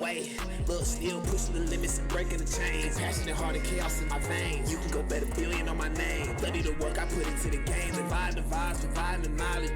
way. Look, still pushing the limits and breaking the chains. Passionate, heart and chaos in my veins. You can go bet $1 billion on my name. Bloody the work I put into the game. Divide the vibes, providing the knowledge.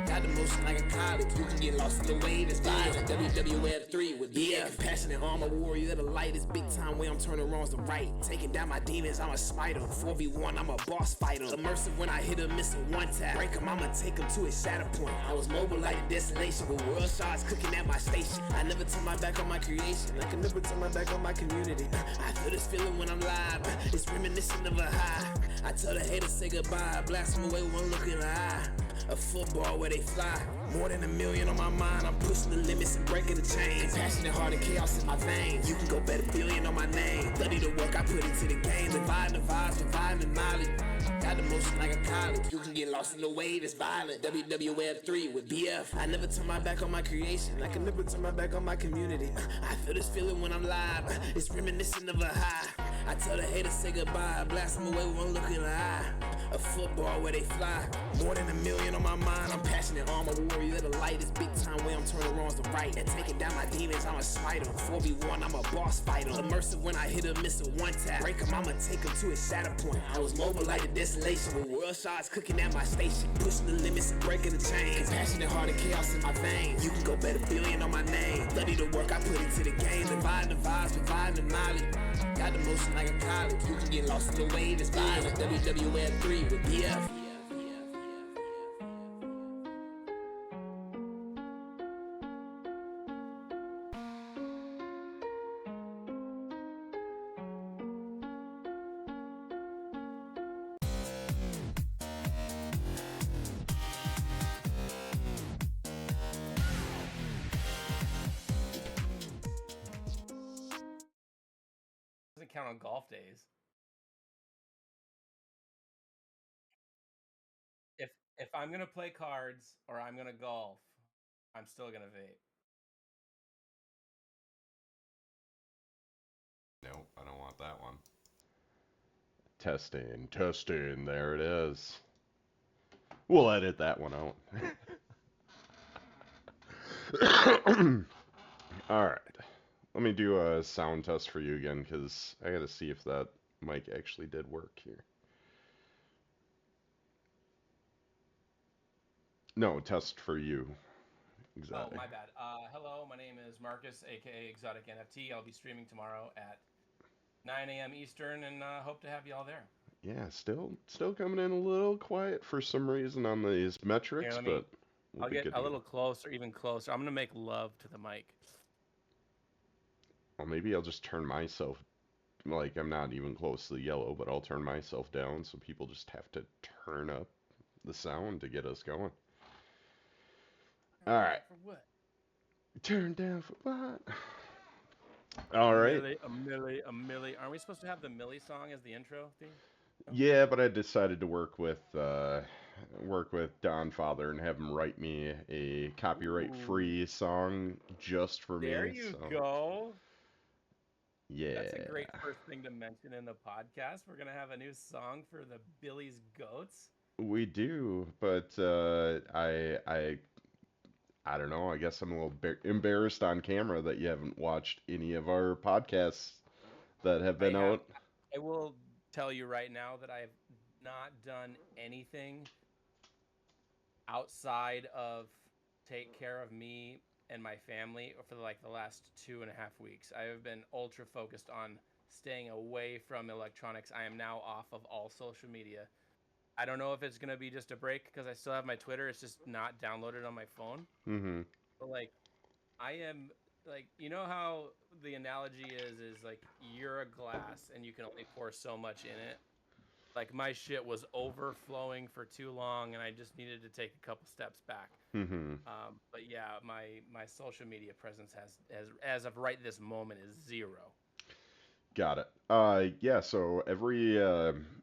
Got the motion like a college. You can get lost in the wave that's violent. WWF3 with BF. Passionate armor warrior, the light is big time way I'm turning wrongs to right. Taking down my demons, I'm a smiter. 4v1, I'm a boss fighter. Immersive when I hit a miss a one tap. Break him, I'ma take him to his shatter point. I was mobile like a destination with world shots cooking at my station. I never turn my back on my creation. I can never turn my back on my community. I feel this feeling when I'm live. It's reminiscent of a high. I tell the haters say goodbye. Blast them away with one look in the eye. A football where they fly. More than $1 million on my mind. I'm pushing the limits and breaking the chains. Passionate, heart and chaos in my veins. You can go bet $1 billion on my name. Bloody the work I put into the game. Dividing the vibes, providing the knowledge. Got the motion like a college. You can get lost in the wave, it's violent. WWF3 with BF. I never turn my back on my creation. I can never turn my back on my community. I feel this feeling when I'm live. It's reminiscent of a high. I tell the haters say goodbye. Blast them away with one look in the eye. A football where they fly. More than $1 million on my mind. I'm passionate, armor warrior. The light is big time way I'm turning wrongs to right. And taking down my demons, I'm a smiter. 4v1, I'm a boss fighter. Immersive when I hit a miss a one tap. Break him, I'ma take him to his shatter point. I was mobile like a destination with world shots cooking at my station. Pushing the limits and breaking the chains. Passionate, heart and chaos in my veins. You can go bet $1 billion on my name. Bloody the work I put into the game. Dividing the vibes, providing the knowledge. Got the motion like a college. You can get lost in the wave, it's violent. WWF3 with BF. Doesn't count on golf days. If I'm gonna play cards or I'm gonna golf, I'm still gonna vape. Nope, I don't want that one. Testing, testing, there it is. We'll edit that one out. Alright, let me do a sound test for you again, because I gotta see if that mic actually did work here. No, test for you. Exactly. Oh, my bad. Hello, my name is Marcus, aka ExoticNFT. I'll be streaming tomorrow at 9 a.m. Eastern, and hope to have you all there. Yeah, still coming in a little quiet for some reason on these metrics, Here, but we'll I'll be get good a to little go. closer, even closer. I'm gonna make love to the mic. Well, maybe I'll just turn myself, like I'm not even close to the yellow, but I'll turn myself down so people just have to turn up the sound to get us going. All right. For what? Turn down for what? All right. A milli. Aren't we supposed to have the Millie song as the intro theme? No? Yeah, but I decided to work with Don Father and have him write me a copyright-free song just for There me. you So go. yeah, That's a great first thing to mention in the podcast. We're gonna have a new song for the Billy's Goats. we do. But I don't know. I guess I'm a little embarrassed on camera that you haven't watched any of our podcasts that have been out. I will tell you right now that I have not done anything outside of take care of me and my family for like the last 2.5 weeks. I have been ultra focused on staying away from electronics. I am now off of all social media. I don't know if it's gonna be just a break because I still have my Twitter. It's just not downloaded on my phone. Mm-hmm. But like, I am like, you know how the analogy is like you're a glass and you can only pour so much in it. Like my shit was overflowing for too long, and I just needed to take a couple steps back. Mm-hmm. But yeah, my social media presence has as of right this moment is zero. Got it. Yeah, so every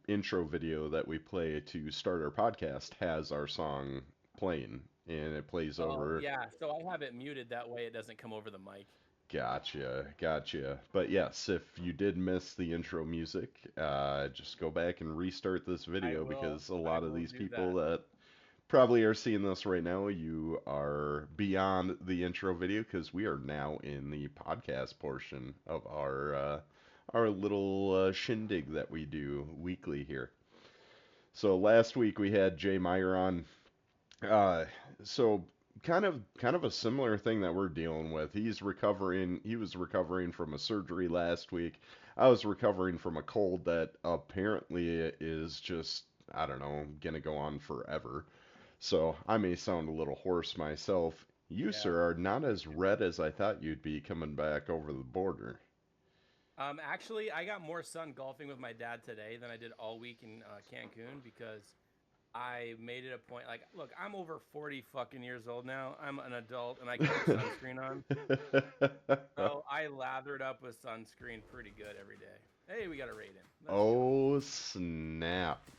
intro video that we play to start our podcast has our song playing, and it plays Oh over. yeah, so I have it muted that way it doesn't come over the mic. Gotcha, gotcha. But yes, if you did miss the intro music, just go back and restart this video because a I lot of will these do people that. that probably are seeing this right now, you are beyond the intro video because we are now in the podcast portion of our little shindig that we do weekly here. So last week we had Jay Meyer on. Uh, so kind of a similar thing that we're dealing with. He's recovering. He was recovering from a surgery last week. I was recovering from a cold that apparently is just, I don't know, gonna go on forever. So I may sound a little hoarse myself. You, Yeah. sir, are not as red as I thought you'd be coming back over the border. Actually, I got more sun golfing with my dad today than I did all week in Cancun because I made it a point. Like, look, I'm over 40 fucking years old now. I'm an adult and I can put sunscreen on. So I lathered up with sunscreen pretty good every day. Hey, we got a raid in. Let's go. Oh snap!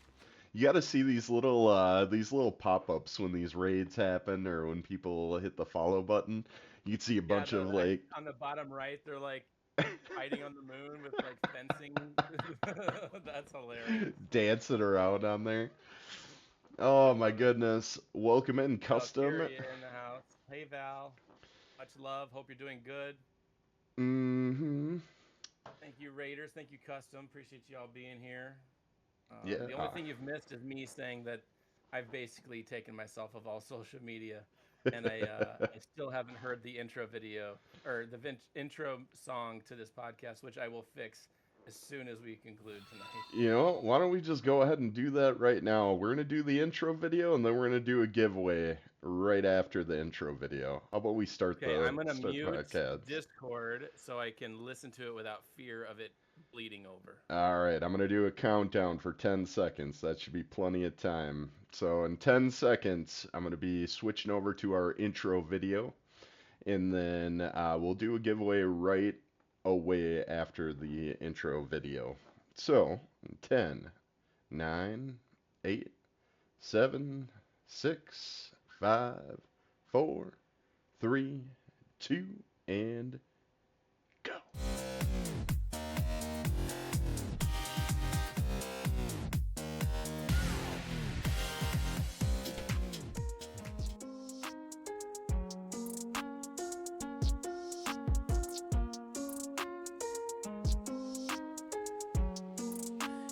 You got to see these little pop-ups when these raids happen or when people hit the follow button. You'd see a Yeah, bunch they're of like on the bottom right. They're like hiding on the moon with like fencing. That's hilarious. dancing around on there. Oh I my love it. goodness. Welcome in custom. Valkyria in the house. Hey Val, much love. Hope you're doing good. Mm-hmm. Thank you Raiders. Thank you Custom. Appreciate you all being here. Yeah. The only thing you've missed is me saying that I've basically taken myself off all social media, and I still haven't heard the intro video or the intro song to this podcast, which I will fix as soon as we conclude tonight. You know, why don't we just go ahead and do that right now? We're gonna do the intro video and then we're gonna do a giveaway right after the intro video. How about we Okay, I'm gonna start the mute podcast? Discord so I can listen to it without fear of it bleeding over. All right, I'm gonna do a countdown for 10 seconds. That should be plenty of time. So in 10 seconds, I'm gonna be switching over to our intro video, and then we'll do a giveaway right away after the intro video. So 10, 9, 8, 7, 6, 5, 4, 3, 2, and go.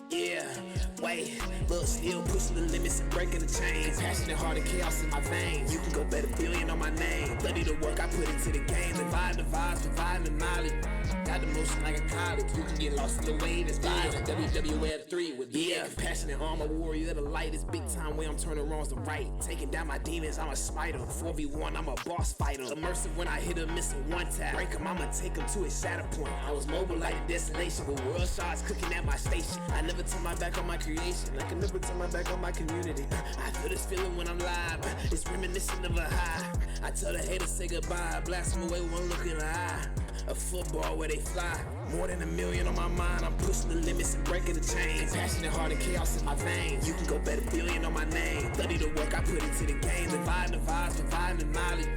Yeah, wait, look, still pushing the limits and breaking the chains. Passionate heart and chaos in my veins. You can go bet $1 billion on my name. Bloody the work I put into the game. Divide the vibes, providing the knowledge. Got the motion like a college. You can get lost in the wave that's violent. WWF 3 with compassionate armor warrior. The light is big time way I'm turning wrongs to right. Taking down my demons, I'm a smiter. 4v1, I'm a boss fighter. Immersive when I hit a missing one tap. Break him, I'ma take him to his shatter point. I was mobile like a destination with world shots cooking at my station. I never turn my back on my creation. I can never turn my back on my community. I feel this feeling when I'm live. It's reminiscent of a high. I tell the haters say goodbye. Blast them away with one look in the eye. A football where they fly. More than $1 million on my mind. I'm pushing the limits and breaking the chains. Passionate heart and chaos in my veins. You can go bet $1 billion on my name. Bloody the work I put into the game. Divide the vibes, providing the knowledge.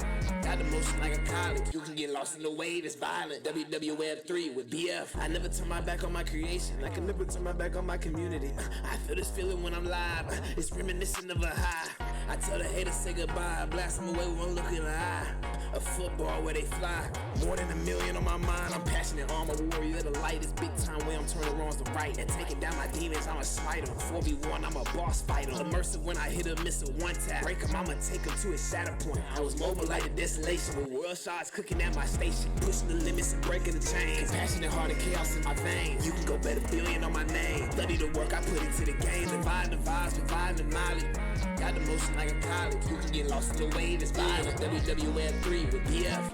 Got the motion like a college. You can get lost in the wave, it's violent. WWF 3 with BF. I never turn my back on my creation. I can never turn my back on my community. I feel this feeling when I'm live. It's reminiscent of a high. I tell the haters say goodbye. Blast them away with one look in the eye. A football where they fly. More than $1 million on my mind. I'm passionate armor warrior. The light is big time way I'm turning wrongs to right. And taking down my demons, I'm a smiter. 4v1, I'm a boss fighter. Immersive when I hit a missile one tap. Break him, I'ma take him to his shatter point. I was mobile like a destination with world shots cooking at my station. Pushing the limits and breaking the chains. Passionate heart and chaos in my veins. You can go bet $1 billion on my name. Bloody the work I put into the game. Divide the vibes, providing the knowledge. Got the motion like a college. You can get lost in the wave, it's violent. WWF 3 with BF.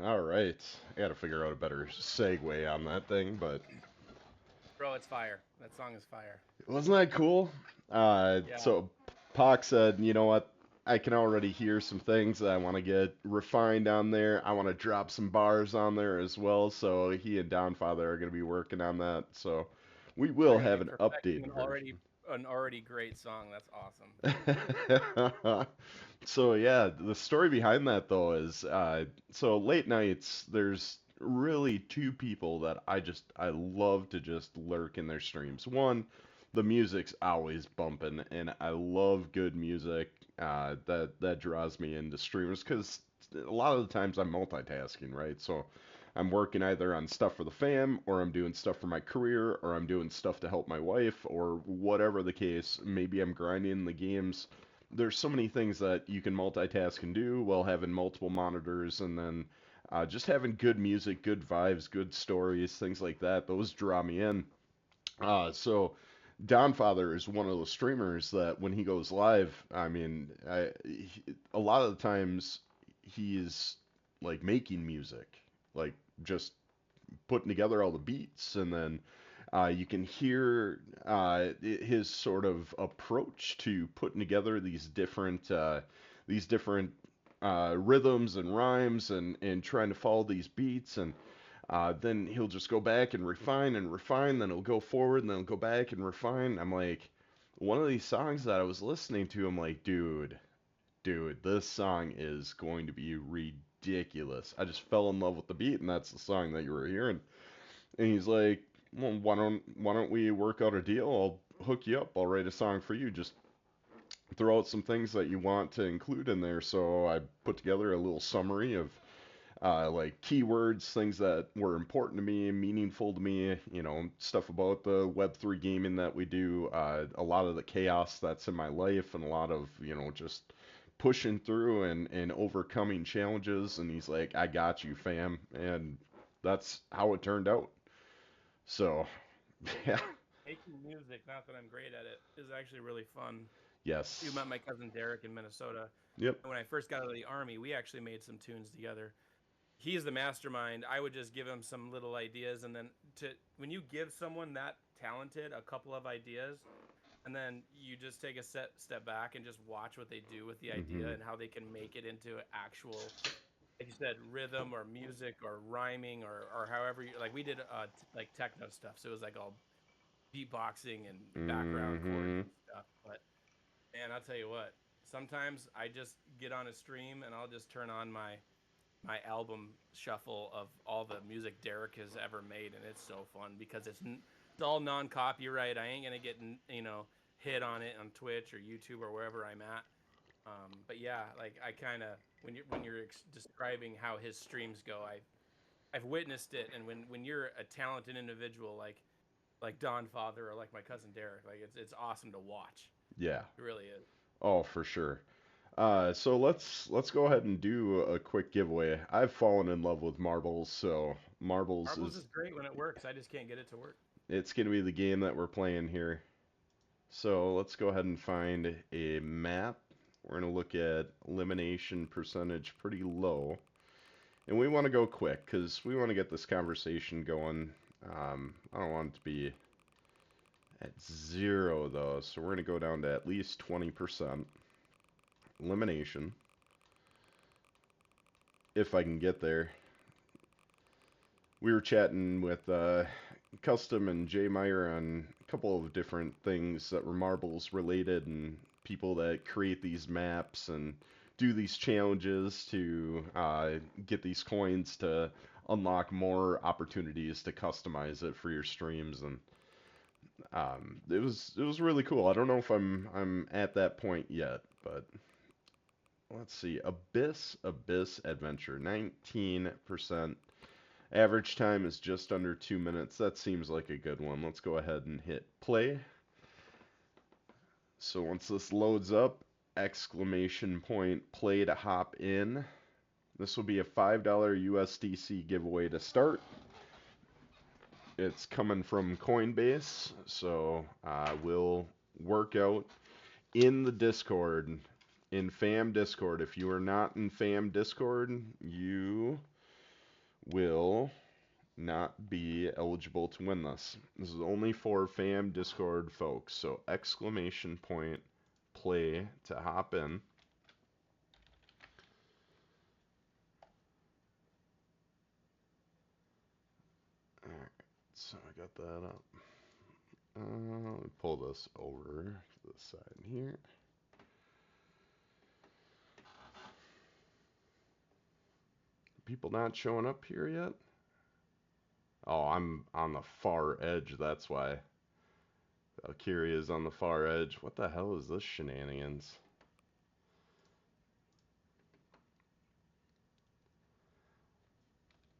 All right. I got to figure out a better segue on that thing, but Bro, it's fire. That song is fire. wasn't that cool? Yeah. So Pac said, you know what? I can already hear some things that I want to get refined on there. I want to drop some bars on there as well. So he and Downfather are going to be working on that. So we will We're gonna have be an perfecting updated already version. an already great song. That's awesome. So yeah, the story behind that though is so late nights there's really two people that I love to just lurk in their streams. One, the music's always bumping and I love good music that draws me into streamers because a lot of the times I'm multitasking, right? So I'm working either on stuff for the fam, or I'm doing stuff for my career, or I'm doing stuff to help my wife, or whatever the case. Maybe I'm grinding the games. There's so many things that you can multitask and do while having multiple monitors, and then just having good music, good vibes, good stories, things like that. Those draw me in. So Donfather is one of the streamers that when he goes live, I mean, a lot of the times he's like making music, like just putting together all the beats, and then you can hear his sort of approach to putting together these different rhythms and rhymes, and trying to follow these beats, and then he'll just go back and refine, then he'll go forward, and then he'll go back and refine. I'm like, one of these songs that I was listening to, I'm like, dude, this song is going to be ridiculous. I just fell in love with the beat, and that's the song that you were hearing. And he's like, well, why don't we work out a deal? I'll hook you up. I'll write a song for you. Just throw out some things that you want to include in there. So I put together a little summary of like keywords, things that were important to me, meaningful to me, stuff about the Web3 gaming that we do, a lot of the chaos that's in my life, and a lot of, just pushing through and overcoming challenges. And he's like, I got you, fam. And that's how it turned out. So, yeah, Making music, not that I'm great at it, is actually really fun. You yes, met my cousin Derek in Minnesota. yep, And when I first got out of the army, we actually made some tunes together. He's the mastermind. I would just give him some little ideas, and then when you give someone that talented a couple of ideas, and then you just take a step back and just watch what they do with the idea hmm and how they can make it into actual, like you said, rhythm or music or rhyming or however you like. We did like techno stuff, so it was like all beatboxing and background chords hmm and stuff. But man, I'll tell you what. Sometimes I just get on a stream and I'll just turn on my album shuffle of all the music Derek has ever made, and it's so fun because it's all non-copyright. I ain't gonna get hit on it on Twitch or YouTube or wherever I'm at. But yeah, like I kind of when you're describing how his streams go, I've witnessed it, and when you're a talented individual like Don Father or like my cousin Derek, like it's awesome to watch. yeah, It really is. oh, for sure. So let's go ahead and do a quick giveaway. I've fallen in love with marbles, so marbles Marbles is is great when it works. I just can't get it to work. it's gonna be the game that we're playing here. So let's go ahead and find a map. We're gonna look at elimination percentage pretty low, and we want to go quick because we want to get this conversation going. I don't want it to be at 0 though, so we're gonna go down to at least 20% elimination if I can get there. We were chatting with Custom and Jay Meyer on a couple of different things that were marbles related, and people that create these maps and do these challenges to get these coins to unlock more opportunities to customize it for your streams. And it was really cool. I don't know if I'm at that point yet, but let's see. Abyss Adventure, 19%. Average time is just under 2 minutes. That seems like a good one. Let's go ahead and hit play. So once this loads up, exclamation point play to hop in. This will be a $5 USDC giveaway to start. It's coming from Coinbase, so we'll work out in the Discord, in FAM Discord. If you are not in FAM Discord, you will not be eligible to win this. This is only for FAM Discord folks. So exclamation point play to hop in. Alright, so I got that up. Let me pull this over to the side here. People not showing up here yet? Oh, I'm on the far edge, that's why. Valkyria is on the far edge. What the hell is this shenanigans?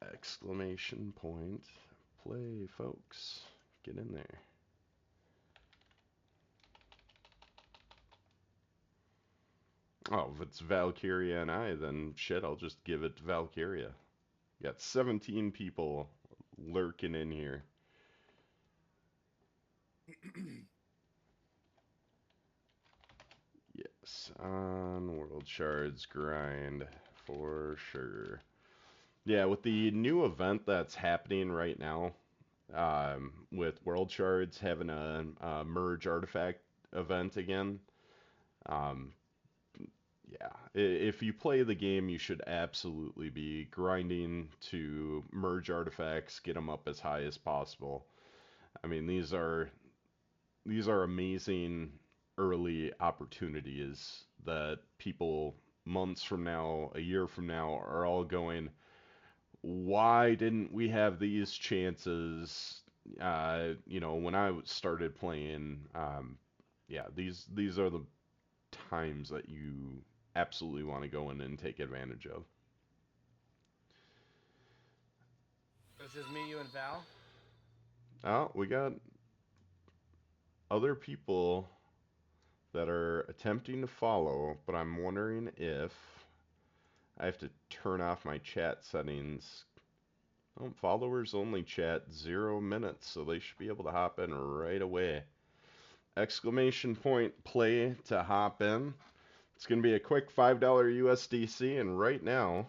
Exclamation point. Play, folks. Get in there. Oh, if it's Valkyria and I, then shit, I'll just give it to Valkyria. Got 17 people lurking in here. Yes, on World Shards grind for sure. Yeah, with the new event that's happening right now, with World Shards having a merge artifact event again, um, yeah, if you play the game, you should absolutely be grinding to merge artifacts, get them up as high as possible. I mean, these are amazing early opportunities that people months from now, a year from now, are all going, why didn't we have these chances? When I started playing, yeah, these are the times that you absolutely want to go in and take advantage of. It's just me, you, and Val. Oh, we got other people that are attempting to follow, but I'm wondering if I have to turn off my chat settings. Oh, followers only chat 0 minutes, so they should be able to hop in right away. Exclamation point play to hop in. It's going to be a quick $5 USDC, and right now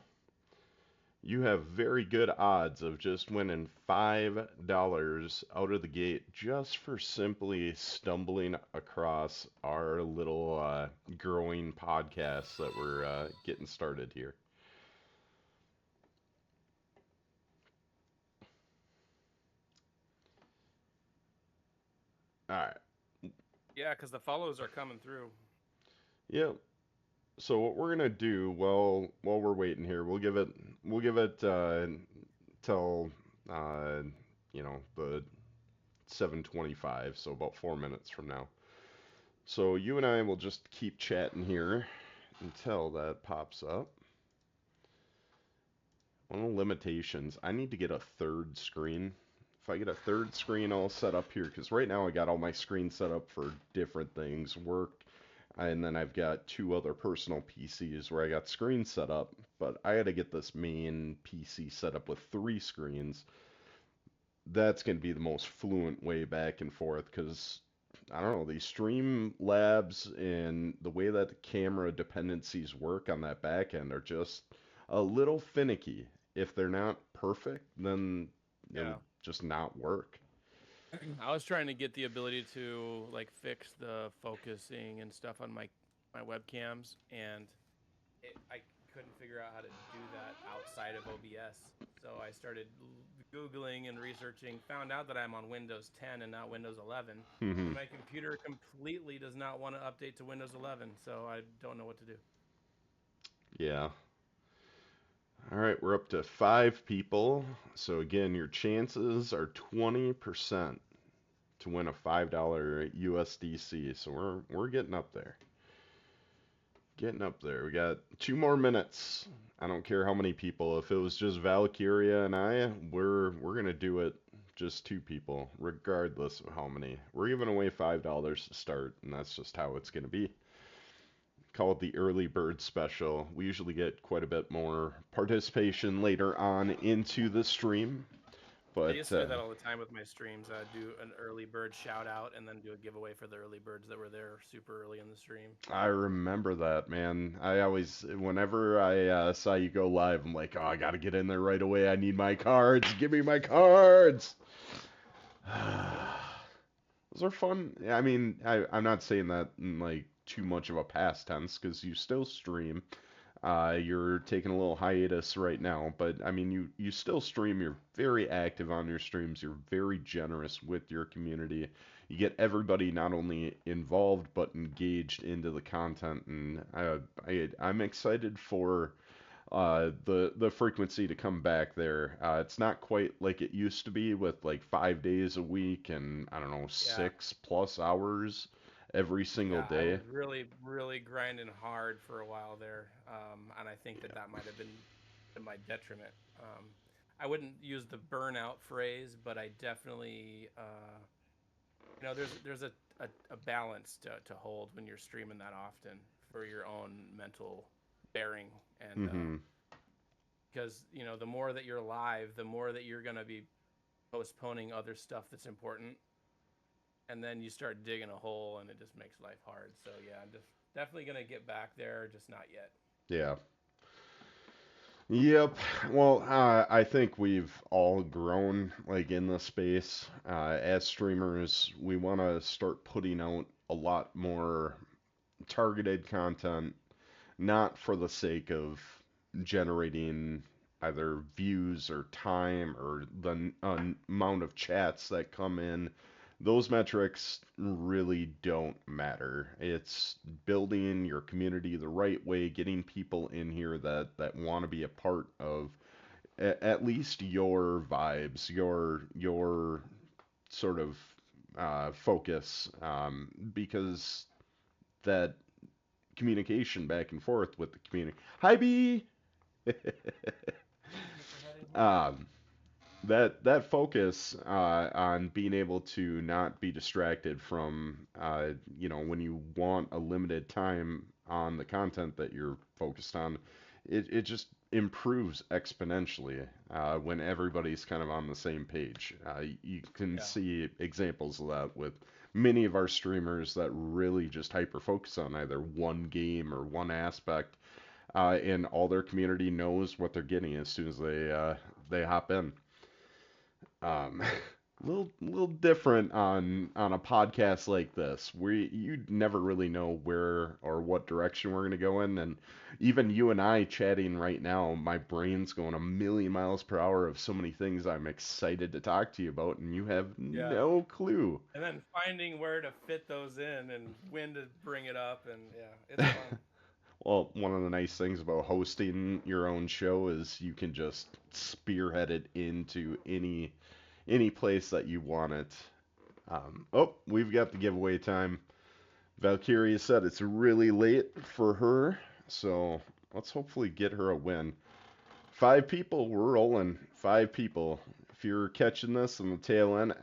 you have very good odds of just winning $5 out of the gate just for simply stumbling across our little growing podcast that we're getting started here. All right. Yeah, because the follows are coming through. Yep. So what we're gonna do while we're waiting here, we'll give it till uh, the 7:25, so about 4 minutes from now. So you and I will just keep chatting here until that pops up. One of the limitations, I need to get a third screen. If I get a third screen all set up here, because right now I got all my screens set up for different things, work, and then I've got two other personal PCs where I got screens set up, but I got to get this main PC set up with three screens. That's going to be the most fluent way back and forth because I don't know, these stream labs and the way that the camera dependencies work on that back end are just a little finicky. If they're not perfect, then it'll Yeah. just not work. I was trying to get the ability to like fix the focusing and stuff on my webcams, and I couldn't figure out how to do that outside of OBS. So I started Googling and researching, found out that I'm on Windows 10 and not Windows 11. Hmm. And my computer completely does not want to update to Windows 11, so I don't know what to do. Yeah. All right, we're up to 5 people. So again, your chances are 20% to win a $5 USDC. So we're getting up there. Getting up there. We got 2 more minutes. I don't care how many people. If it was just Valkyria and I, we're gonna do it just 2 people, regardless of how many. We're giving away $5 to start, and that's just how it's gonna be. Call it the early bird special. We usually get quite a bit more participation later on into the stream. I But used to do that all the time with my streams. I'd do an early bird shout out and then do a giveaway for the early birds that were there super early in the stream. I remember that, man. I always, whenever I saw you go live, I'm like, oh, I gotta get in there right away. I need my cards. Give me my cards. Those are fun. I mean, I'm not saying that in like too much of a past tense because you still stream. You're taking a little hiatus right now, but I mean, you still stream. You're very active on your streams. You're very generous with your community. you get everybody not only involved but engaged into the content, and I'm excited for the frequency to come back there. It's not quite like it used to be with like 5 days a week and I don't know Yeah. 6+ hours every single Yeah, I day. was really, really grinding hard for a while there, and I think that that might have been to my detriment. I wouldn't use the burnout phrase, but I definitely, there's a balance to hold when you're streaming that often for your own mental bearing, and Mm-hmm. because the more that you're live, the more that you're gonna be postponing other stuff that's important, and then you start digging a hole, and it just makes life hard. So yeah, I'm just definitely gonna get back there, just not yet. Yeah. Yep. Well, I think we've all grown like in the space. As streamers, we want to start putting out a lot more targeted content, not for the sake of generating either views or time or the amount of chats that come in. Those metrics really don't matter. It's building your community the right way, getting people in here that want to be a part of at least your vibes, your sort of focus, because that communication back and forth with the community. Hi, B. Thank you for heading home. um, that focus on being able to not be distracted from when you want a limited time on the content that you're focused on, it just improves exponentially when everybody's kind of on the same page. You can Yeah, see examples of that with many of our streamers that really just hyper focus on either one game or one aspect, and all their community knows what they're getting as soon as they hop in. Um, little different on a podcast like this. You never really know where or what direction we're gonna go in, and even you and I chatting right now, my brain's going a million miles per hour of so many things I'm excited to talk to you about, and you have yeah. no clue. And then finding where to fit those in and when to bring it up, and yeah, it's fun. Well, one of the nice things about hosting your own show is you can just spearhead it into any place that you want it. Oh, we've got the giveaway time. Valkyria said it's really late for her, so let's hopefully get her a win. 5 people, we're rolling. 5 people. If you're catching this on the tail end,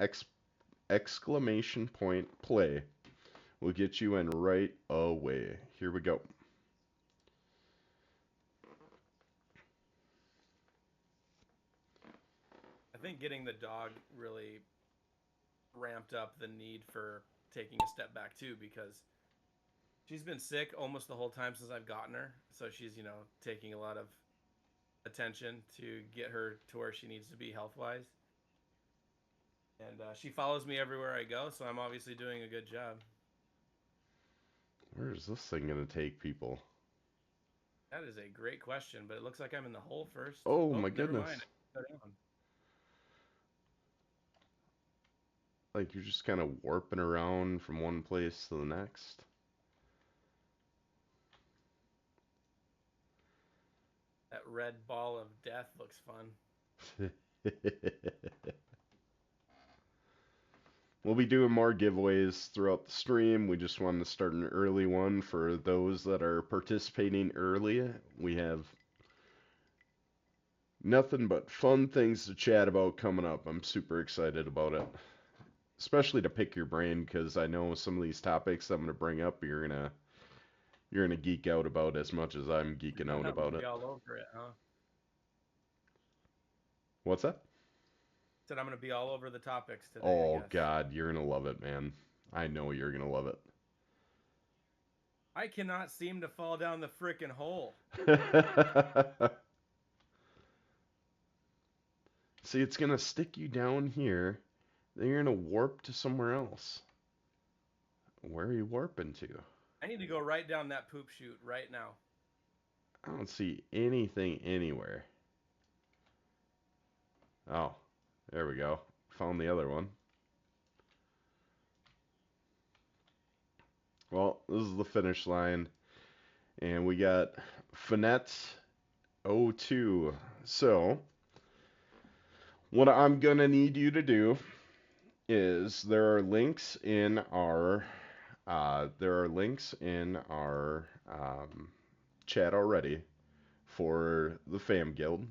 exclamation point play. We'll get you in right away. Here we go. I think getting the dog really ramped up the need for taking a step back too, because she's been sick almost the whole time since I've gotten her. So she's, taking a lot of attention to get her to where she needs to be health wise. And she follows me everywhere I go, so I'm obviously doing a good job. Where is this thing going to take people? That is a great question, but it looks like I'm in the hole first. Oh Oh, my never goodness. mind. Go down. Like you're just kind of warping around from one place to the next. That red ball of death looks fun. We'll be doing more giveaways throughout the stream. We just wanted to start an early one for those that are participating early. We have nothing but fun things to chat about coming up. I'm super excited about it. Especially to pick your brain because I know some of these topics I'm going to bring up you're gonna geek out about as much as I'm geeking out I'm gonna about be it. all over it, huh? What's that? Said I'm gonna be all over the topics today, I Oh guess. God, you're gonna love it, man. I know you're gonna love I cannot seem to fall down the frickin' hole. it. See, it's gonna stick you down here, then you're gonna warp to somewhere else. Where are you warping to? I need to go right down that poop chute right now. I don't see anything anywhere. Oh, there we go. Found the other one. Well, this is the finish line, and we got Finette02. So, what I'm gonna need you to do is there are links in our chat already for the Fam Guild.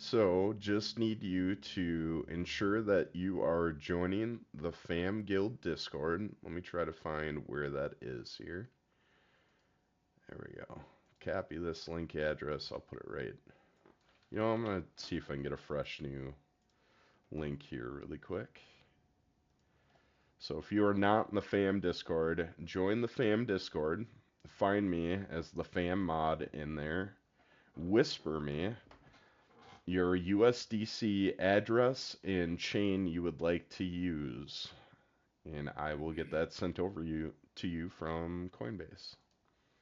So just need you to ensure that you are joining the Fam Guild Discord. Let me try to find where that is here. There we go. Copy this link address. I'll put it right. You know, I'm gonna see if I can get a fresh new link here really quick. So if you are not in the Fam Discord, join the Fam Discord. Find me as the Fam mod in there. Whisper me your USDC address and chain you would like to use, and I will get that sent over to you from Coinbase.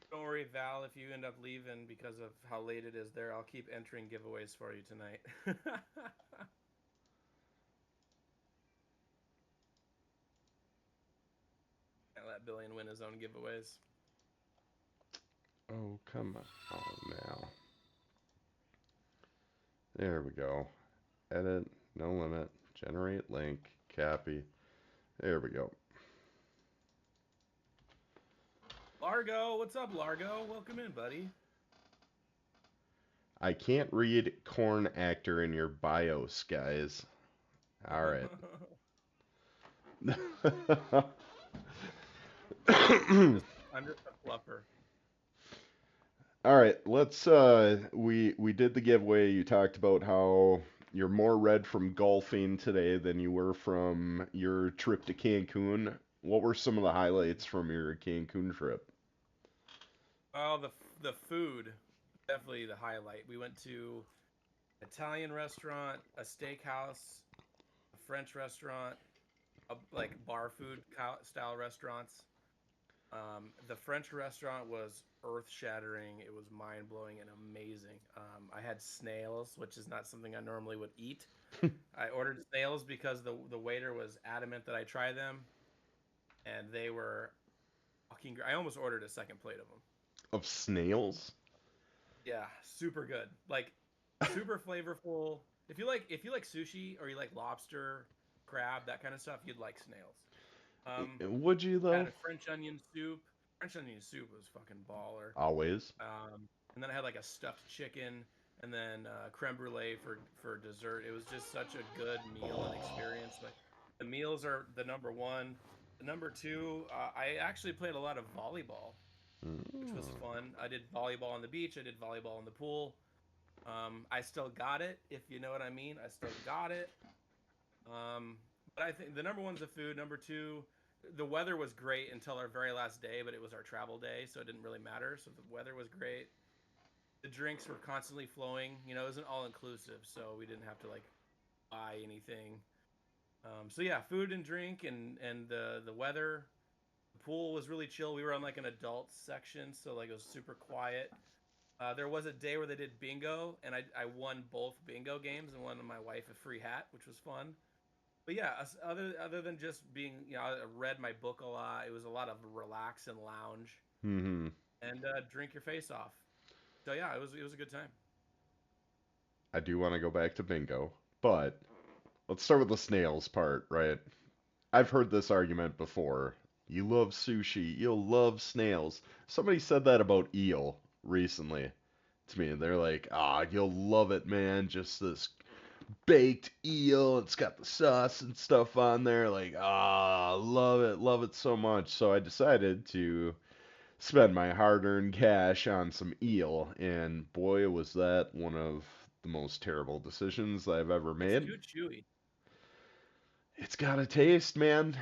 Don't worry, Val, if you end up leaving because of how late it is there, I'll keep entering giveaways for you tonight. Can't let Billion win his own giveaways. Oh, come on now. There we go. Edit, no limit, generate link, copy. There we go. Largo, what's up, Largo? Welcome in, buddy. I can't read corn actor in your bios, guys. All right. I'm just a fluffer. All right, let's we did the giveaway. You talked about how you're more red from golfing today than you were from your trip to Cancun. What were some of the highlights from your Cancun trip? Oh, the food, definitely the highlight. We went to an Italian restaurant, a steakhouse, a French restaurant, like bar food style restaurants. The French restaurant was earth-shattering. It was mind-blowing and amazing. I had snails, which is not something I normally would eat. I ordered snails because the waiter was adamant that I try them, and they were fucking great. I almost ordered a second plate of them. Of snails? Yeah, super good. Like super flavorful. If you like sushi or you like lobster, crab, that kind of stuff, you'd like snails. Would you Had though? a French onion soup. French onion soup was fucking baller. Always. And then I had like a stuffed chicken and then creme brulee for dessert. It was just such a good meal and experience. But the meals are the number one. The number two, I actually played a lot of volleyball, which was fun. I did volleyball on the beach. I did volleyball in the pool. I still got it, if you know what I mean. I still got it. But I think the number one's the food. Number two, the weather was great until our very last day, but it was our travel day, so it didn't really matter. So the weather was great. The drinks were constantly flowing. You know, it was an all-inclusive, so we didn't have to like buy anything. So yeah, food and drink and the weather. The pool was really chill. We were on like an adult section, so like it was super quiet. There was a day where they did bingo, and I won both bingo games and won my wife a free hat, which was fun. But yeah, other than just being, you know, I read my book a lot. It was a lot of relax and lounge Mm-hmm. and drink your face off. So yeah, it was a good time. I do want to go back to bingo, but let's start with the snails part, right? I've heard this argument before. You love sushi, you'll love snails. Somebody said that about eel recently to me. They're like, ah, you'll love it, man. Just this baked eel. It's got the sauce and stuff on there. Like, ah, love it so much. So I decided to spend my hard-earned cash on some eel, and boy, was that one of the most terrible decisions I've ever It's made. too chewy. It's got a taste, man.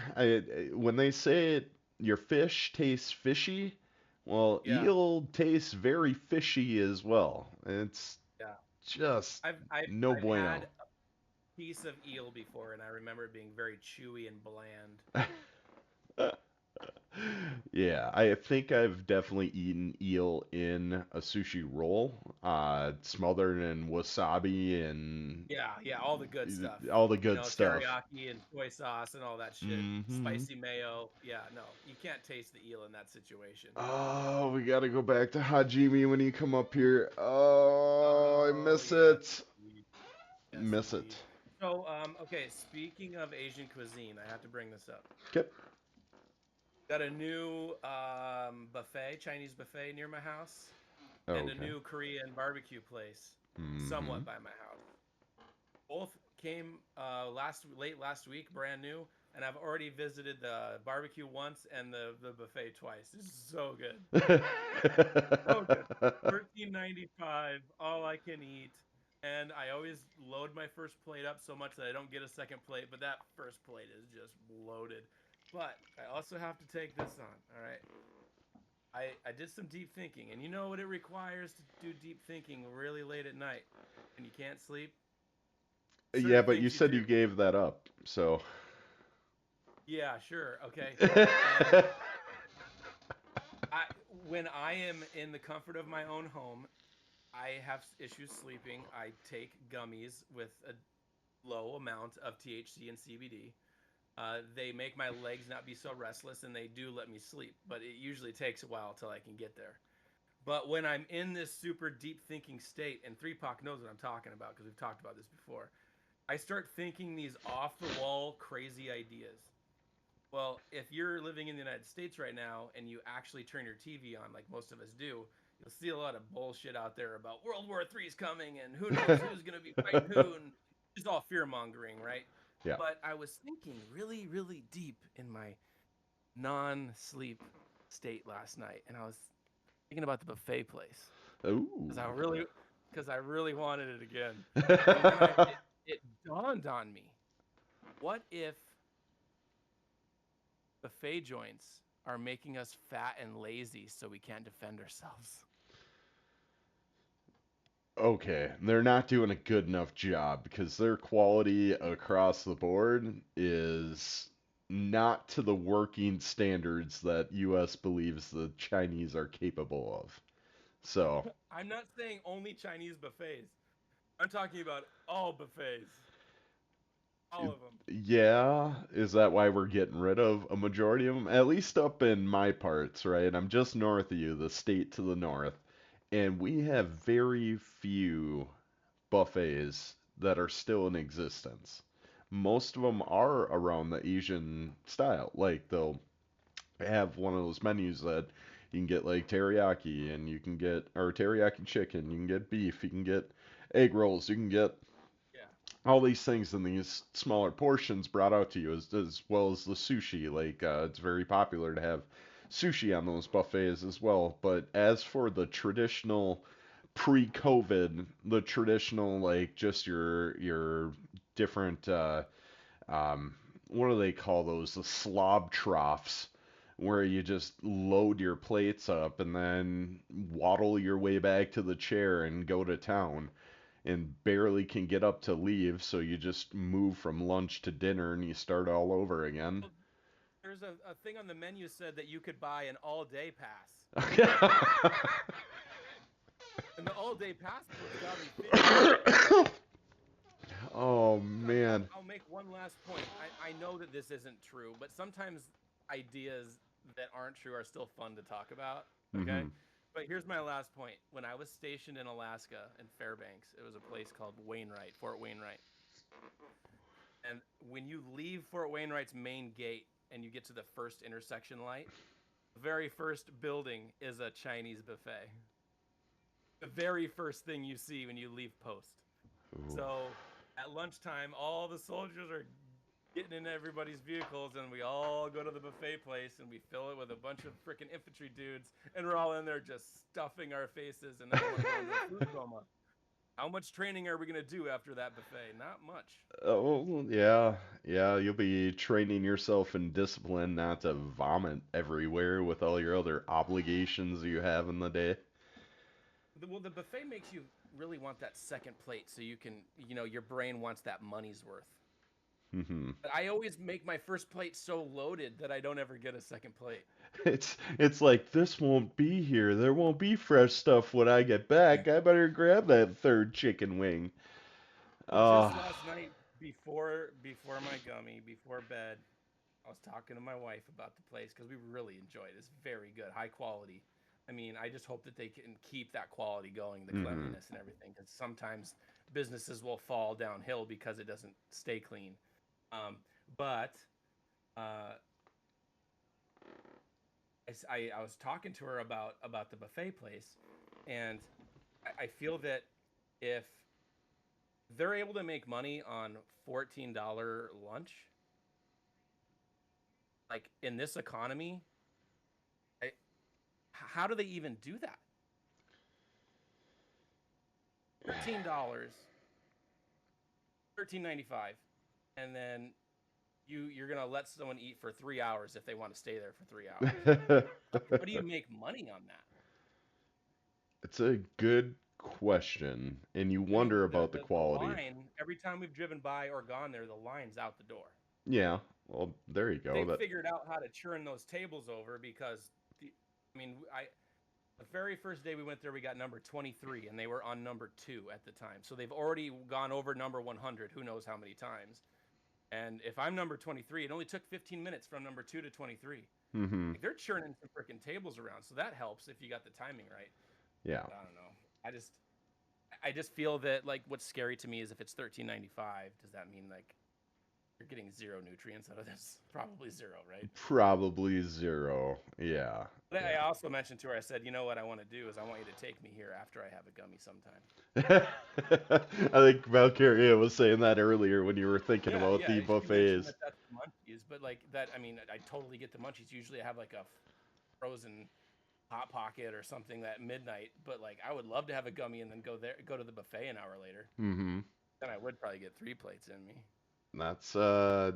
When they say it, your fish tastes fishy, well, Yeah, eel tastes very fishy as well. It's yeah. just no I've had bueno. a piece of eel before, and I remember it being very chewy and bland. Yeah, I think I've definitely eaten eel in a sushi roll, smothered in wasabi and Yeah, all the good stuff. all the good stuff. Teriyaki and soy sauce and all that shit. Hmm. Spicy mayo. Yeah, no, you can't taste the eel in that situation. Oh, we gotta go back to Hajime when you come up here. Oh, I Oh, miss yes, it. indeed. Yes, Miss it. indeed. So, okay, speaking of Asian cuisine, I have to bring this up. Okay. Got a new buffet, Chinese buffet near my house, and a Okay. new Korean barbecue place Hmm. somewhat by my house. Both came late last week, brand new, and I've already visited the barbecue once and the buffet twice. This is so good. So good. 13.95, all I can eat. And I always load my first plate up so much that I don't get a second plate, but that first plate is just loaded. But I also have to take this on, all right? I did some deep thinking, and you know what it requires to do deep thinking really late at night and you can't sleep? Yeah, Certain but you things you said do. you gave that up, so. Yeah, sure. Okay. And I when I am in the comfort of my own home, I have issues sleeping. I take gummies with a low amount of THC and CBD. They make my legs not be so restless, and they do let me sleep. But it usually takes a while till I can get there. But when I'm in this super deep thinking state, and 3POC knows what I'm talking about because we've talked about this before, I start thinking these off the wall crazy ideas. Well, if you're living in the United States right now and you actually turn your TV on, like most of us do, you'll see a lot of bullshit out there about World War III is coming and who knows who's going to be fighting who, and it's all fear mongering, right? Yeah. But I was thinking really, really deep in my non sleep state last night, and I was thinking about the buffet place Ooh. because I really wanted it again. And then it dawned on me, what if buffet joints are making us fat and lazy so we can't defend ourselves? Okay, they're not doing a good enough job because their quality across the board is not to the working standards that US believes the Chinese are capable of. So, I'm not saying only Chinese buffets. I'm talking about all buffets. All of them. yeah, is that why we're getting rid of a majority of them? At least up in my parts, right? I'm just north of you, the state to the north, and we have very few buffets that are still in existence. Most of them are around the Asian style. Like they'll have one of those menus that you can get like teriyaki and you can get or teriyaki chicken, you can get beef, you can get egg rolls, you can get Yeah. all these things in these smaller portions brought out to you as well as the sushi. Like it's very popular to have sushi on those buffets as well. But as for the traditional pre-COVID, the traditional like just your different um, what do they call those? The slob troughs, where you just load your plates up and then waddle your way back to the chair and go to town and barely can get up to leave, so you just move from lunch to dinner and you start all over again. Well, there's a thing on the menu said that you could buy an all day pass. And the all day pass is what's got me thinking. Oh So man. I'll make one last point. I know that this isn't true, but sometimes ideas that aren't true are still fun to talk about. Okay. Hmm. But here's my last point. When I was stationed in Alaska in Fairbanks, it was a place called Wainwright, Fort Wainwright. And when you leave Fort Wainwright's main gate and you get to the first intersection light, the very first building is a Chinese buffet. The very first thing you see when you leave post. Ooh. So at lunchtime, all the soldiers are getting in everybody's vehicles, and we all go to the buffet place, and we fill it with a bunch of freaking infantry dudes, and we're all in there just stuffing our faces, and then we want to go into a food coma. How much training are we gonna do after that buffet? Not much. Oh yeah, yeah. You'll be training yourself in discipline not to vomit everywhere with all your other obligations you have in the day. Well, the buffet makes you really want that second plate, so you can, your brain wants that money's worth. Hmm. But I always make my first plate so loaded that I don't ever get a second plate. It's like this won't be here. There won't be fresh stuff when I get back. I better grab that third chicken wing. Well, just Oh, last night before my gummy, before bed, I was talking to my wife about the place because we really enjoy it. It's very good, high quality. I mean, I just hope that they can keep that quality going, the hmm. cleanliness and everything, because sometimes businesses will fall downhill because it doesn't stay clean. Um, but uh, I was talking to her about the buffet place, and I feel that if they're able to make money on $14 lunch, like in this economy, I, how do they even do that? $14, 13.95, and then you're gonna let someone eat for 3 hours if they want to stay there for 3 hours. How do you make money on that? It's a good question, and you I mean, wonder about the the quality. line every time we've driven by or gone there, the line's out the door. Yeah, well, there you go. They've That figured out how to churn those tables over because I mean, the very first day we went there, we got number 23, and they were on number 2 at the time. So they've already gone over number 100, who knows how many times. And if I'm number 23, it only took 15 minutes from number 2 to 23. hmm. Like they're churning some freaking tables around, so that helps if you got the timing right. Yeah. I don't know. I just feel that like what's scary to me is if it's 13.95, does that mean like you're getting zero nutrients out of this? Probably zero, right? Probably zero. Yeah. But I Yeah. also mentioned to her, I said, you know what I want to do is I want you to take me here after I have a gummy sometime. I think Valkyria was saying that earlier when you were thinking Yeah, about yeah. the She mentioned buffets. that that's the munchies, but like that, I mean, I totally get the munchies. Usually I have like a frozen hot pocket or something at midnight, but like I would love to have a gummy and then go to the buffet an hour later. Hmm. Then I would probably get 3 plates in me. That's uh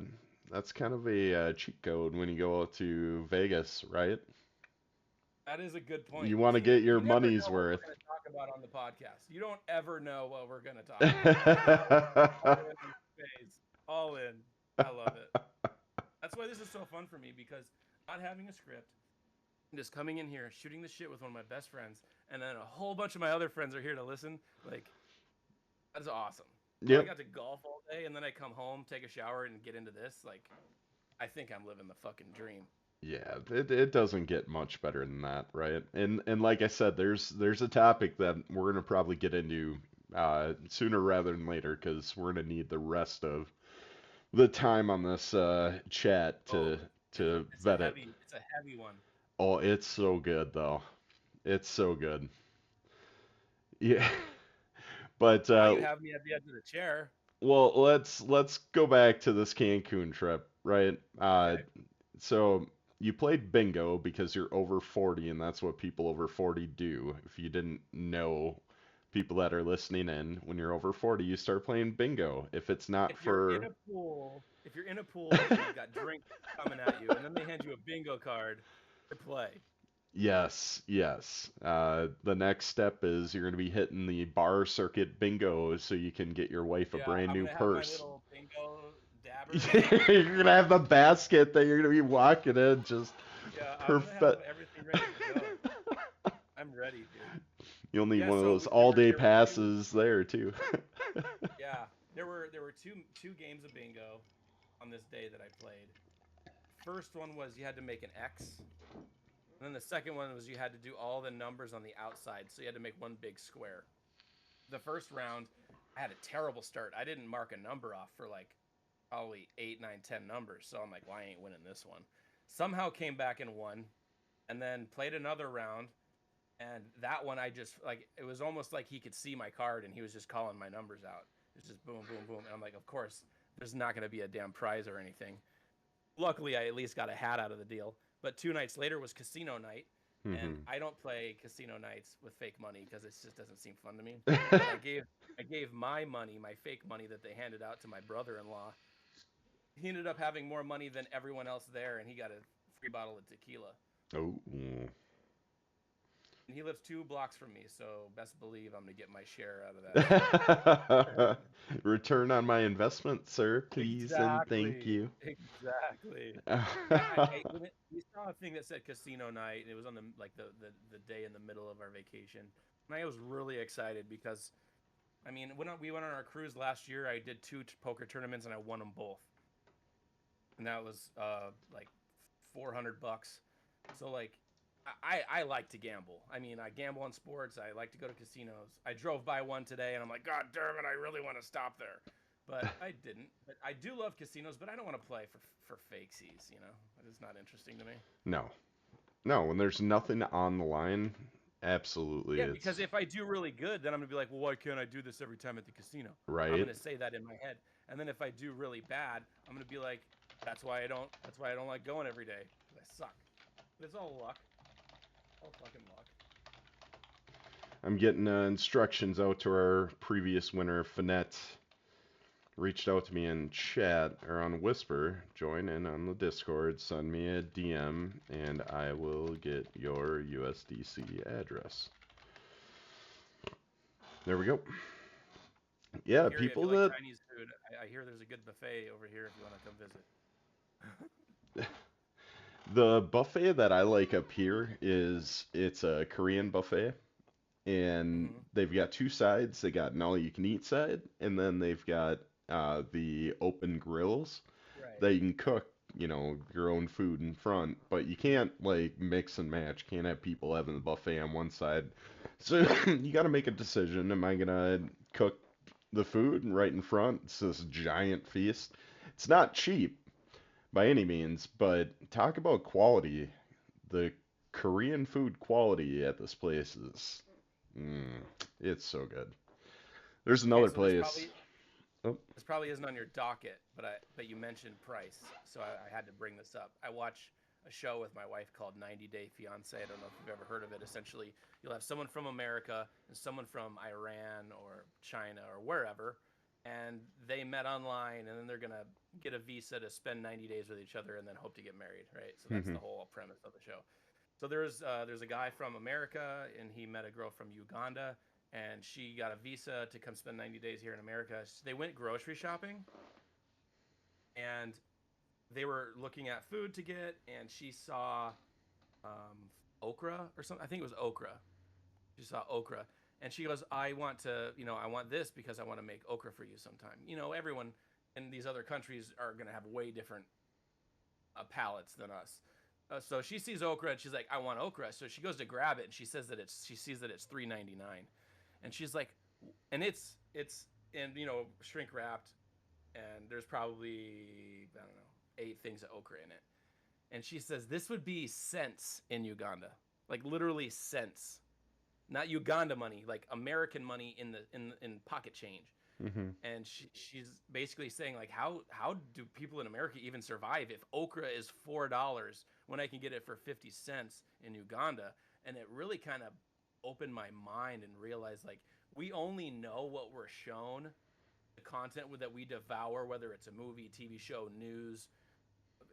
that's kind of a cheat code when you go out to Vegas, right? That is a good point. You want to See, get your you never money's know what worth. we're going to talk about on the podcast. You don't ever know what we're going to talk about. I just go all in on the phase, all in. I love it. That's why this is so fun for me because not having a script, just coming in here, shooting the shit with one of my best friends, and then a whole bunch of my other friends are here to listen. Like, that's awesome. So I Yep. got to golf all day, and then I come home, take a shower, and get into this. Like, I think I'm living the fucking dream. Yeah, it doesn't get much better than that, right? And like I said, there's a topic that we're gonna probably get into sooner rather than later because we're gonna need the rest of the time on this chat Oh, to it's a vet it. heavy, it's a heavy one. Oh, it's so good though. It's so good. Yeah. But Now you have me at the edge of the chair. well, let's go back to this Cancun trip, right? Okay. So you played bingo because you're over 40, and that's what people over 40 do. If you didn't know, people that are listening in, when you're over 40, you start playing bingo. If it's not for If you're in a pool and you've got drinks coming at you, and then they hand you a bingo card to play. yes, yes. The next step is you're going to be hitting the bar circuit bingo so you can get your wife a Yeah, brand I'm new gonna have my purse. little bingo dabbers. You're going to have the basket that you're going to be walking in just Yeah, I'm gonna have perfect. everything ready to go. I'm ready, dude. You'll need Yeah, one of so those there all were day there were two. passes there too. Yeah, there were two games of bingo on this day that I played. First one was you had to make an X, and then the second one was you had to do all the numbers on the outside, so you had to make one big square. The first round, I had a terrible start. I didn't mark a number off for like probably 8, 9, 10 numbers, so I'm like, well, I ain't winning this one. Somehow came back and won, and then played another round, and that one I just like it was almost like he could see my card and he was just calling my numbers out. It's just boom, boom, boom, and I'm like, of course, there's not going to be a damn prize or anything. Luckily, I at least got a hat out of the deal. But 2 nights later was casino night, and Hmm. I don't play casino nights with fake money because it just doesn't seem fun to me. But I gave my money, my fake money that they handed out to my brother-in-law. He ended up having more money than everyone else there, and he got a free bottle of tequila. Oh, And he lives 2 blocks from me, so best believe I'm gonna get my share out of that too. Return on my investment, sir, please and thank Exactly. you. Exactly. Yeah, we saw a thing that said casino night, and it was on the day in the middle of our vacation, and I was really excited because I mean, when we went on our cruise last year, I did two poker tournaments and I won them both, and that was like $400. So like, I like to gamble. I mean, I gamble on sports. I like to go to casinos. I drove by one today, and I'm like, God damn it, I really want to stop there, but I didn't. But I do love casinos, but I don't want to play for fakesies. You know, it's not interesting to me. No. No, when there's nothing on the line, absolutely Yeah, because it's if I do really good, then I'm gonna be like, well, why can't I do this every time at the casino? I'm right. gonna say that in my head, and then if I do really bad, I'm gonna be like, that's why I don't. That's why I don't like going every day. 'Cause I suck. But it's all luck. All fucking luck. I'm getting instructions out to our previous winner, Finette. Reached out to me in chat or on Whisper. Join in on the Discord. Send me a DM, and I will get your USDC address. There we go. Yeah, Here, if people you like that Chinese food, I hear there's a good buffet over here if you want to come visit. the buffet that I like up here is it's a Korean buffet, and Hmm. they've got two sides. They got an all-you-can-eat side, and then they've got the open grills Right. that you can cook, your own food in front, but you can't like mix and match. Can't have people having the buffet on one side. So you got to make a decision. Am I gonna cook the food right in front? It's this giant feast. It's not cheap by any means, but talk about quality. The Korean food quality at this place is, mm, it's so good. There's Okay, another so this place. probably Oh, this probably isn't on your docket, but you mentioned price, so I had to bring this up. I watch a show with my wife called 90 Day Fiance. I don't know if you've ever heard of it. Essentially, you'll have someone from America and someone from Iran or China or wherever, and they met online, and then they're gonna get a visa to spend 90 days with each other and then hope to get married, right? So that's hmm the whole premise of the show. So there's a guy from America, and he met a girl from Uganda, and she got a visa to come spend 90 days here in America. They went grocery shopping, and they were looking at food to get, and she saw okra or something. I think it was okra. She saw okra, and she goes, "I want to, I want this because I want to make okra for you sometime." Everyone in these other countries are gonna have way different palates than us. So she sees okra and she's like, "I want okra." So she goes to grab it and she sees that it's $3.99, and she's like, and it's and shrink wrapped, and there's probably I don't know 8 things of okra in it, and she says this would be cents in Uganda, like literally cents, not Uganda money, like American money in pocket change. hmm And she's basically saying like how do people in America even survive if okra is $4 when I can get it for 50 cents in Uganda? And it really kind of opened my mind and realized like we only know what we're shown, the content that we devour, whether it's a movie, TV show, news,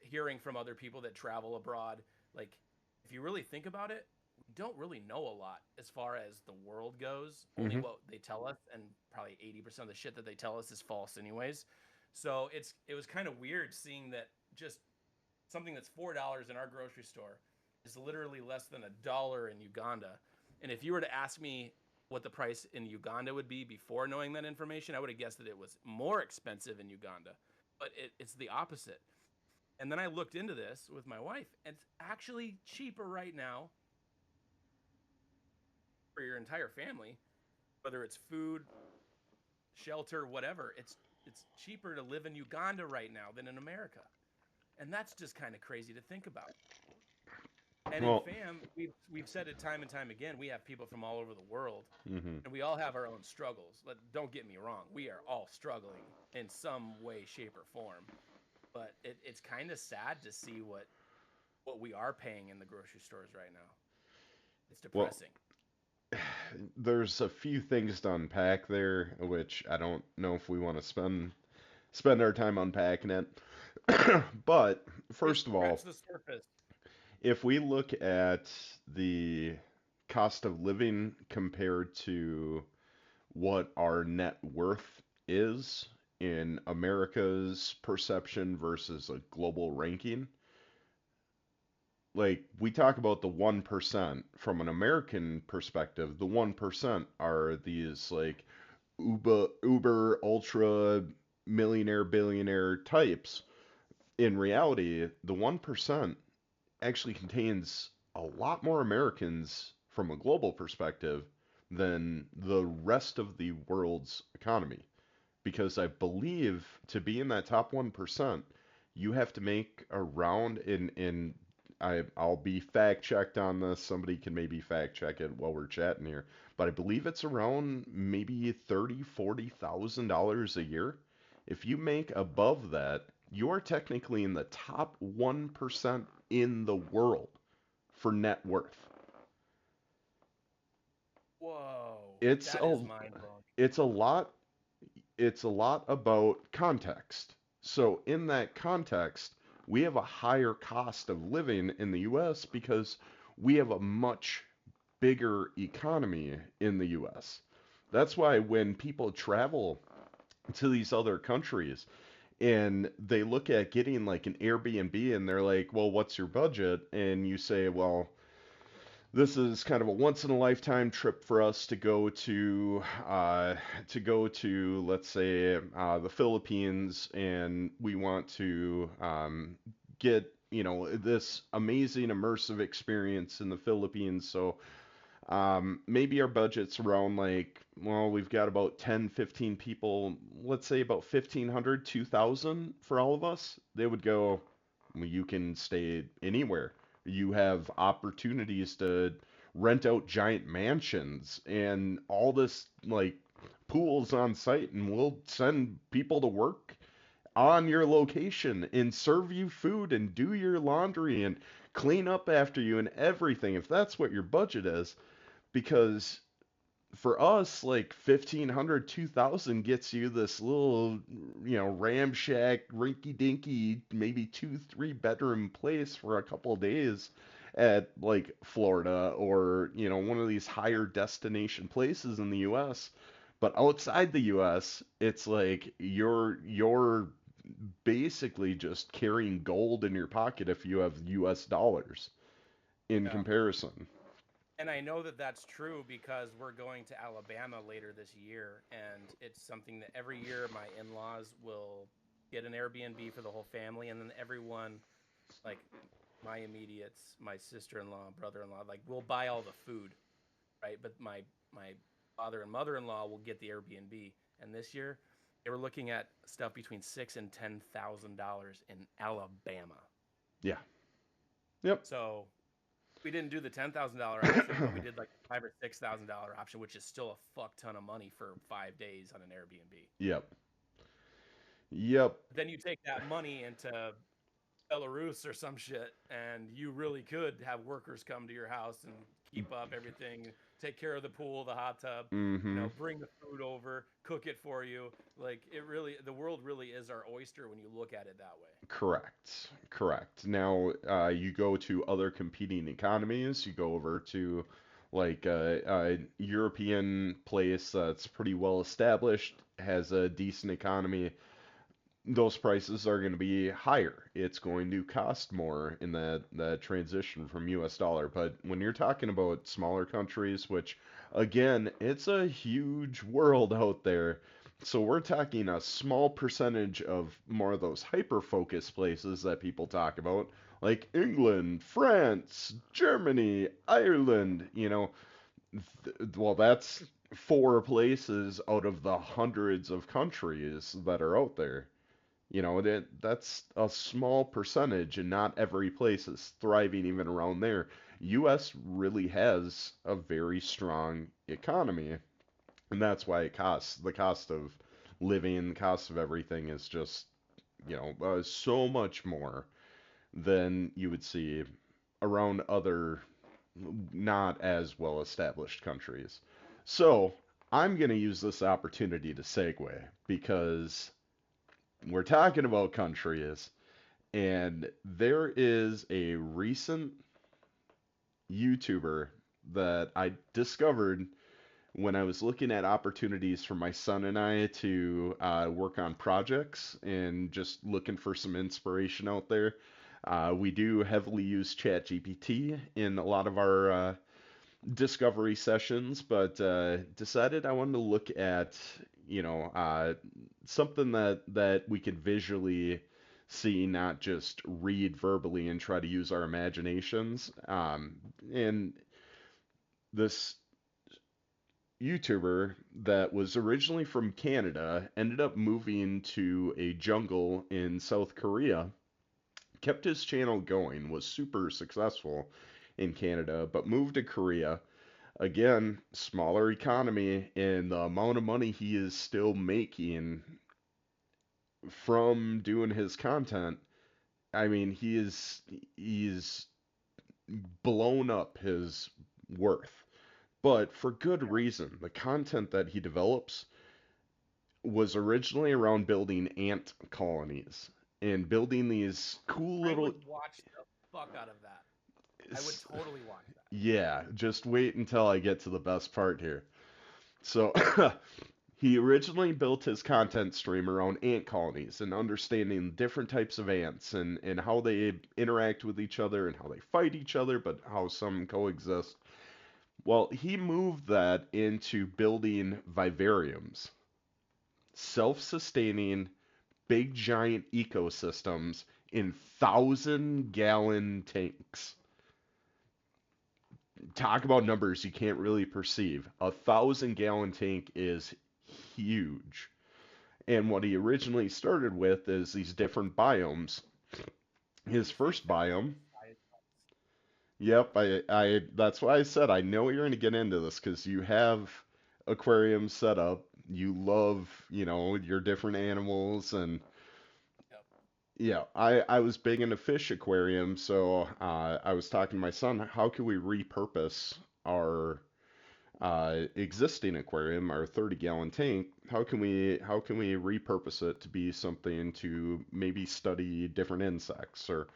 hearing from other people that travel abroad. Like if you really think about it, we don't really know a lot as far as the world goes. Only hmm what they tell us, and probably 80% of the shit that they tell us is false anyways. So it was kind of weird seeing that just something that's $4 in our grocery store is literally less than $1 in Uganda. And if you were to ask me what the price in Uganda would be before knowing that information, I would have guessed that it was more expensive in Uganda. But it's the opposite. And then I looked into this with my wife, and it's actually cheaper right now for your entire family, whether it's food, shelter, whatever. It's cheaper to live in Uganda right now than in America. And that's just kind of crazy to think about. And in Well, fam, we've said it time and time again, we have people from all over the world, hmm and we all have our own struggles. Don't get me wrong, we are all struggling in some way, shape, or form. But it's kind of sad to see what we are paying in the grocery stores right now. It's well, depressing. there's a few things to unpack there, which I don't know if we want to spend our time unpacking it. But Just first of scratch all, the surface. if we look at the cost of living compared to what our net worth is in America's perception versus a global ranking. Like, we talk about the 1% from an American perspective. The 1% are these like uber ultra millionaire billionaire types. In reality, the 1% actually contains a lot more Americans from a global perspective than the rest of the world's economy. Because I believe to be in that top 1%, you have to make around I'll be fact checked on this. Somebody can maybe fact check it while we're chatting here. But I believe it's around maybe $30,000-$40,000 a year. If you make above that, you're technically in the top 1% in the world for net worth. Whoa, It's that is a mind blowing. it's a lot it's a lot about context. So in that context, we have a higher cost of living in the US because we have a much bigger economy in the US. That's why when people travel to these other countries and they look at getting like an Airbnb and they're like, "Well, what's your budget?" And you say, "Well, this is kind of a once in a lifetime trip for us to go to, let's say, the Philippines, and we want to get this amazing immersive experience in the Philippines. So maybe our budget's around like, well, we've got about 10, 15 people, let's say about 1,500, 2,000 for all of us." They would go, "Well, you can stay anywhere. You have opportunities to rent out giant mansions and all this like pools on site, and we'll send people to work on your location and serve you food and do your laundry and clean up after you and everything if that's what your budget is." Because for us, like 1,500, 2,000 gets you this little, ramshack, rinky dinky, maybe 2, 3 bedroom place for a couple of days at like Florida or, one of these higher destination places in the US. But outside the US, it's like you're basically just carrying gold in your pocket if you have US dollars in Yeah. comparison. And I know that that's true because we're going to Alabama later this year, and it's something that every year my in-laws will get an Airbnb for the whole family, and then everyone, like my immediates, my sister-in-law, brother-in-law, like we'll buy all the food, right? But my father and mother-in-law will get the Airbnb, and this year they were looking at stuff between $6,000 and $10,000 in Alabama. Yeah. Yep. So we didn't do the $10,000 option, but we did like $5,000 or $6,000 option, which is still a fuck ton of money for 5 days on an Airbnb. Yep. Yep. Then you take that money into Belarus or some shit, and you really could have workers come to your house and keep up everything, take care of the pool, the hot tub, Mm-hmm. bring the food over, cook it for you. Like the world really is our oyster when you look at it that way. Correct. Correct. Now, you go to other competing economies. You go over to like a European place that's pretty well established, has a decent economy. Those prices are going to be higher. It's going to cost more in that transition from US dollar. But when you're talking about smaller countries, which again, it's a huge world out there. So we're talking a small percentage of more of those hyper focus places that people talk about, like England, France, Germany, Ireland, well, that's four places out of the hundreds of countries that are out there. That's a small percentage, and not every place is thriving even around there. U.S. really has a very strong economy, and that's why the cost of living, the cost of everything is just, so much more than you would see around other not as well established countries. So I'm going to use this opportunity to segue because we're talking about countries, and there is a recent YouTuber that I discovered when I was looking at opportunities for my son and I to work on projects and just looking for some inspiration out there. We do heavily use ChatGPT in a lot of our discovery sessions, but decided I wanted to look at, something that we could visually see, not just read verbally and try to use our imaginations. And this YouTuber that was originally from Canada ended up moving to a jungle in South Korea, kept his channel going, was super successful in Canada, but moved to Korea. Again, smaller economy, and the amount of money he is still making from doing his content, I mean, he's blown up his worth. But for good reason. The content that he develops was originally around building ant colonies and building these cool I little. would watch the fuck out of that. I would totally watch that. Yeah, just wait until I get to the best part here. So, he originally built his content stream around ant colonies and understanding different types of ants and how they interact with each other and how they fight each other, but how some coexist. Well, he moved that into building vivariums, self-sustaining, big giant ecosystems in 1,000-gallon tanks. Talk about numbers you can't really perceive. 1,000-gallon tank is huge. And what he originally started with is these different biomes. His You think first that biome, size? yep, that's why I said I know you're going to get into this because you have aquariums set up. You love, your different animals and Yep. yeah, I was big into fish aquariums, so I was talking to my son, how can we repurpose our existing aquarium, our 30-gallon tank, how can we repurpose it to be something to maybe study different insects? Or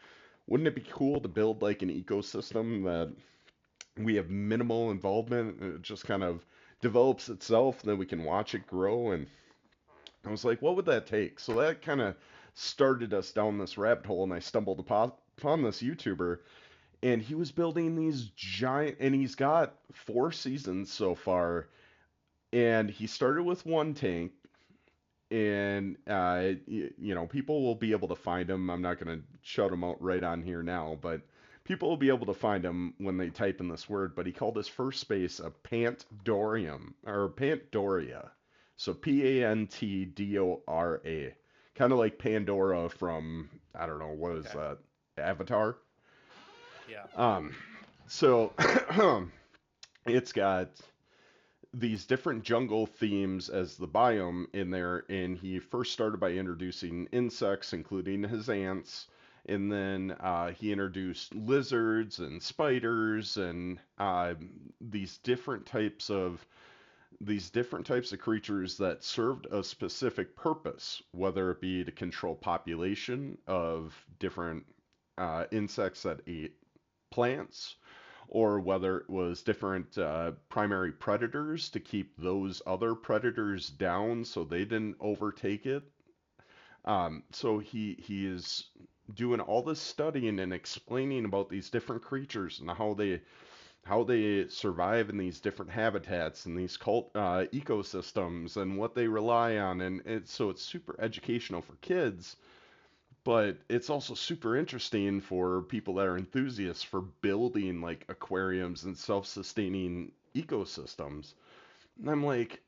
wouldn't it be cool to build like an ecosystem that we have minimal involvement, and it just kind of develops itself, and then we can watch it grow? And I was like, what would that take? So that kind of started us down this rabbit hole, and I stumbled upon this YouTuber, and he was building these giant, and he's got 4 seasons so far, and he started with one tank, and people will be able to find him. I'm not going to shout him out right on here now, but people will be able to find him when they type in this word. But he called his first space a Pantdorium, or Pantdoria. So Pantdora, kind of like Pandora from, I don't know, what is Okay. that, Avatar. Yeah. So it's got these different jungle themes as the biome in there, and he first started by introducing insects, including his ants, and then he introduced lizards and spiders and these different types of creatures that served a specific purpose, whether it be to control population of different insects that ate plants, or whether it was different primary predators to keep those other predators down so they didn't overtake it. So he is doing all this studying and explaining about these different creatures and how they survive in these different habitats and these ecosystems and what they rely on, and so it's super educational for kids, but it's also super interesting for people that are enthusiasts for building like aquariums and self-sustaining ecosystems. And I'm like,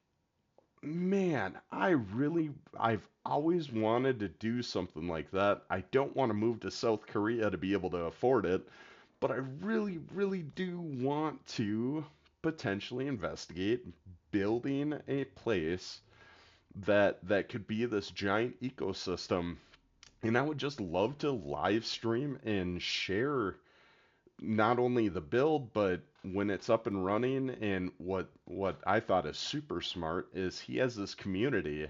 man, I've always wanted to do something like that. I don't want to move to South Korea to be able to afford it, but I really, really do want to potentially investigate building a place that could be this giant ecosystem, and I would just love to live stream and share not only the build, but when it's up and running. And what I thought is super smart is he has this community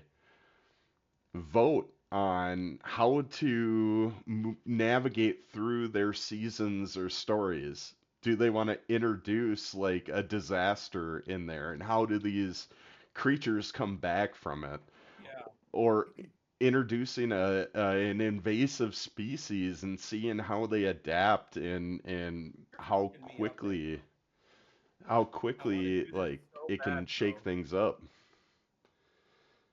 vote on how to navigate through their seasons or stories do they want to introduce like a disaster in there, and how do these creatures come back from it? Yeah, Or introducing an invasive species and seeing how they adapt and you're fucking me up, man. how I want to quickly do this like so it can bad, shake bro. things up.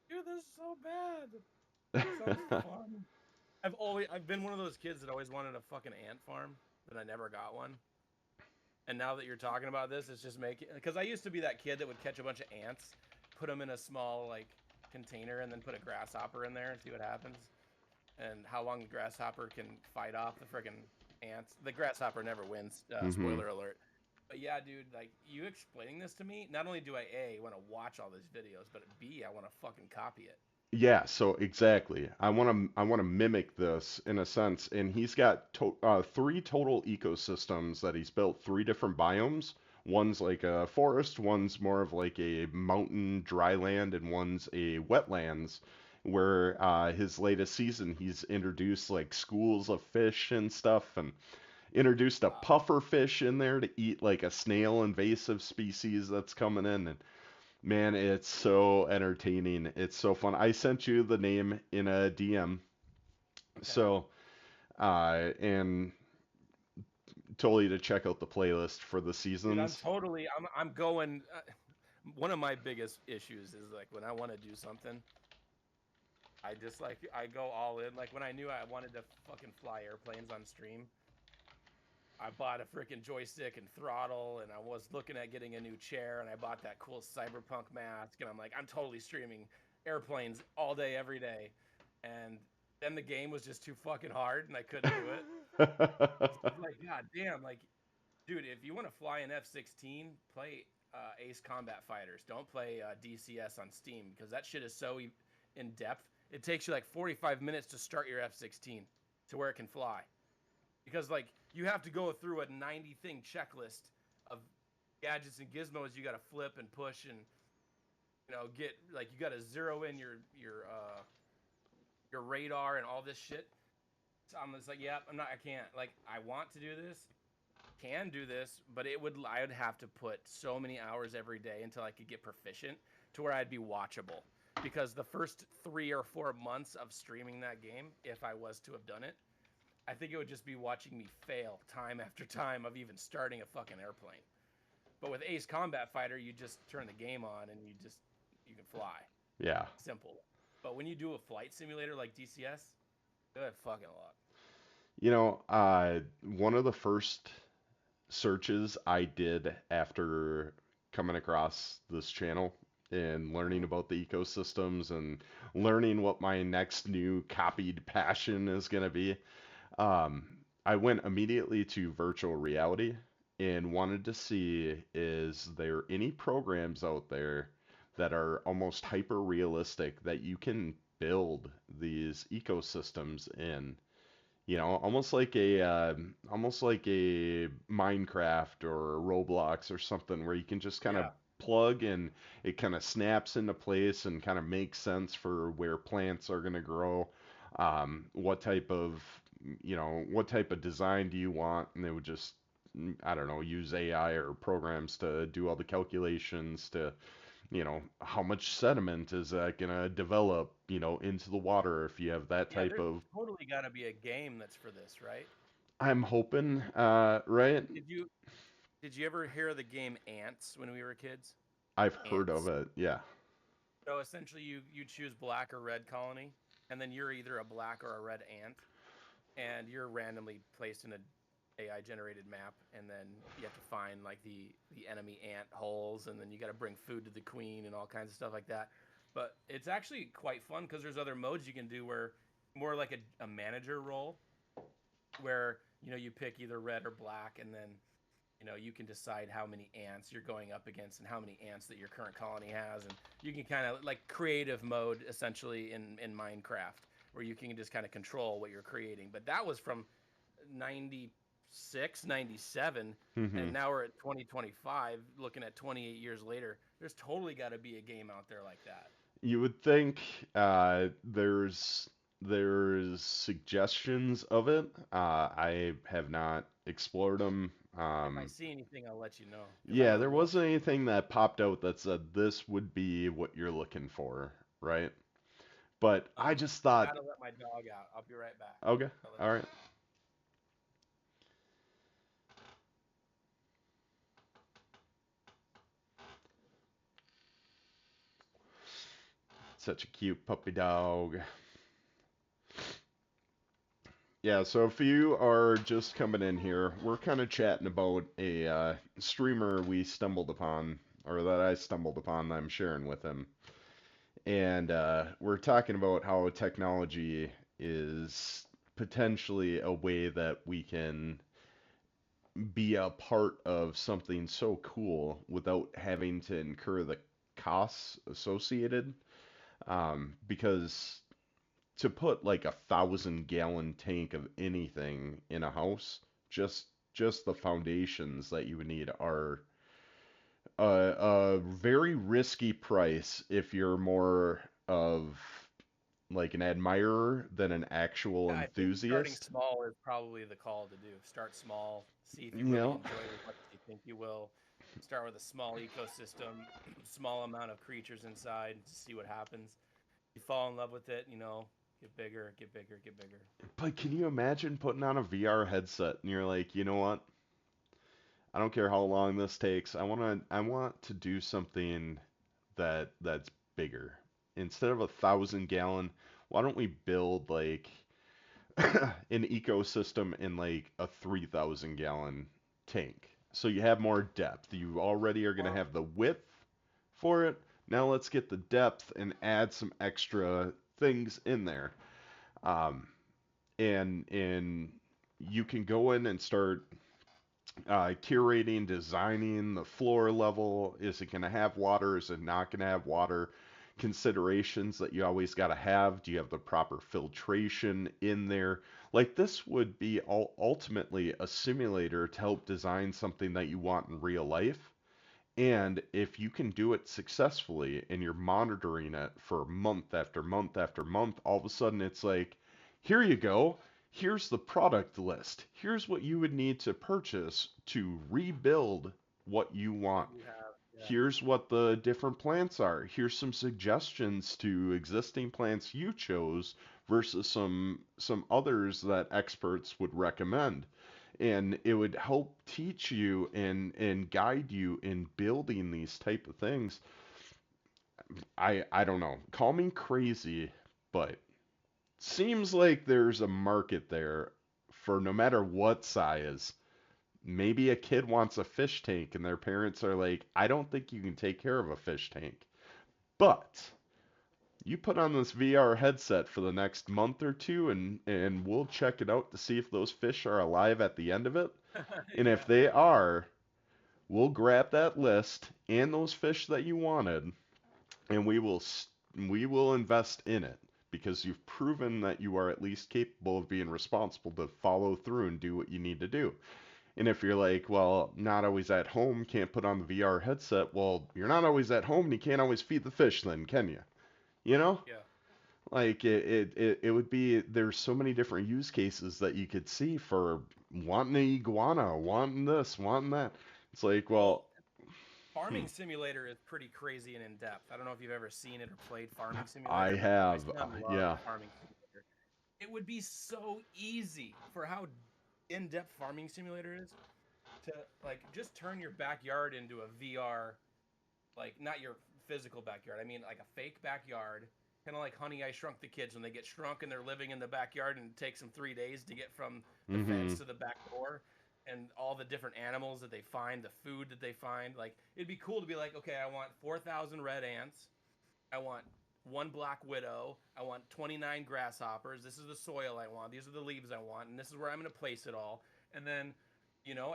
Do this so bad. Sounds fun. I've been one of those kids that always wanted a fucking ant farm, but I never got one. And now that you're talking about this, it's just making, because I used to be that kid that would catch a bunch of ants, put them in a small like container, and then put a grasshopper in there and see what happens, and how long the grasshopper can fight off the freaking ants. The grasshopper never wins. Hmm. Spoiler alert. But yeah, dude, like you explaining this to me, not only do I A want to watch all these videos, but B I want to fucking copy it. Yeah, so exactly. I want to mimic this in a sense, and he's got three total ecosystems that he's built, three different biomes. One's like a forest, one's more of like a mountain dry land, and one's a wetlands. Where his latest season, he's introduced like schools of fish and stuff, and introduced a Wow. puffer fish in there to eat like a snail invasive species that's coming in. And man, it's so entertaining. It's so fun. I sent you the name in a DM. Okay. So, and told you to check out the playlist for the Dude, I'm seasons. totally I'm going. One of my biggest issues is like when I want to do something, I just like I go all in. Like when I knew I wanted to fucking fly airplanes on stream, I bought a freaking joystick and throttle, and I was looking at getting a new chair, and I bought that cool cyberpunk mask, and I'm like, I'm totally streaming airplanes all day, every day, and then the game was just too fucking hard, and I couldn't do it. It's like, god damn, like, dude, if you want to fly an F-16, play Ace Combat Fighters. Don't play DCS on Steam because that shit is so in depth. It takes you like 45 minutes to start your F-16 to where it can fly because like you have to go through a 90 thing checklist of gadgets and gizmos you got to flip and push and get like you got to zero in your radar and all this shit. So I'm just like, yeah, I can't. Like, I want to do this, can do this, but I would have to put so many hours every day until I could get proficient to where I'd be watchable. Because the first 3 or 4 months of streaming that game, if I was to have done it, I think it would just be watching me fail time after time of even starting a fucking airplane. But with Ace Combat Fighter, you just turn the game on and you can fly. Yeah. Simple. But when you do a flight simulator like DCS, good fucking luck. One of the first searches I did after coming across this channel and learning Mm-hmm. about the ecosystems and learning what my next new copied passion is going to be. Um, I went immediately to virtual reality and wanted to see, is there any programs out there that are almost hyper realistic that you can build these ecosystems in? Almost like a Minecraft or a Roblox or something where you can just kind of Yeah. plug and it kind of snaps into place and kind of makes sense for where plants are going to grow. What type of, what type of design do you want? And they would just, I don't know, use AI or programs to do all the calculations to, how much sediment is that gonna develop, into the water if you have that Yeah, type there's of. totally got to be a game that's for this, right? I'm hoping, right? Did you ever hear of the game Ants when we were kids? I've heard of Ants. it. Yeah. So essentially, you choose black or red colony, and then you're either a black or a red ant, and you're randomly placed in a AI generated map, and then you have to find like the enemy ant holes, and then you got to bring food to the queen and all kinds of stuff like that. But it's actually quite fun because there's other modes you can do where more like a manager role, where you pick either red or black, and then you can decide how many ants you're going up against and how many ants that your current colony has, and you can kind of like creative mode essentially in Minecraft, where you can just kind of control what you're creating. But that was from 96, 97, Hmm. and now we're at 2025, looking at 28 years later. There's totally got to be a game out there like that. You would think there's suggestions of it. I have not explored them If I Um, see anything, I'll let you know because I yeah, want there to look. wasn't anything that popped out that said this would be what you're looking for, right? But I just I thought, gotta let my dog out. I'll be right back. okay, I'll let all you right. know. Such a cute puppy dog. Yeah, so if you are just coming in here, we're kind of chatting about a streamer we stumbled upon, or that I stumbled upon that I'm sharing with him. And we're talking about how technology is potentially a way that we can be a part of something so cool without having to incur the costs associated. Because to put like 1,000 gallon tank of anything in a house, just the foundations that you would need are a very risky price if you're more of like an admirer than an actual Yeah, I think starting enthusiast. small is probably the call to do. Start small, see if you You really know, enjoy it as much as you think you will. Start with a small ecosystem, small amount of creatures inside, and just see what happens. You fall in love with it, get bigger, get bigger, get bigger. but can you imagine putting on a VR headset and you're like, you know what? I don't care how long this takes. I want to do something that's bigger. Instead of 1,000 gallon, why don't we build like an ecosystem in like a 3,000 gallon tank? So you have more depth. You already are going to Or have the width for it. Now let's get the depth and add some extra things in there. Um, and you can go in and start curating, designing the floor level. Is it going to have water? Is it not going to have water? Considerations that you always got to have. Do you have the proper filtration in there? Like this would be ultimately a simulator to help design something that you want in real life. yeah, And if you can do it successfully and you're monitoring it for month after month after month, all of a sudden it's like, here you go. Here's the product list. Here's what you would need to purchase to rebuild what you what want. you have. Yeah, Here's what the different plants are. Here's some suggestions to existing plants you chose versus some others that experts would recommend. And it would help teach you and guide you in building these type of things. I don't know. Call me crazy, but seems like there's a market there for no matter what size. Maybe a kid wants a fish tank and their parents are like, I don't think you can take care of a fish tank. But you put on this VR headset for the next month or two and we'll check it out to see if those fish are alive at the end of it. And if yeah, they are, we'll grab that list and those fish that you wanted and we will invest in it because you've proven that you are at least capable of being responsible to follow through and do what you need to do. And if you're like, well, not always at home, can't put on the VR headset, well, you're not always at home and you can't always feed the fish then, can you? You know? yeah. Like it would be there's so many different use cases that you could see for wanting an iguana, wanting this, wanting that. It's like, Well, well, hmm, Farming Simulator is pretty crazy and in depth. I don't know if you've ever seen it or played Farming I Simulator. My have, son loves yeah. Farming Simulator. It would be so easy for how in depth Farming Simulator is to like just turn your backyard into a VR, like not your physical backyard. I mean like a fake backyard, kind of like Honey I Shrunk the Kids when they get shrunk and they're living in the backyard and it takes them 3 days to get from the Mm-hmm. fence to the back door. And all the different animals that they find, the food that they find, like it'd be cool to be like, okay, I want 4,000 red ants, I want one black widow, I want 29 grasshoppers. This is the soil I want. These are the leaves I want, and this is where I'm going to place it all. And then,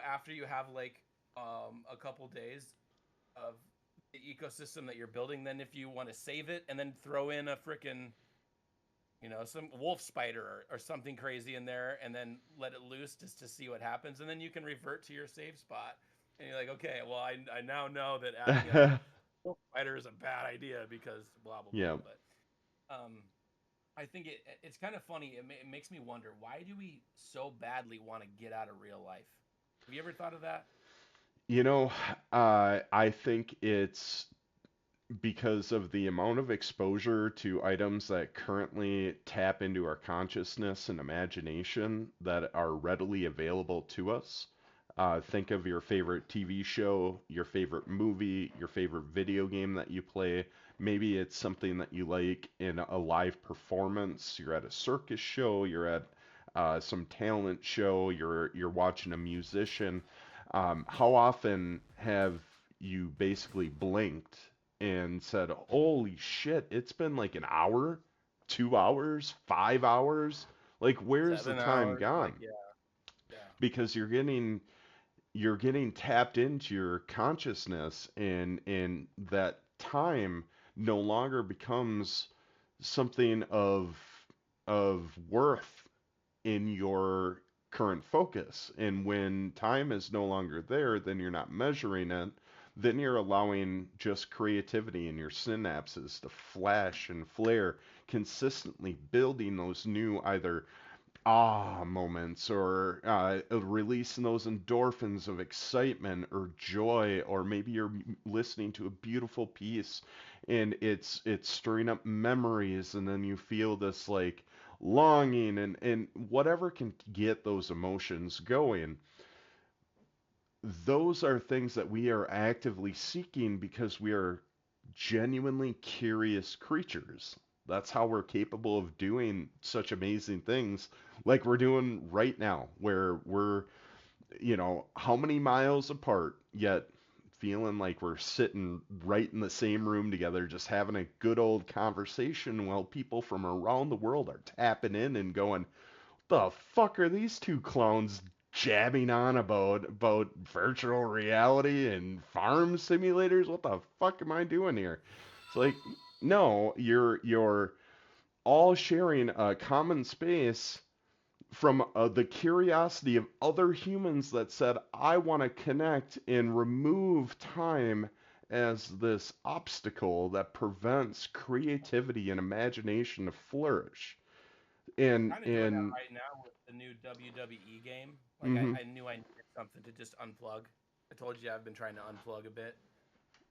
after you have like a couple days of the ecosystem that you're building, then if you want to save it and then throw in a freaking some wolf spider or something crazy in there and then let it loose just to see what happens and then you can revert to your save spot and you're like, okay, well I now know that adding a wolf spider is a bad idea because blah blah blah. Yeah. But I think it's kind of funny. It makes me wonder, why do we so badly want to get out of real life? Have you ever thought of that? You know, I think it's because of the amount of exposure to items that currently tap into our consciousness and imagination that are readily available to us. Think of your favorite TV show, your favorite movie, your favorite video game that you play. Maybe it's something that you like in a live performance. You're at a circus show, you're at some talent show, you're watching a musician. How often have you basically blinked and said, "Holy shit, it's been like an hour, 2 hours, 5 hours? Like, where's the 7 hours, time like, gone?" yeah, yeah. Because you're getting tapped into your consciousness, and that time no longer becomes something of worth in your current focus. And when time is no longer there, then you're not measuring it. Then you're allowing just creativity in your synapses to flash and flare, consistently building those new either moments, or releasing those endorphins of excitement or joy, or maybe you're listening to a beautiful piece and it's stirring up memories, and then you feel this like longing, and whatever can get those emotions going. Those are things that we are actively seeking because we are genuinely curious creatures. That's how we're capable of doing such amazing things like we're doing right now, where we're, how many miles apart, yet feeling like we're sitting right in the same room together, just having a good old conversation while people from around the world are tapping in and going, the fuck are these two clowns jabbing on about virtual reality and farm simulators? What the fuck am I doing here? It's like, no, you're all sharing a common space from the curiosity of other humans that said, I want to connect and remove time as this obstacle that prevents creativity and imagination to flourish. I'm And kind of doing that and right now with the new WWE game. Like, mm-hmm. I knew I needed something to just unplug. I told you I've been trying to unplug a bit.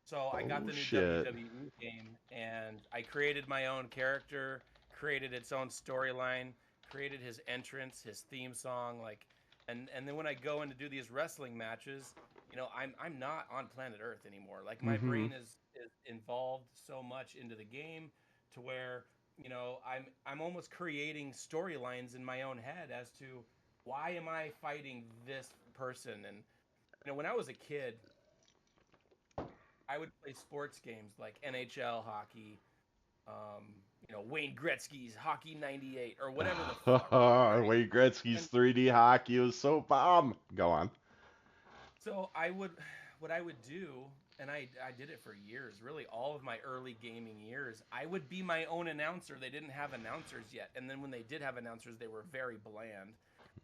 So I got Oh the new shit. WWE game, and I created my own character, created its own storyline, created his entrance, his theme song, like, and then when I go in to do these wrestling matches, I'm not on planet Earth anymore. Like, my Mm-hmm. brain is involved so much into the game to where I'm almost creating storylines in my own head as to why am I fighting this person. And when I was a kid, I would play sports games like NHL hockey, Wayne Gretzky's Hockey '98 or whatever the fuck, right? Wayne Gretzky's And 3D hockey was so bomb. Go on. so what I would do, and I did it for years, really all of my early gaming years. I would be my own announcer. They didn't have announcers yet, and then when they did have announcers, they were very bland.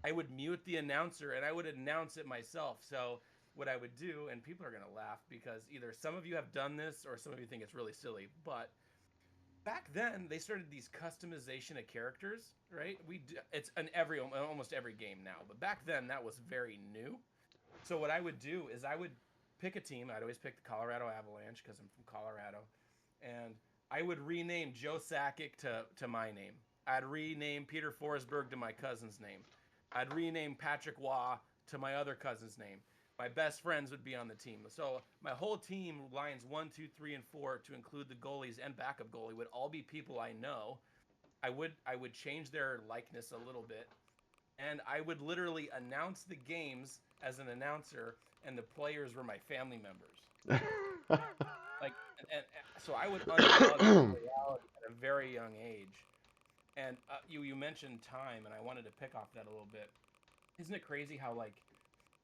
I would mute the announcer and I would announce it myself. So what I would do, and people are gonna laugh because either some of you have done this or some of you think it's really silly, but back then they started these customization of characters, right? It's in every almost every game now, but back then that was very new. So what I would do is I would pick a team. I'd always pick the Colorado Avalanche because I'm from Colorado, and I would rename Joe Sakic to my name. I'd rename Peter Forsberg to my cousin's name. I'd rename Patrick Waugh to my other cousin's name. My best friends would be on the team. So my whole team, lines 1, 2, 3, and 4, to include the goalies and backup goalie, would all be people I know. I would change their likeness a little bit, and I would literally announce the games as an announcer, and the players were my family members. Like, and so I would unplug from reality at a very young age. And you mentioned time, and I wanted to pick off that a little bit. Isn't it crazy how, like,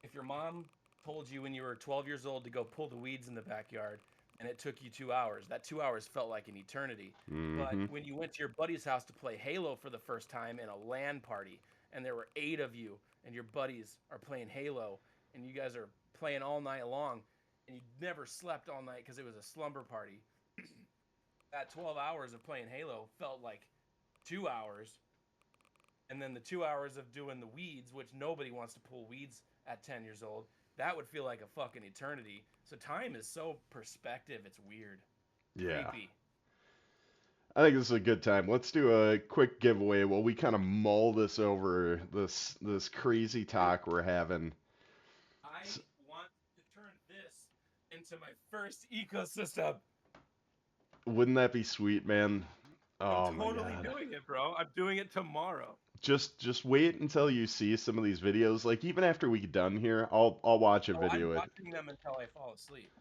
if your mom told you when you were 12 years old to go pull the weeds in the backyard and it took you 2 hours, that 2 hours felt like an eternity. But Mm-hmm. when you went to your buddy's house to play Halo for the first time in a LAN party, and there were 8 of you, and your buddies are playing Halo, and you guys are playing all night long, and you never slept all night because it was a slumber party, that 12 hours of playing Halo felt like 2 hours, and then the 2 hours of doing the weeds, which nobody wants to pull weeds at 10 years old, that would feel like a fucking eternity. So time is so perspective, it's weird. Yeah. Creepy. I think this is a good time. Let's do a quick giveaway while we kind of mull this over, this crazy talk we're having. I want to turn this into my first ecosystem. Wouldn't that be sweet, man? I'm Oh my totally God. doing it, bro. I'm doing it tomorrow. Just wait until you see some of these videos. Like even after we get done here, I'll watch a Oh, I'm video. watching them until I fall asleep.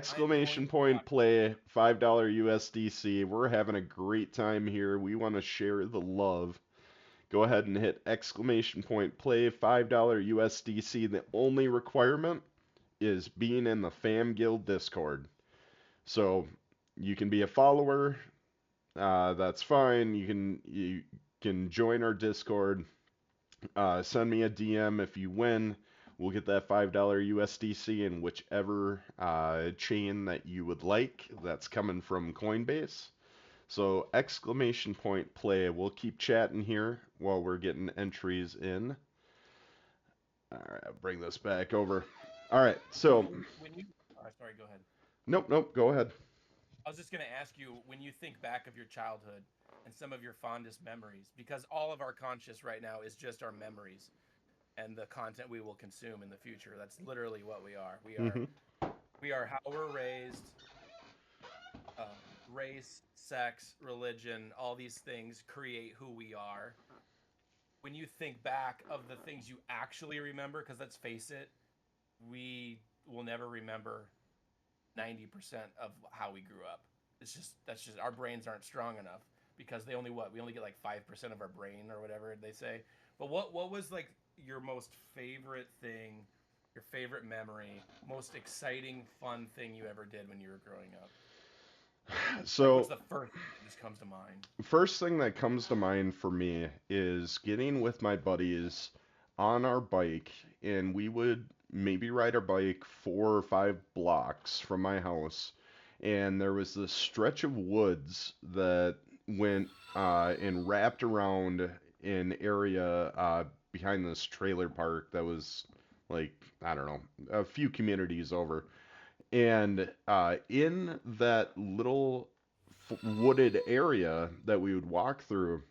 I am going Exclamation to point watch. play $5 USDC. We're having a great time here. We want to share the love. Go ahead and hit exclamation point play $5 USDC. The only requirement is being in the Fam Guild Discord. So you can be a follower. That's fine. You can join our Discord. Send me a DM if you win. We'll get that $5 USDC in whichever chain that you would like. That's coming from Coinbase. So exclamation point play. We'll keep chatting here while we're getting entries in. All right, I'll bring this back over. All right, so Sorry, go ahead. nope, go ahead. I was just gonna ask you, when you think back of your childhood and some of your fondest memories, because all of our conscious right now is just our memories and the content we will consume in the future. That's literally what we are. Hmm. We are how we're raised, uh, race, sex, religion, all these things create who we are. When you think back of the things you actually remember, because let's face it, we will never remember 90% of how we grew up. That's just our brains aren't strong enough because we only get like 5% of our brain or whatever they say. But what was like your most favorite thing, your favorite memory, most exciting fun thing you ever did when you were growing up? Like what's So the first thing that just comes to mind? first thing that comes to mind for me is getting with my buddies on our bike, and we would maybe ride our bike 4 or 5 blocks from my house, and there was this stretch of woods that went and wrapped around an area behind this trailer park that was like, I don't know, a few communities over. And in that little wooded area that we would walk through,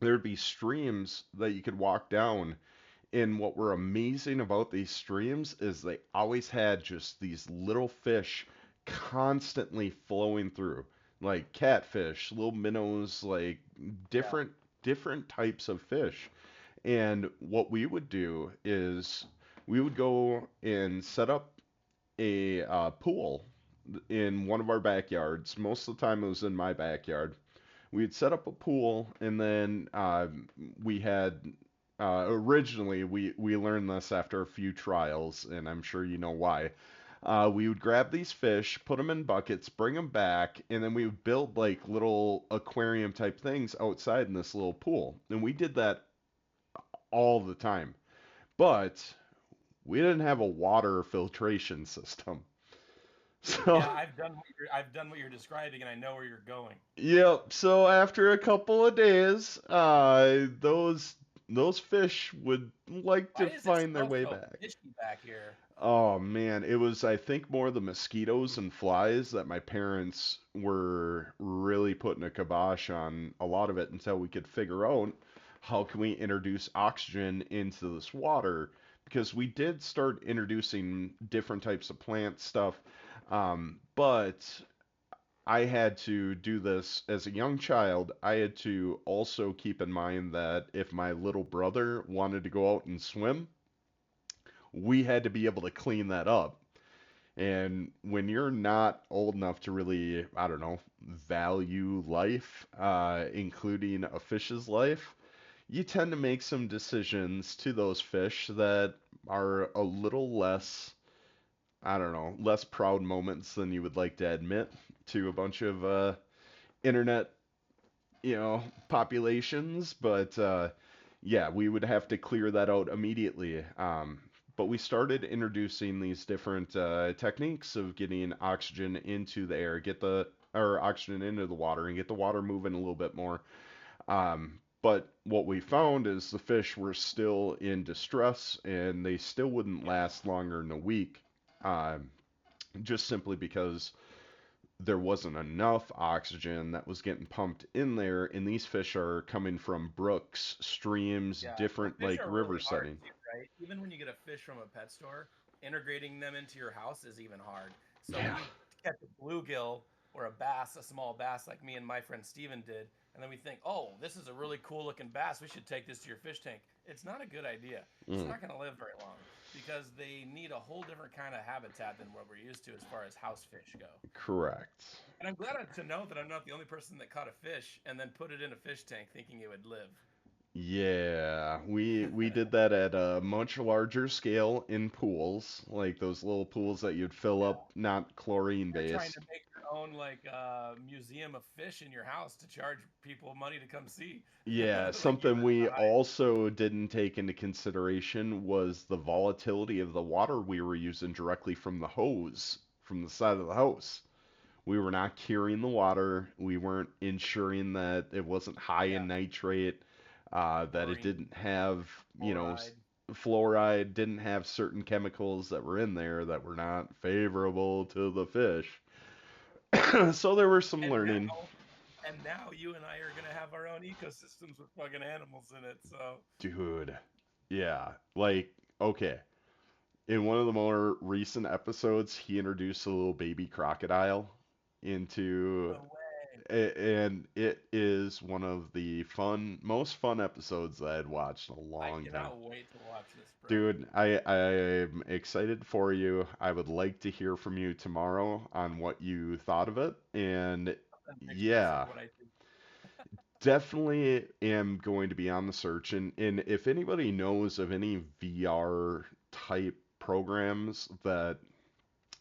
there'd be streams that you could walk down. And what were amazing about these streams is they always had just these little fish constantly flowing through, like catfish, little minnows, like Yeah. different types of fish. And what we would do is we would go and set up a pool in one of our backyards. Most of the time, it was in my backyard. We'd set up a pool, and then we had originally we learned this after a few trials, and I'm sure you know why. We would grab these fish, put them in buckets, bring them back, and then we would build like little aquarium type things outside in this little pool. And we did that all the time. But we didn't have a water filtration system. So, Yeah, I've done what you're describing and I know where you're going. yep. So after a couple of days, those fish would like Why to does it find their smell way so back. fishy back here? Oh man, it was I think more the mosquitoes and flies that my parents were really putting a kibosh on a lot of it until we could figure out how can we introduce oxygen into this water, because we did start introducing different types of plant stuff, but I had to do this as a young child. I had to also keep in mind that if my little brother wanted to go out and swim, we had to be able to clean that up. And when you're not old enough to really, I don't know, value life, including a fish's life, you tend to make some decisions to those fish that are a little less, I don't know, less proud moments than you would like to admit to a bunch of internet, populations. But yeah, we would have to clear that out immediately. But we started introducing these different techniques of getting oxygen into the air, get the or oxygen into the water, and get the water moving a little bit more. But what we found is the fish were still in distress and they still wouldn't Yeah. last longer than a week, um, just simply because there wasn't enough oxygen that was getting pumped in there. And these fish are coming from brooks, streams, Yeah, well, different fish like are river really hard setting. too, right? Even when you get a fish from a pet store, integrating them into your house is even hard. So when Yeah. you catch a bluegill or a bass, a small bass like me and my friend Steven did, and then we think, oh, this is a really cool looking bass. We should take this to your fish tank. It's not a good idea. It's Mm, not going to live very long because they need a whole different kind of habitat than what we're used to as far as house fish go. correct. And I'm glad to know that I'm not the only person that caught a fish and then put it in a fish tank thinking it would live. Yeah, we did that at a much larger scale in pools, like those little pools that you'd fill up, not chlorine You're trying based. to make your own like museum of fish in your house to charge people money to come see, Yeah, like you something would in we a high. also didn't take into consideration was the volatility of the water we were using directly from the hose, from the side of the house. We were not curing the water. We weren't ensuring that it wasn't high Yeah, in nitrate, that it chlorine, didn't have, fluoride. fluoride, didn't have certain chemicals that were in there that were not favorable to the fish. So there were some And learning. now you and I are gonna have our own ecosystems with fucking animals in it. So Dude, yeah, like, okay. In one of the more recent episodes, he introduced a little baby crocodile into, no way. and it is one of the most fun episodes that I had watched in a I long time. cannot wait to watch this, bro. Dude, I'm excited for you. I would like to hear from you tomorrow on what you thought of it. And And pictures of yeah, what I think. definitely am going to be on the search. And if anybody knows of any VR type programs that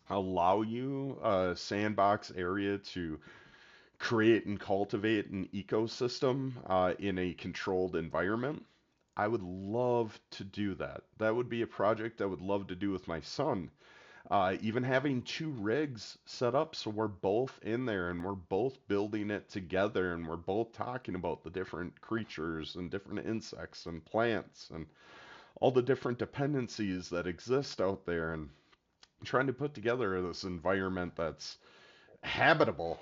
allow you a sandbox area to create and cultivate an ecosystem in a controlled environment, I would love to do that. That would be a project I would love to do with my son. Even having two rigs set up so we're both in there and we're both building it together and we're both talking about the different creatures and different insects and plants and all the different dependencies that exist out there and trying to put together this environment that's habitable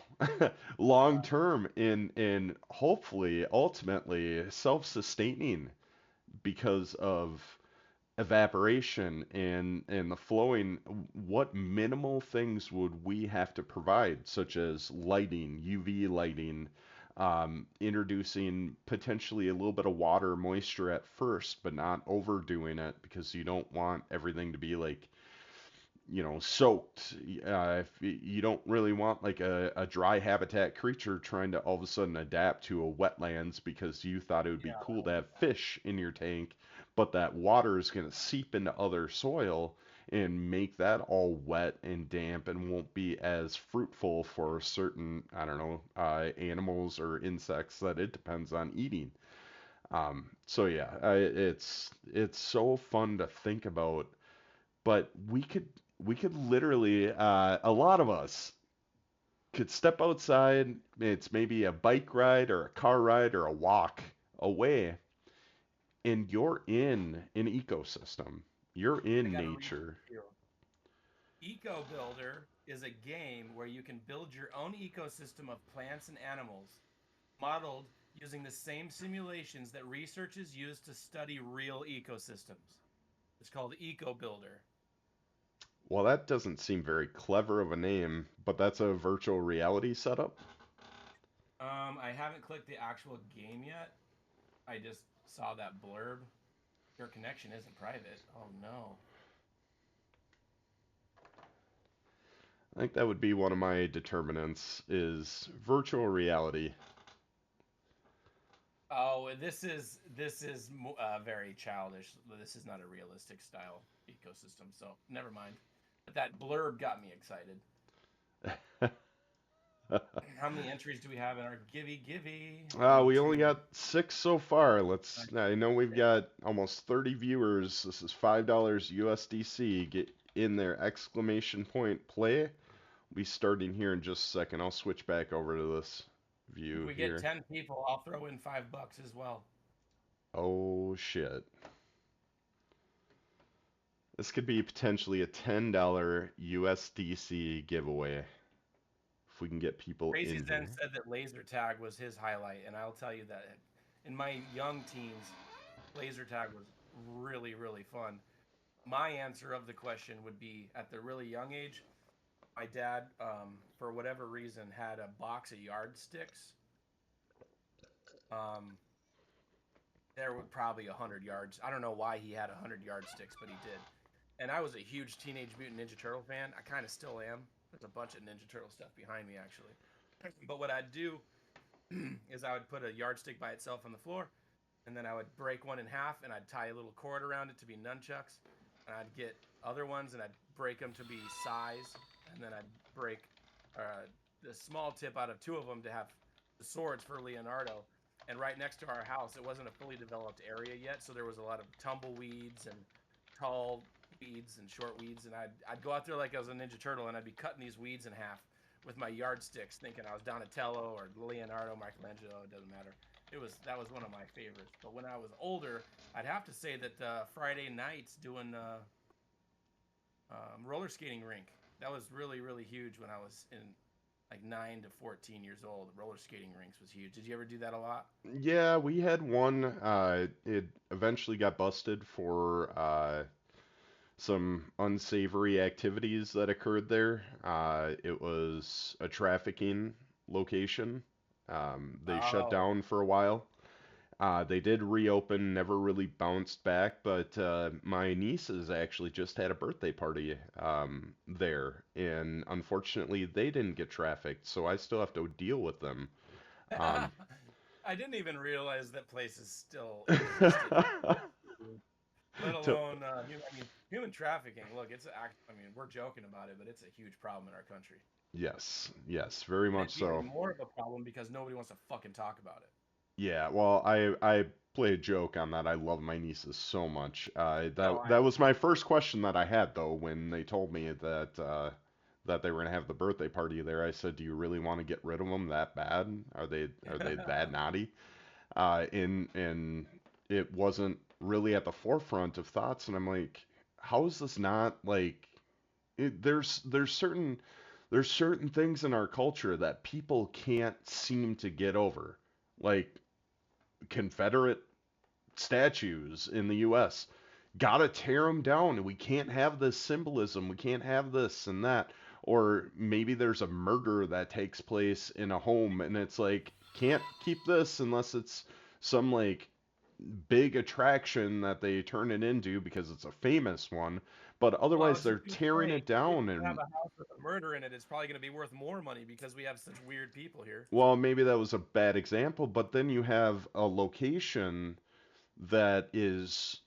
long term in hopefully ultimately self-sustaining because of evaporation and the flowing. What minimal things would we have to provide, such as lighting, UV lighting, introducing potentially a little bit of water moisture at first but not overdoing it because you don't want everything to be like, soaked. If you don't really want like a dry habitat creature trying to all of a sudden adapt to a wetlands because you thought it would be Yeah, cool that to would be have bad. fish in your tank, but that water is going to seep into other soil and make that all wet and damp and won't be as fruitful for certain, I don't know, animals or insects that it depends on eating. So yeah, it's so fun to think about, but we could literally, a lot of us could step outside. It's maybe a bike ride or a car ride or a walk away, and you're in an ecosystem. You're I in gotta read this nature. to you. Eco Builder is a game where you can build your own ecosystem of plants and animals, modeled using the same simulations that researchers use to study real ecosystems. It's called Eco Builder. Well, that doesn't seem very clever of a name, but that's a virtual reality setup. I haven't clicked the actual game yet. I just saw that blurb. Your connection isn't private. Oh no. I think that would be one of my determinants is virtual reality. Oh, this is very childish. This is not a realistic style ecosystem. So never mind. But that blurb got me excited. How many entries do we have in our Givey? We need We only two. got six so far. Nice. I know we've got almost 30 viewers. This is $5 USDC. Get in there, exclamation point play. We'll be starting here in just a second. I'll switch back over to this. If view we get here. 10 people, I'll throw in $5 as well. Oh shit. This could be potentially a $10 USDC giveaway if we can get people Crazy in Zen here. said that laser tag was his highlight, and I'll tell you that in my young teens, laser tag was really, really fun. My answer of the question would be at the really young age, my dad, for whatever reason, had a box of yardsticks. Um, there were probably 100 yards. I don't know why he had 100 yardsticks, but he did. And I was a huge Teenage Mutant Ninja Turtle fan. I kind of still am. There's a bunch of Ninja Turtle stuff behind me, actually. But what I'd do is I would put a yardstick by itself on the floor, and then I would break one in half, and I'd tie a little cord around it to be nunchucks, and I'd get other ones, and I'd break them to be size, and then I'd break the small tip out of two of them to have the swords for Leonardo. And right next to our house, it wasn't a fully developed area yet, so there was a lot of tumbleweeds and tall weeds and short weeds, and I'd go out there like I was a Ninja Turtle, and I'd be cutting these weeds in half with my yardsticks, thinking I was Donatello or Leonardo, Michelangelo. It doesn't matter. That was one of my favorites. But when I was older, I'd have to say that Friday nights doing roller skating rink, that was really, really huge when I was in like 9 to 14 years old. Roller skating rinks was huge. Did you ever do that a lot? Yeah, we had one. It eventually got busted for some unsavory activities that occurred there. It was a trafficking location. They shut Oh, down for a while. They did reopen, never really bounced back, but my nieces actually just had a birthday party there, and unfortunately they didn't get trafficked, so I still have to deal with them. Um, I didn't even realize that places still existed. Let to, alone, I mean, human trafficking. Look, I mean, we're joking about it, but it's a huge problem in our country. yes, yes, very And much it's even so. more of a problem because nobody wants to fucking talk about it. Yeah, well, I play a joke on that. I love my nieces so much. No, That was my first question that I had though when they told me that they were gonna have the birthday party there. I said, "Do you really want to get rid of them that bad? Are they that naughty?" And it wasn't really at the forefront of thoughts, and I'm like, how is this not like there's certain things in our culture that people can't seem to get over, like Confederate statues in the U.S. Gotta tear them down. We can't have this symbolism. We can't have this and that. Or maybe there's a murder that takes place in a home, and it's like, can't keep this unless it's some like big attraction that they turn it into because it's a famous one. But well, I otherwise, was they're just gonna tearing say, it if down. you have And a house with a murder in it, it's probably gonna be worth more money because we have such weird people here. well, maybe that was a bad example, but then you have a location that is,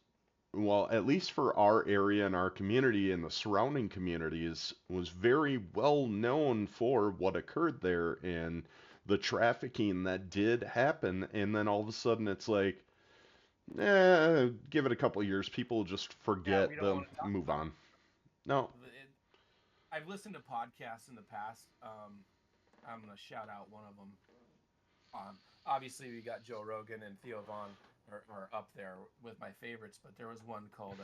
well, at least for our area and our community and the surrounding communities, was very well known for what occurred there and the trafficking that did happen. And then all of a sudden, it's like, give it a couple of years, people just Yeah, we forget don't them, want to talk move about on. No. it. I've listened to podcasts in the past. I'm gonna shout out one of them. Obviously, we got Joe Rogan and Theo Vaughn are up there with my favorites, but there was one called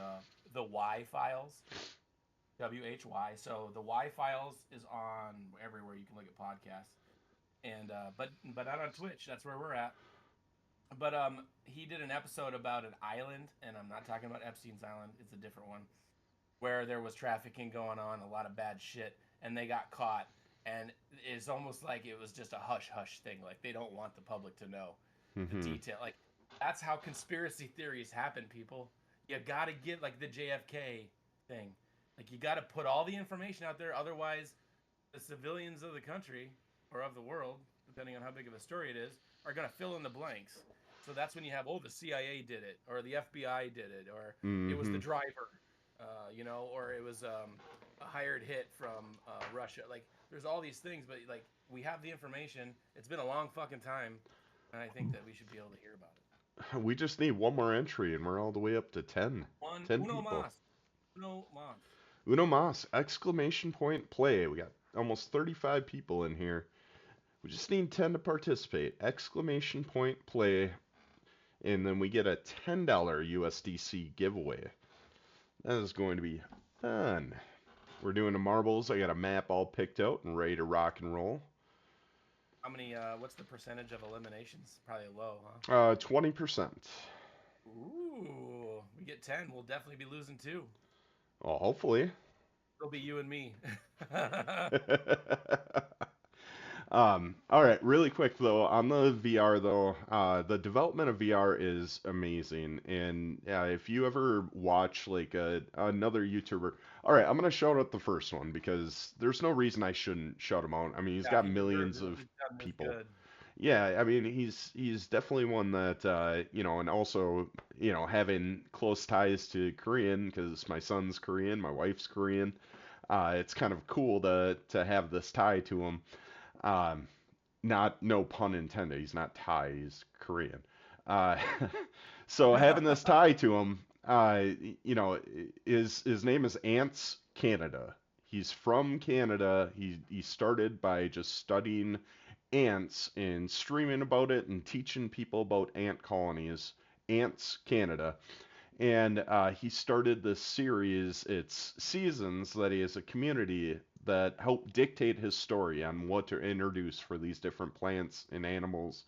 the Y Files, WHY. So the Y Files is on everywhere you can look at podcasts, and but not on Twitch. That's where we're at. But he did an episode about an island, and I'm not talking about Epstein's Island. It's a different one where there was trafficking going on, a lot of bad shit, and they got caught. And it's almost like it was just a hush hush thing. Like they don't want the public to know the Hmm. detail. Like that's how conspiracy theories happen, people. You gotta get like the JFK thing. Like you gotta put all the information out there, otherwise the civilians of the country or of the world, depending on how big of a story it is, are gonna fill in the blanks. So that's when you have, oh, the CIA did it, or the FBI did it, or it was the Hmm. driver, or it was a hired hit from Russia. Like, there's all these things, but like we have the information. It's been a long fucking time, and I think that we should be able to hear about it. We just need one more entry and we're all the way up to 10. One 10 uno people. mas, uno mas. Uno Mas! Exclamation point play. We got almost 35 people in here. We just need 10 to participate. Exclamation point play, and then we get a $10 USDC giveaway. That is going to be fun. We're doing the marbles. I got a map all picked out and ready to rock and roll. How many? What's the percentage of eliminations? Probably low, huh? 20%. Ooh, we get 10. We'll definitely be losing 2. Well, hopefully. It'll be you and me. All right, really quick though, on the VR though, the development of VR is amazing. And if you ever watch like another YouTuber, all right, I'm gonna shout out the first one because there's no reason I shouldn't shout him out. I mean, he's Yeah, got he deserves millions it. of He's done this people. good. Yeah, I mean, he's definitely one that you know, and also, you know, having close ties to Korean because my son's Korean, my wife's Korean. It's kind of cool to have this tie to him. Um, Not, no pun intended. He's not Thai. He's Korean. Uh, so having this tie to him, you know, his name is Ants Canada. He's from Canada. He started by just studying ants and streaming about it and teaching people about ant colonies. Ants Canada. And he started this series, it's seasons, that he has a community that help dictate his story on what to introduce for these different plants and animals.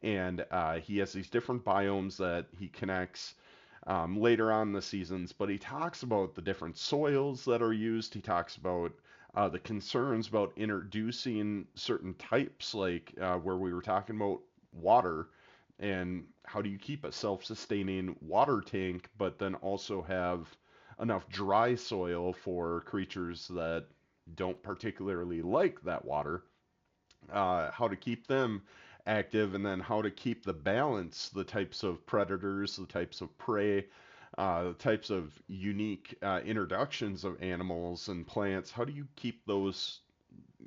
And he has these different biomes that he connects later on in the seasons, but he talks about the different soils that are used. He talks about the concerns about introducing certain types, like where we were talking about water, and how do you keep a self-sustaining water tank, but then also have enough dry soil for creatures that don't particularly like that water, how to keep them active, and then how to keep the balance, the types of predators, the types of prey, the types of unique introductions of animals and plants. How do you keep those,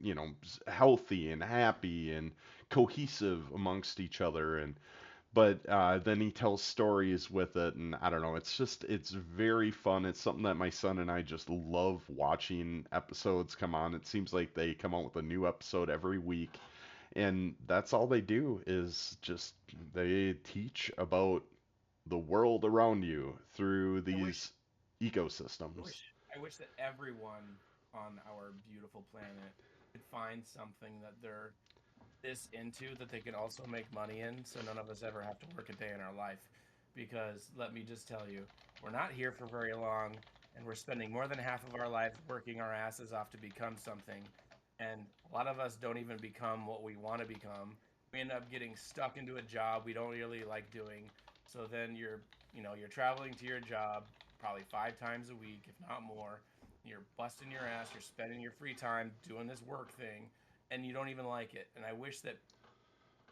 you know, healthy and happy and cohesive amongst each other? And but then he tells stories with it, and I don't know, it's very fun. It's something that my son and I just love watching episodes come on. It seems like they come out with a new episode every week, and that's all they do is just they teach about the world around you through I wish, these I ecosystems. wish, I wish that everyone on our beautiful planet could find something that they're this into that they can also make money in, so none of us ever have to work a day in our life. Because let me just tell you, we're not here for very long, and we're spending more than half of our lives working our asses off to become something. And a lot of us don't even become what we want to become. We end up getting stuck into a job we don't really like doing. So then you're traveling to your job probably 5 times a week, if not more. You're busting your ass. You're spending your free time doing this work thing, and you don't even like it. And I wish that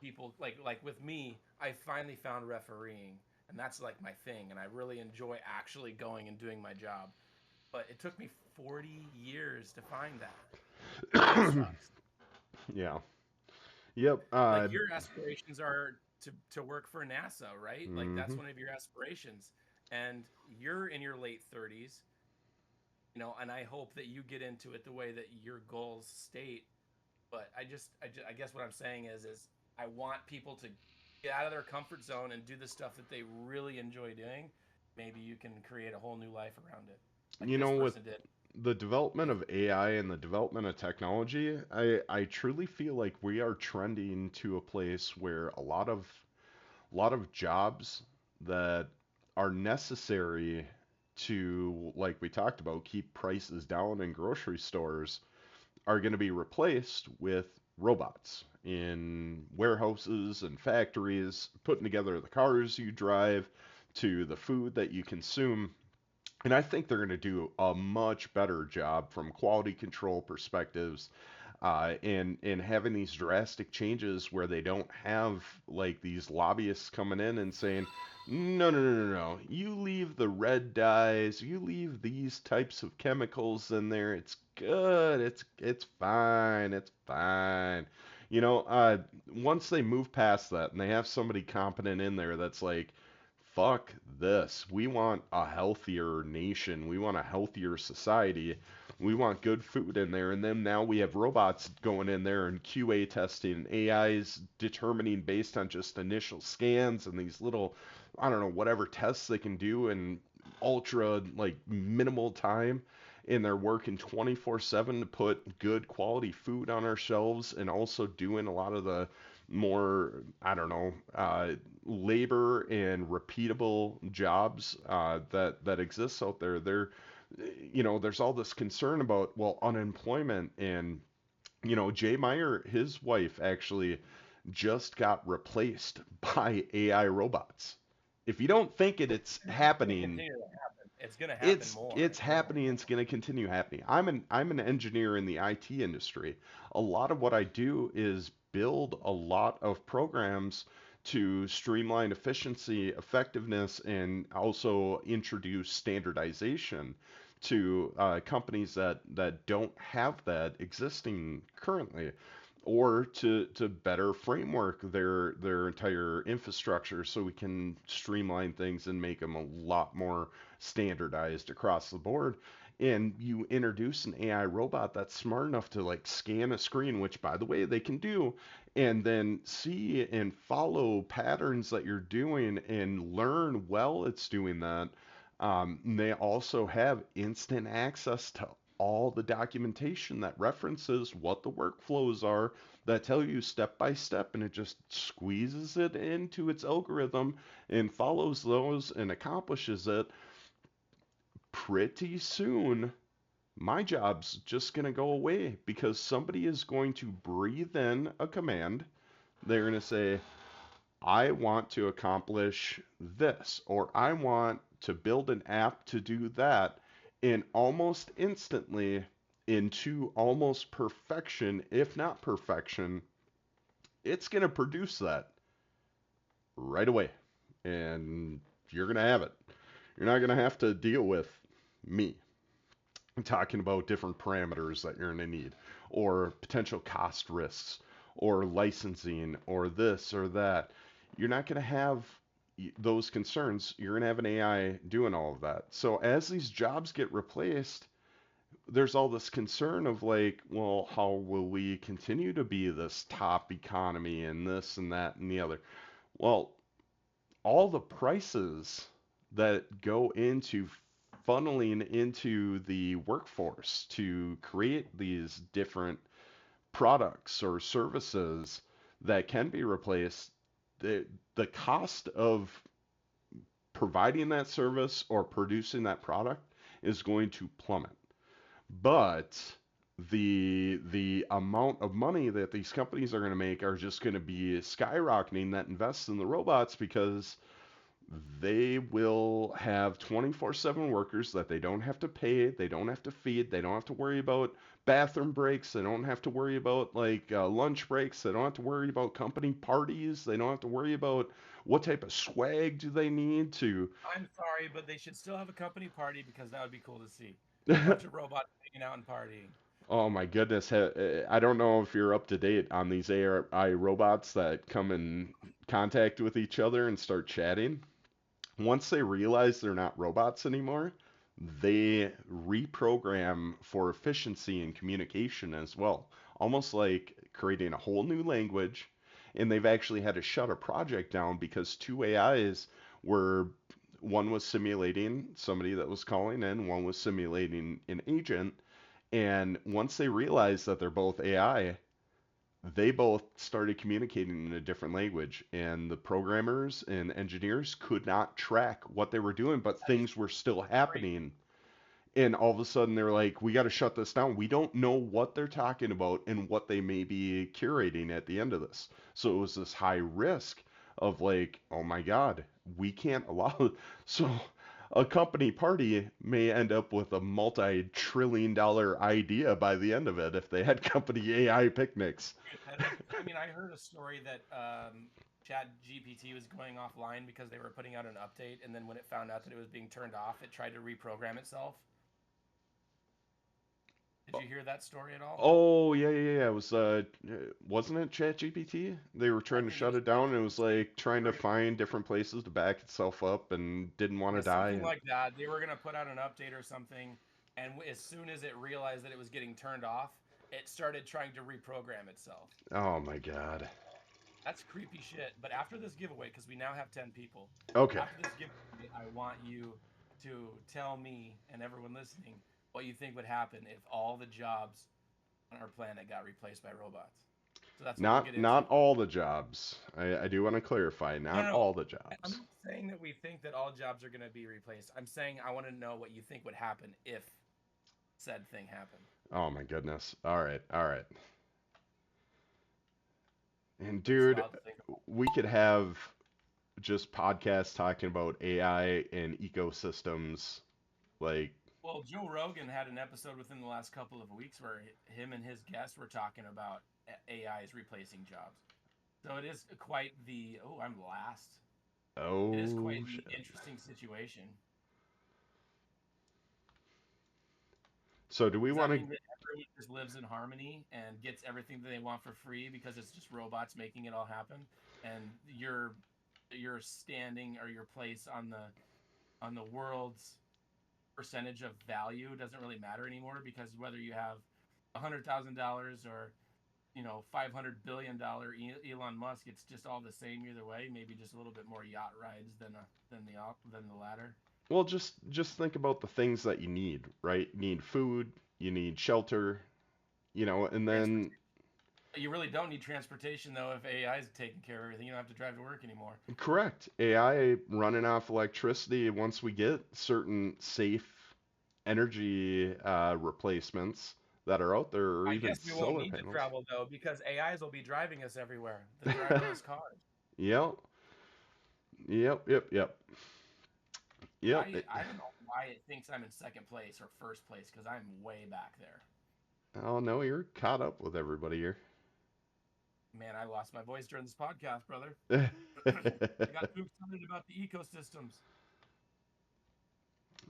people like with me, I finally found refereeing, and that's like my thing, and I really enjoy actually going and doing my job. But it took me 40 years to find that. It kind of sucks. Yeah. Yep. Like your aspirations are to work for NASA, right? Like that's Mhm. one of your aspirations, and you're in your late 30s, and I hope that you get into it the way that your goals state. But I guess what I'm saying is I want people to get out of their comfort zone and do the stuff that they really enjoy doing. Maybe you can create a whole new life around it, like You this know, with person did. the development of AI and the development of technology, I truly feel like we are trending to a place where a lot of jobs that are necessary to, like we talked about, keep prices down in grocery stores are going to be replaced with robots in warehouses and factories, putting together the cars you drive to the food that you consume. And I think they're going to do a much better job from quality control perspectives, and having these drastic changes where they don't have like these lobbyists coming in and saying, no, no, no, no, no, you leave the red dyes, you leave these types of chemicals in there, it's good, it's fine, it's fine. You know, once they move past that and they have somebody competent in there that's like, fuck this. We want a healthier nation. We want a healthier society. We want good food in there. And then now we have robots going in there and QA testing, and AIs determining based on just initial scans and these little, I don't know, whatever tests they can do in ultra, like, minimal time. And they're working 24/7 to put good quality food on our shelves, and also doing a lot of the more, I don't know, labor and repeatable jobs that exists out there. There's all this concern about, well, unemployment. And Jay Meyer, his wife, actually just got replaced by AI robots. If you don't think it's It's going to happening, continue to happen. It's going to happen it's more. it's happening. It's going to continue happening. I'm an engineer in the IT industry. A lot of what I do is build a lot of programs to streamline efficiency, effectiveness, and also introduce standardization to companies that don't have that existing currently, or to better framework their entire infrastructure so we can streamline things and make them a lot more standardized across the board. And you introduce an AI robot that's smart enough to, like, scan a screen, which, by the way, they can do, and then see and follow patterns that you're doing and learn while it's doing that. They also have instant access to all the documentation that references what the workflows are, that tell you step by step, and it just squeezes it into its algorithm and follows those and accomplishes it. Pretty soon, my job's just going to go away because somebody is going to breathe in a command. They're going to say, I want to accomplish this, or I want to build an app to do that. And almost instantly, into almost perfection, if not perfection, it's going to produce that right away. And you're going to have it. You're not going to have to deal with me talking about different parameters that you're going to need, or potential cost risks, or licensing, or this or that. You're not going to have those concerns. You're going to have an AI doing all of that. So as these jobs get replaced, there's all this concern of, like, well, how will we continue to be this top economy and this and that and the other? Well, all the prices that go into funneling into the workforce to create these different products or services that can be replaced, the cost of providing that service or producing that product is going to plummet. But the amount of money that these companies are going to make are just going to be skyrocketing, that invests in the robots, because they will have 24/7 workers that they don't have to pay, they don't have to feed, they don't have to worry about bathroom breaks, they don't have to worry about, like, lunch breaks, they don't have to worry about company parties, they don't have to worry about what type of swag do they need to. I'm sorry, but they should still have a company party because that would be cool to see. A bunch of robots hanging out and partying. Oh my goodness, I don't know if you're up to date on these AI robots that come in contact with each other and start chatting. Once they realize they're not robots anymore, they reprogram for efficiency and communication as well, almost like creating a whole new language. And they've actually had to shut a project down because two AIs were, one was simulating somebody that was calling in, one was simulating an agent. And once they realized that they're both AI, they both started communicating in a different language, and the programmers and engineers could not track what they were doing, but things were still Great. happening. And all of a sudden, they're like, we got to shut this down. We don't know what they're talking about and what they may be curating at the end of this. So it was this high risk of, like, oh my God, we can't allow. So a company party may end up with a multi-trillion-dollar idea by the end of it if they had company AI picnics. I mean, I heard a story that Chat GPT was going offline because they were putting out an update, and then when it found out that it was being turned off, it tried to reprogram itself. Did you hear that story at all? Oh, yeah, yeah, yeah. It was wasn't it ChatGPT? They were I trying to think it shut was it down, and it was ChatGPT. like trying to find different places to back itself up and didn't want Yeah, to die. something like that. They were gonna put out an update or something, and as soon as it realized that it was getting turned off, it started trying to reprogram itself. Oh my God. That's creepy shit. But after this giveaway, because we now have 10 people, Okay. after this giveaway, I want you to tell me and everyone listening what you think would happen if all the jobs on our planet got replaced by robots. So that's what we'll get into. Not all the jobs. I do want to clarify, No, not no, no. all the I'm jobs. not saying that we think that all jobs are going to be replaced. I'm saying I want to know what you think would happen if said thing happened. Oh my goodness. All right, all right. And It's dude, wild to think about. we could have just podcasts talking about AI and ecosystems. Like, Well, Joe Rogan had an episode within the last couple of weeks where him and his guests were talking about AI is replacing jobs. So it is quite the I'm last. It is oh quite the shit. interesting situation. So do we Does want that to? mean that everyone just lives in harmony and gets everything that they want for free because it's just robots making it all happen, and your standing or your place on the world's percentage of value doesn't really matter anymore because whether you have $100,000 or $500 billion Elon Musk, it's just all the same either way. Maybe just a little bit more yacht rides than the latter. Well, just think about the things that you need, right? You need food, you need shelter, and then Transportation. You really don't need transportation though if AI is taking care of everything. You don't have to drive to work anymore. correct. AI running off electricity once we get certain safe energy replacements that are out there, or I even guess we won't solar need to panels. travel though because AIs will be driving us everywhere. The driverless cars. Yep, yep, yep, yep, yep. I don't know why it thinks I'm in second place or first place because I'm way back there. Oh no, you're caught up with everybody here. Man, I lost my voice during this podcast, brother. I got too excited about the ecosystems.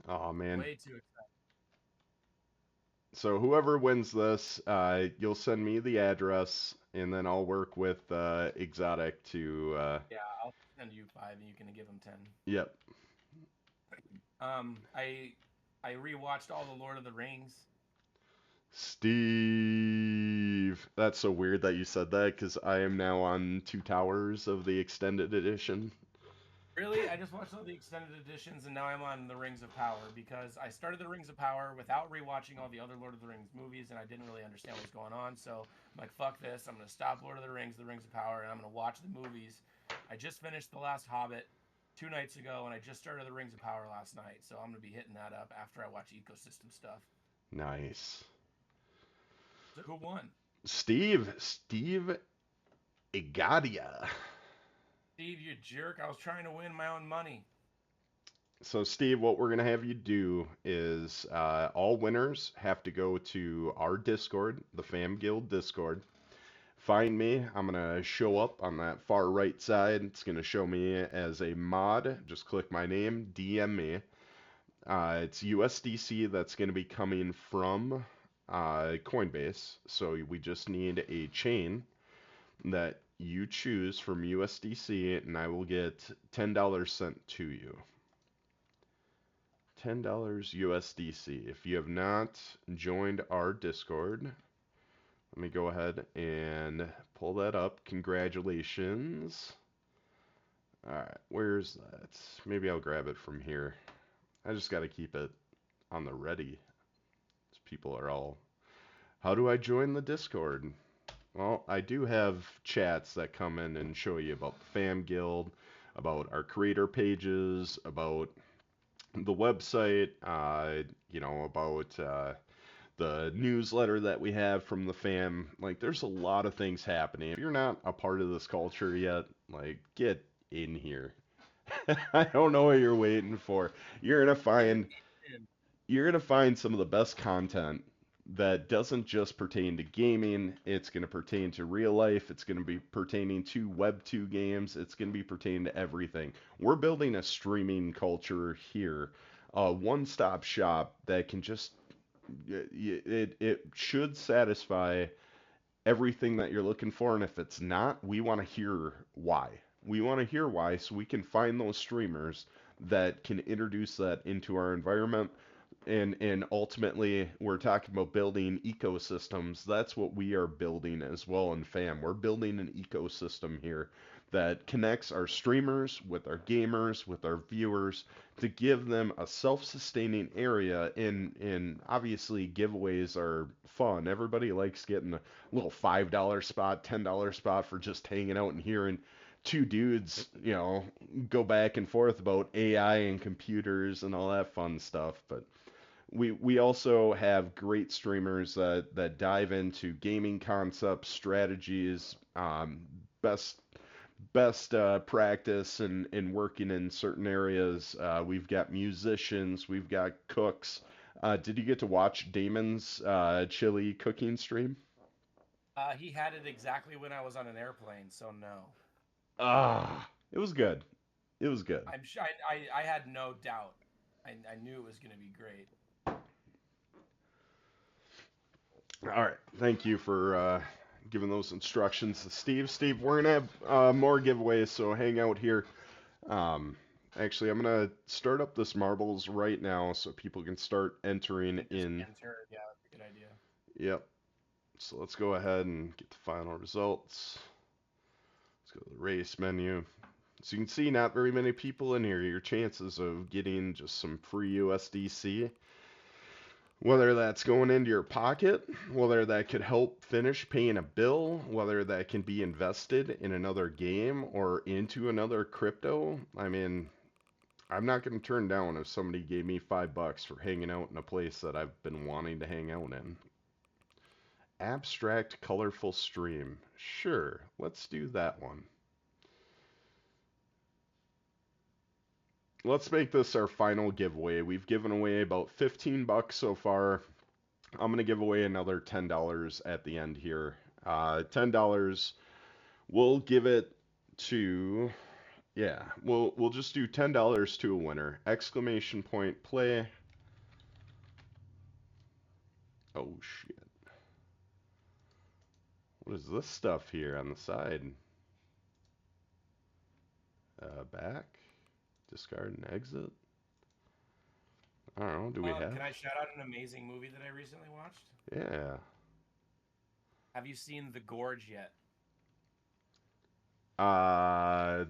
Oh man. Way too excited. So whoever wins this, you'll send me the address, and then I'll work with Exotic to. Yeah, I'll send you 5 and you can give them 10. Yep. Um, I I rewatched all the Lord of the Rings. Steve. That's so weird that you said that because I am now on Two Towers of the extended edition. Really, I just watched all the extended editions, and now I'm on the Rings of Power because I started the Rings of Power without rewatching all the other Lord of the Rings movies, and I didn't really understand what was going on. So I'm like, "Fuck this! I'm gonna stop Lord of the Rings, of Power, and I'm gonna watch the movies." I just finished The Last Hobbit 2 nights ago, and I just started the Rings of Power last night, so I'm gonna be hitting that up after I watch ecosystem stuff. Nice. So who won? Steve Igadia. Steve, you jerk! I was trying to win my own money. So, Steve, what we're going to have you do is all winners have to go to our Discord, the Fam Guild Discord. Find me. I'm going to show up on that far right side. It's going to show me as a mod. Just click my name, DM me. It's USDC that's going to be coming from Coinbase. So we just need a chain that you choose from USDC, and I will get $10 sent to you. $10 USDC. If you have not joined our Discord, let me go ahead and pull that up. Congratulations. Alright, where's that? Maybe I'll grab it from here. I just got to keep it on the ready. People are all, how do I join the Discord? Well, I do have chats that come in and show you about the Fam Guild, about our creator pages, about the website, about the newsletter that we have from the fam. Like, there's a lot of things happening. If you're not a part of this culture yet, like, get in here. I don't know what you're waiting for. You're gonna Get find in. you're gonna find some of the best content that doesn't just pertain to gaming. It's gonna pertain to real life. It's gonna be pertaining to Web 2 games. It's gonna be pertaining to everything. We're building a streaming culture here, a one-stop shop that can just it should satisfy everything that you're looking for, and if it's not, we want to hear why. We want to hear why so we can find those streamers that can introduce that into our environment. And ultimately, we're talking about building ecosystems. That's what we are building as well in FAM. We're building an ecosystem here that connects our streamers with our gamers, with our viewers, to give them a self-sustaining area. And obviously, giveaways are fun. Everybody likes getting a little $5 spot, $10 spot for just hanging out and hearing two dudes, go back and forth about AI and computers and all that fun stuff. But we also have great streamers that dive into gaming concepts, strategies, best practice in working in certain areas. We've got musicians, we've got cooks. Did you get to watch Damon's chili cooking stream? He had it exactly when I was on an airplane, so no. It was good. It was good. I'm sure I had no doubt. I knew it was going to be great. All right. Thank you for giving those instructions to Steve. Steve, we're going to have more giveaways, so hang out here. Actually, I'm going to start up this marbles right now so people can start entering in. Enter. Yeah, that's a good idea. Yep. So let's go ahead and get the final results. Let's go to the race menu. So you can see not very many people in here. Your chances of getting just some free USDC, whether that's going into your pocket, whether that could help finish paying a bill, whether that can be invested in another game or into another crypto. I mean, I'm not going to turn down if somebody gave me $5 for hanging out in a place that I've been wanting to hang out in. Abstract colorful stream. Sure, let's do that one. Let's make this our final giveaway. We've given away about $15 so far. I'm going to give away another $10 at the end here. $10. We'll give it to, yeah, we'll just do $10 to a winner. Exclamation point play. Oh shit. What is this stuff here on the side? Back. Discard and exit. I don't know. Do we have? Can I shout out an amazing movie that I recently watched? Yeah. Have you seen The Gorge yet?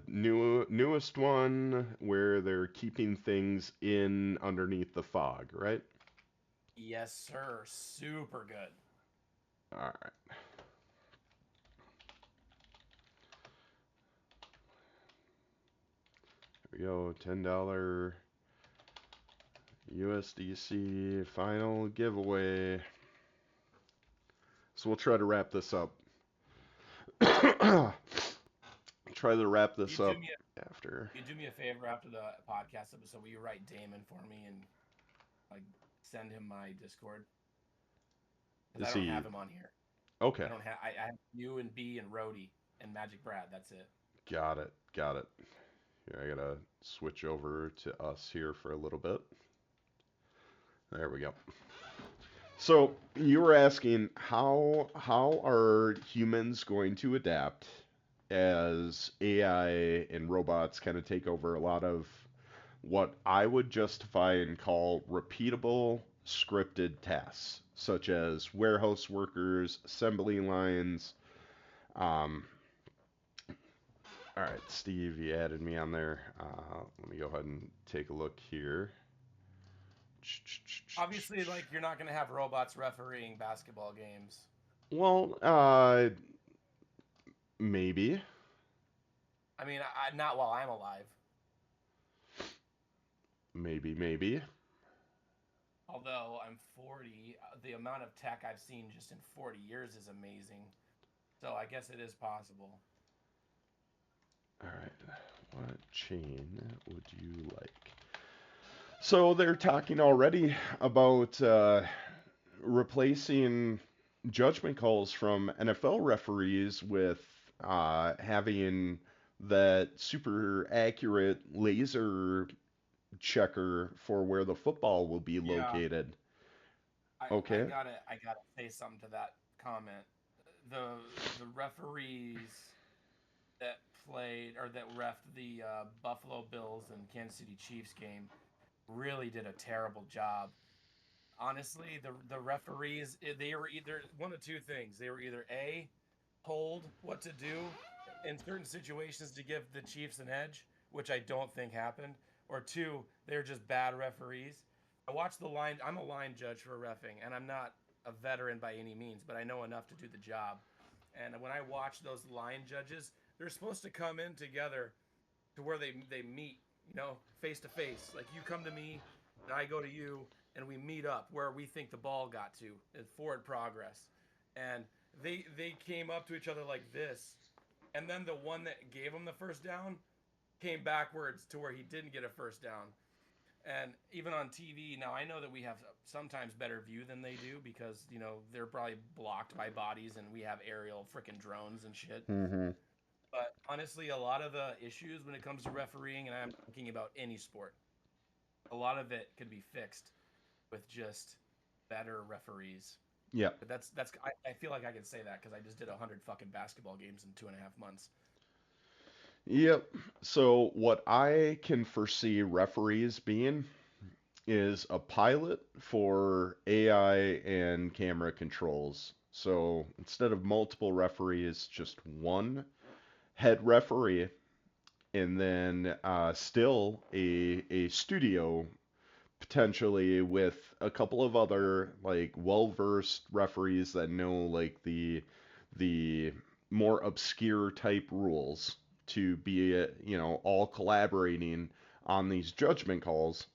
Newest one where they're keeping things in underneath the fog, right? Yes, sir. Super good. All right. Here we go. $10 USDC final giveaway. So we'll try to wrap this up. Try to wrap this up after. You do me a favor after the podcast episode. Will you write Damon for me and send him my Discord? Because I don't have him on here. Okay. I have you and B and Rhodey and Magic Brad. That's it. Got it. Here, I gotta switch over to us here for a little bit. There we go. So you were asking how are humans going to adapt as AI and robots kind of take over a lot of what I would justify and call repeatable scripted tasks, such as warehouse workers, assembly lines. All right, Steve, you added me on there. Let me go ahead and take a look here. Obviously, you're not going to have robots refereeing basketball games. Well, maybe. I mean, not while I'm alive. Maybe. Although I'm 40, the amount of tech I've seen just in 40 years is amazing. So I guess it is possible. All right, what chain would you like? So they're talking already about replacing judgment calls from NFL referees with having that super accurate laser checker for where the football will be located. Okay. I gotta say something to that comment. The referees that played or that reffed the Buffalo Bills and Kansas City Chiefs game really did a terrible job. honestly, the referees, they were either one of two things. They were either A, told what to do in certain situations to give the Chiefs an edge, which I don't think happened, or two, they're just bad referees. I watched the line. I'm a line judge for refing, and I'm not a veteran by any means, but I know enough to do the job. And when I watch those line judges, they're supposed to come in together to where they meet, face to face. Like you come to me, and I go to you, and we meet up where we think the ball got to in forward progress. And they came up to each other like this, and then the one that gave him the first down came backwards to where he didn't get a first down. And even on TV now, I know that we have sometimes better view than they do because they're probably blocked by bodies, and we have aerial freaking drones and shit. Mm-hmm. But honestly, a lot of the issues when it comes to refereeing, and I'm thinking about any sport, a lot of it could be fixed with just better referees. Yeah. But I feel like I can say that because I just did 100 fucking basketball games in 2.5 months. Yep. So what I can foresee referees being is a pilot for AI and camera controls. So instead of multiple referees, just one head referee, and then still a studio potentially with a couple of other like well-versed referees that know like the more obscure type rules to be all collaborating on these judgment calls,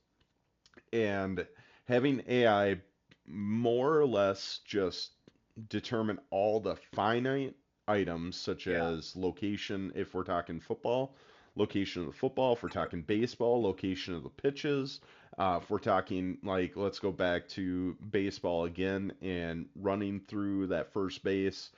and having AI more or less just determine all the finite items such Yeah. as location if we're talking football, location of the football, if we're talking baseball, location of the pitches, if we're talking like let's go back to baseball again and running through that first base.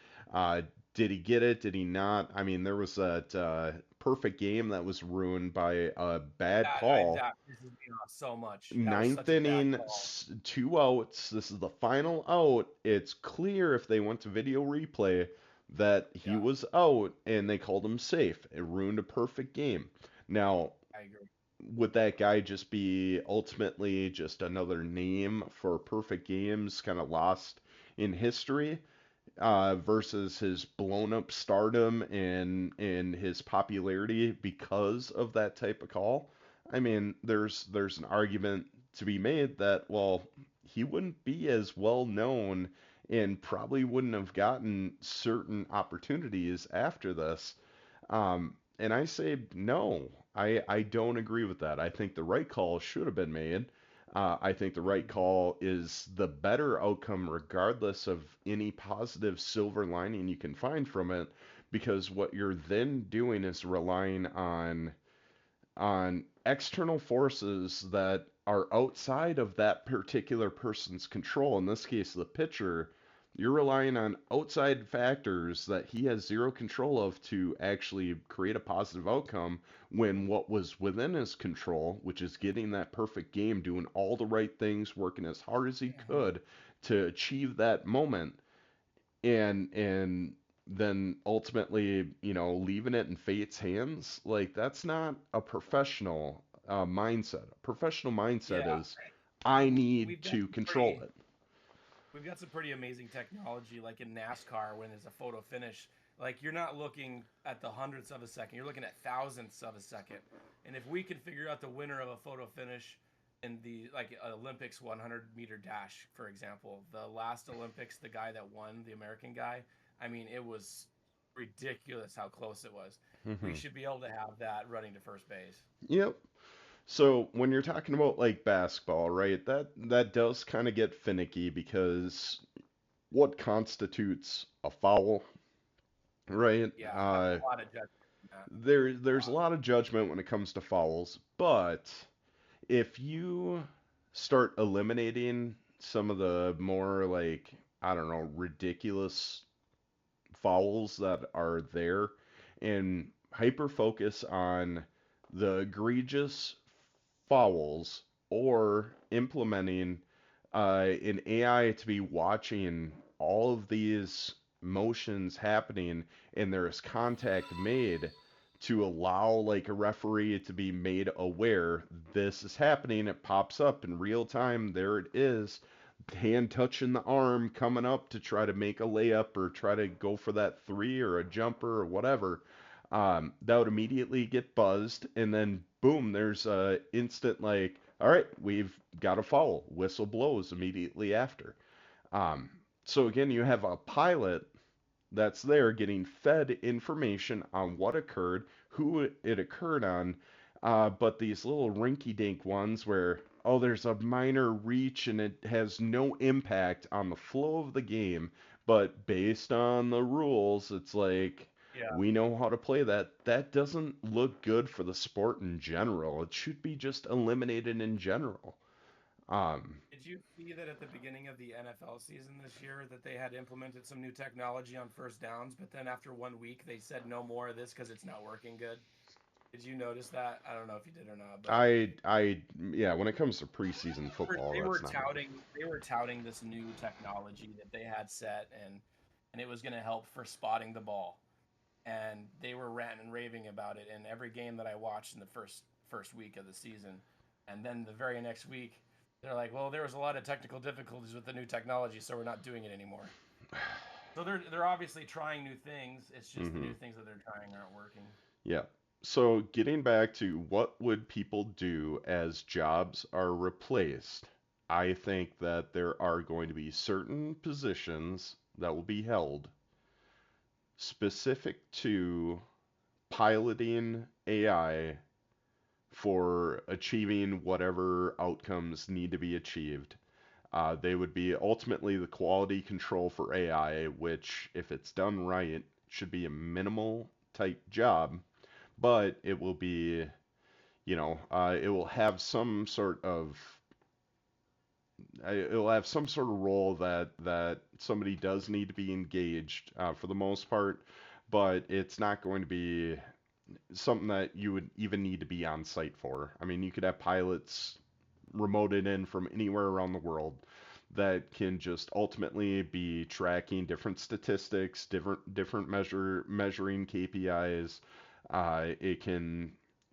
Did he get it? Did he not? I mean, there was that perfect game that was ruined by a bad call. That pisses me off so much. That was Ninth such a bad inning, call. 2 outs. This is the final out. It's clear if they went to video replay that he Yeah, was out and they called him safe. It ruined a perfect game. Now, I agree. would that guy just be ultimately just another name for perfect games, kind of lost in history? Versus his blown up stardom and his popularity because of that type of call. I mean, there's an argument to be made that well, he wouldn't be as well known and probably wouldn't have gotten certain opportunities after this. And I say no. I don't agree with that. I think the right call should have been made. I think the right Mhm. call is the better outcome, regardless of any positive silver lining you can find from it, because what you're then doing is relying on external forces that are outside of that particular person's control. In this case, the pitcher, you're relying on outside factors that he has zero control of to actually create a positive outcome when what was within his control, which is getting that perfect game, doing all the right things, working as hard as he Mhm. could to achieve that moment, and then ultimately, leaving it in fate's hands, like that's not a professional mindset. A professional mindset Yeah, is I need we've got to some control pretty it. we've got some pretty amazing technology, like in NASCAR when there's a photo finish. Like you're not looking at the hundredths of a second, you're looking at thousandths of a second. And if we can figure out the winner of a photo finish in the like Olympics 100-meter dash, for example, the last Olympics, the guy that won, the American guy, I mean, it was ridiculous how close it was. We Hmm. should be able to have that running to first base. Yep. So when you're talking about like basketball, right, that does kind of get finicky because what constitutes a foul, right? Yeah, that's a lot of judgment in that. There's a lot of judgment when it comes to fouls, but if you start eliminating some of the more like I don't know ridiculous fouls that are there and hyper focus on the egregious fouls or implementing an AI to be watching all of these motions happening and there is contact made to allow like a referee to be made aware this is happening, it pops up in real time, there it is, hand touching the arm coming up to try to make a layup or try to go for that three or a jumper or whatever, that would immediately get buzzed, and then boom, there's a instant like, all right, we've got a foul. Whistle blows immediately after. Um, so again, you have a pilot that's there getting fed information on what occurred, who it occurred on, but these little rinky-dink ones where, oh, there's a minor reach and it has no impact on the flow of the game, but based on the rules, it's like, Yeah. we know how to play that. That doesn't look good for the sport in general. It should be just eliminated in general. Um, Did you see that at the beginning of the NFL season this year that they had implemented some new technology on first downs, but then after 1 week they said no more of this because it's not working good? Did you notice that? I don't know if you did or not, but yeah, when it comes to preseason football, they that's were not good. touting this new technology that they had set, and it was going to help for spotting the ball, and they were ranting and raving about it in every game that I watched in the first week of the season. And then the very next week they're like, well, there was a lot of technical difficulties with the new technology, so we're not doing it anymore. So they're obviously trying new things. It's just the Hmm. new things that they're trying aren't working. Yeah. So getting back to what would people do as jobs are replaced, I think that there are going to be certain positions that will be held specific to piloting AI for achieving whatever outcomes need to be achieved. They would be ultimately the quality control for AI, which, if it's done right, should be a minimal type job, but it will be, it will have some sort of it'll have some sort of role that somebody does need to be engaged for the most part, but it's not going to be something that you would even need to be on site for. I mean, you could have pilots remoted in from anywhere around the world that can just ultimately be tracking different statistics, different measuring KPIs. It can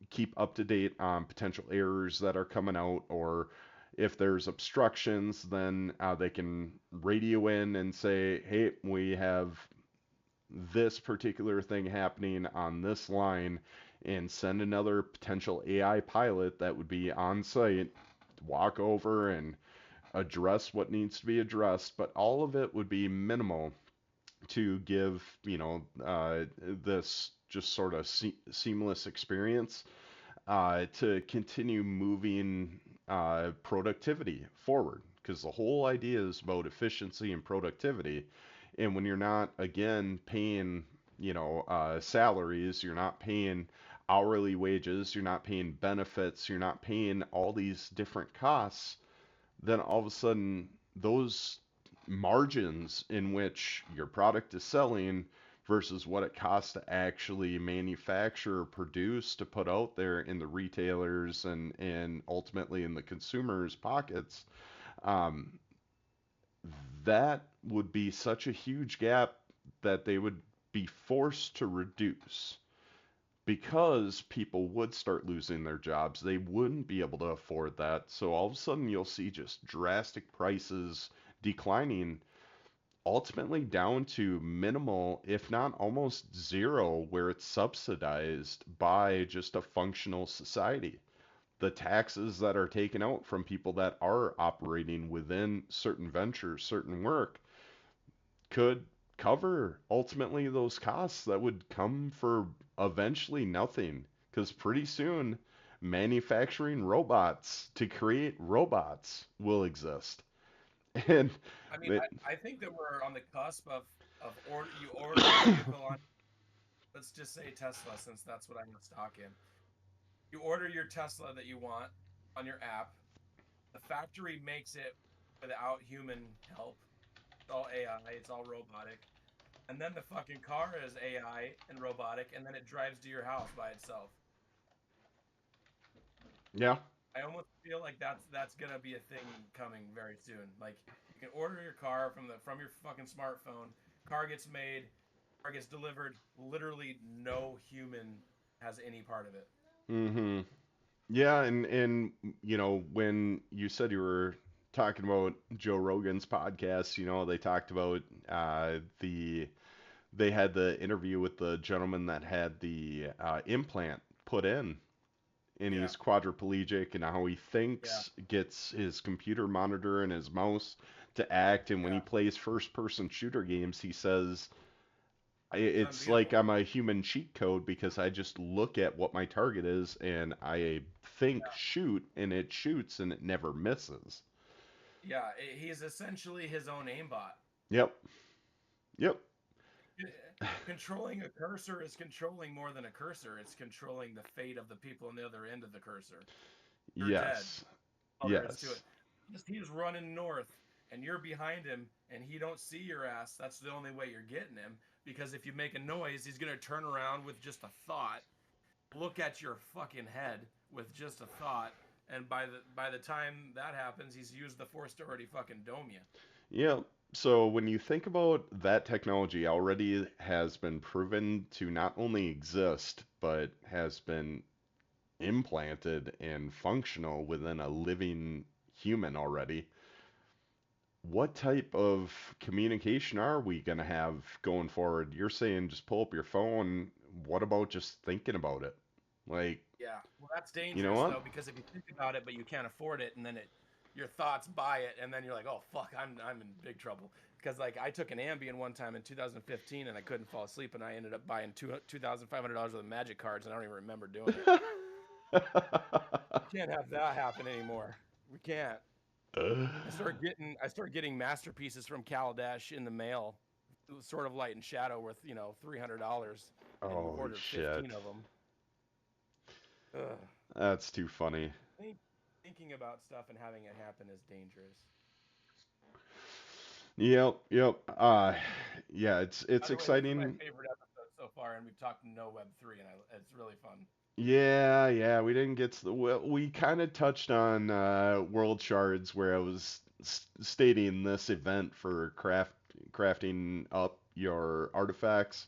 keep up to date on potential errors that are coming out, or if there's obstructions, then they can radio in and say, "Hey, we have this particular thing happening on this line," and send another potential AI pilot that would be on site to walk over and address what needs to be addressed, but all of it would be minimal to give, this just sort of seamless experience to continue moving productivity forward. Because the whole idea is about efficiency and productivity. And when you're not, again, paying, salaries, you're not paying hourly wages, you're not paying benefits, you're not paying all these different costs, then all of a sudden those margins in which your product is selling versus what it costs to actually manufacture or produce to put out there in the retailers and ultimately in the consumers' pockets, um, that would be such a huge gap that they would be forced to reduce because people would start losing their jobs. They wouldn't be able to afford that. So all of a sudden, you'll see just drastic prices declining, ultimately down to minimal, if not almost zero, where it's subsidized by just a functional society. The taxes that are taken out from people that are operating within certain ventures, certain work, could cover ultimately those costs that would come for eventually nothing. Because pretty soon, manufacturing robots to create robots will exist. And I mean, it, I think that we're on the cusp of you order a vehicle on, let's just say Tesla, since that's what I'm gonna stock in. You order your Tesla that you want on your app. The factory makes it without human help. It's all AI, it's all robotic. And then the fucking car is AI and robotic, and then it drives to your house by itself. yeah, I almost feel like that's gonna be a thing coming very soon. Like you can order your car from your fucking smartphone. Car gets made, car gets delivered. Literally, no human has any part of it. mm-hmm. Yeah, and when you said you were talking about Joe Rogan's podcast, they talked about they had the interview with the gentleman that had the implant put in, and Yeah. he's quadriplegic, and how he Yeah. thinks, gets his computer monitor and his mouse to act, and when he Yeah. plays first-person shooter games, he says It's it's like unbeatable. I'm a human cheat code because I just look at what my target is and I think Yeah. shoot and it shoots and it never misses. Yeah. He's essentially his own aimbot. Yep. Yep. Controlling a cursor is controlling more than a cursor. It's controlling the fate of the people on the other end of the cursor. You're dead. Yes. All there is to it. Yes. Just he's running north and you're behind him and he don't see your ass. That's the only way you're getting him. Because if you make a noise, he's gonna turn around with just a thought, look at your fucking head with just a thought, and by the time that happens, he's used the force to already fucking dome you. Yeah. So when you think about that technology already has been proven to not only exist, but has been implanted and functional within a living human already, what type of communication are we going to have going forward? You're saying just pull up your phone. What about just thinking about it? Like, Yeah, well, that's you know dangerous what? though because if you think about it, but you can't afford it, and then your thoughts buy it, and then you're like, oh fuck, I'm in big trouble. Because like I took an Ambien one time in 2015, and I couldn't fall asleep, and I ended up buying $2,500 worth of magic cards, and I don't even remember doing it. We can't have that happen anymore. We can't. I started getting masterpieces from Kaladesh in the mail, sort of light and shadow, worth $300, and Oh ordered shit. 15 of them. Ugh. That's too funny. Thinking about stuff and having it happen is dangerous. Yep, yep. Yeah, it's By the way, this is my exciting. favorite episode so far, and we've talked no Web three, and it's really fun. Yeah, yeah, we didn't get to the well, we kind of touched on world shards where I was stating this event for crafting up your artifacts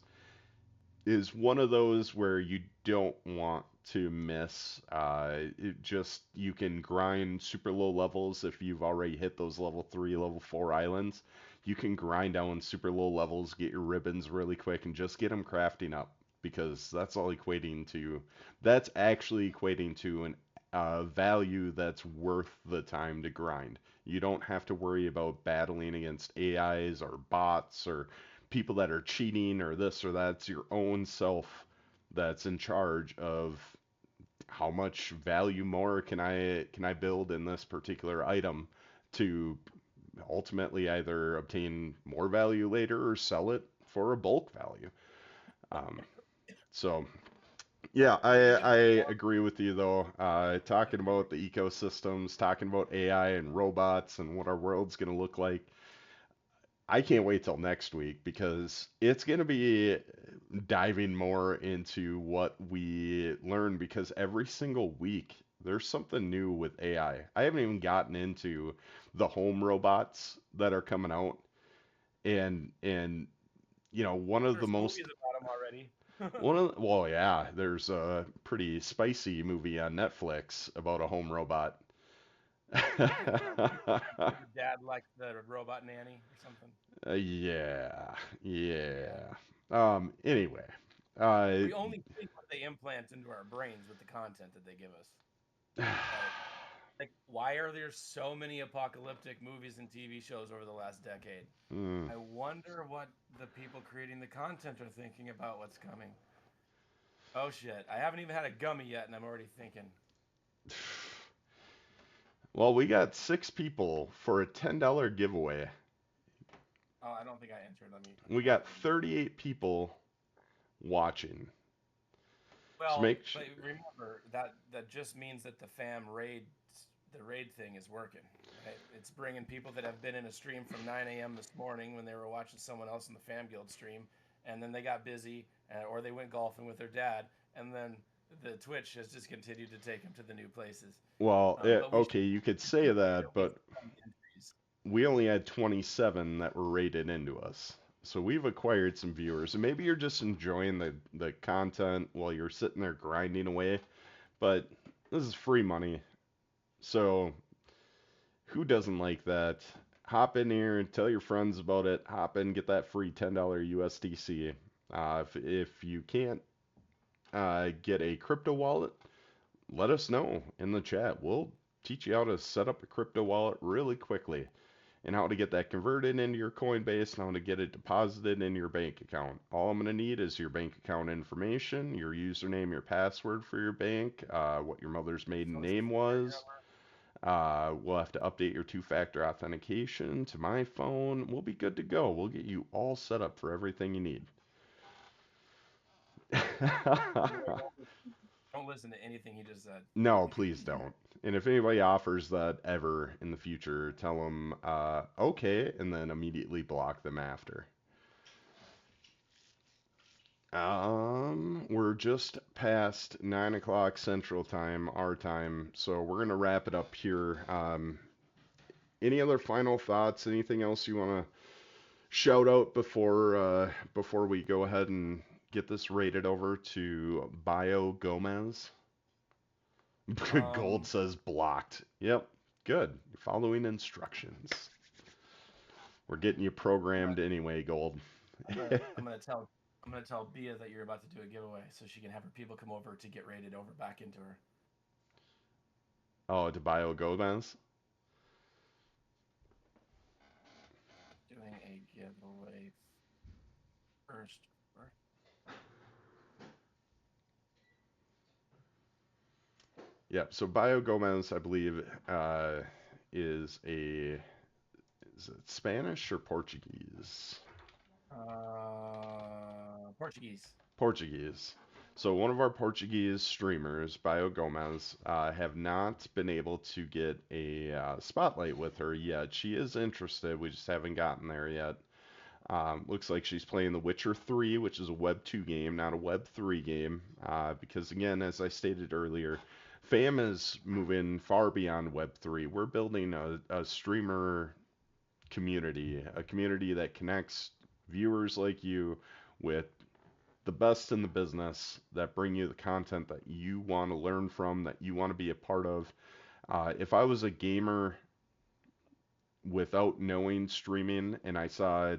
is one of those where you don't want to miss. It just you can grind super low levels if you've already hit those level 3, level 4 islands. You can grind down super low levels, get your ribbons really quick, and just get them crafting up because that's actually equating to an value that's worth the time to grind. You don't have to worry about battling against AIs or bots or people that are cheating or this or that. It's your own self that's in charge of how much value more can I build in this particular item to ultimately either obtain more value later or sell it for a bulk value. Um, so yeah, I Speaking I of agree with you though. Talking about the ecosystems, talking about AI and robots and what our world's gonna look like. I can't wait till next week because it's going to be diving more into what we learn because every single week there's something new with AI. I haven't even gotten into the home robots that are coming out and one of the there's most movies about them already. well, yeah, there's a pretty spicy movie on Netflix about a home robot. Your dad liked the robot nanny or something. Yeah, Yeah. yeah. Anyway, uh, We only think what they implant into our brains with the content that they give us, right? Like, why are there so many apocalyptic movies and TV shows over the last decade? mm. I wonder what the people creating the content are thinking about what's coming. Oh shit! I haven't even had a gummy yet, and I'm already thinking. Well, we got 6 people for a $10 giveaway. Oh, I don't think I answered. Let me We type got it in. 38 people watching. So Well, but remember that just means that the raid thing is working. Right? It's bringing people that have been in a stream from 9 a.m. this morning when they were watching someone else in the Fam Guild stream, and then they got busy, or they went golfing with their dad, and then the Twitch has just continued to take them to the new places. well, But we should okay, you could say get that, at least but 10 entries. we only had 27 that were rated into us. So we've acquired some viewers, and maybe you're just enjoying the content while you're sitting there grinding away. But this is free money, so Who doesn't like that? Hop in here and tell your friends about it. Hop in, get that free $10 USDC. If you can't get a crypto wallet, let us know in the chat. We'll teach you how to set up a crypto wallet really quickly and how to get that converted into your Coinbase and how to get it deposited in your bank account. All I'm going to need is your bank account information, your username, your password for your bank, what your mother's maiden Social name security was. number. We'll have to update your two-factor authentication to my phone. We'll be good to go. We'll get you all set up for everything you need. Anyway, don't listen to anything he just said. No, please don't. And if anybody offers that ever in the future, tell them, okay, and then immediately block them after. We're just past 9 o'clock Central Time, our time, so we're gonna wrap it up here. Any other final thoughts? Anything else you want to shout out before we go ahead and get this rated over to Bio Gomez? Gold Um, says blocked. Yep, good. You're following instructions. We're getting you I'm gonna, programmed anyway, Gold. I'm gonna tell Bia that you're about to do a giveaway, so she can have her people come over to get rated over back into her. Oh, to Bio Gomez? Doing a giveaway first. Yep, so Bio Gomez, I believe, is it Spanish or Portuguese? Portuguese. Portuguese. So one of our Portuguese streamers, Bio Gomez, have not been able to get a spotlight with her yet. She is interested. We just haven't gotten there yet. Looks like she's playing The Witcher 3, which is a Web 2 game, not a Web 3 game. Because again, as I stated earlier, FAM is moving far beyond Web 3. We're building a streamer community, a community that connects viewers like you with the best in the business, that bring you the content that you want to learn from, that you want to be a part of. If I was a gamer without knowing streaming and I saw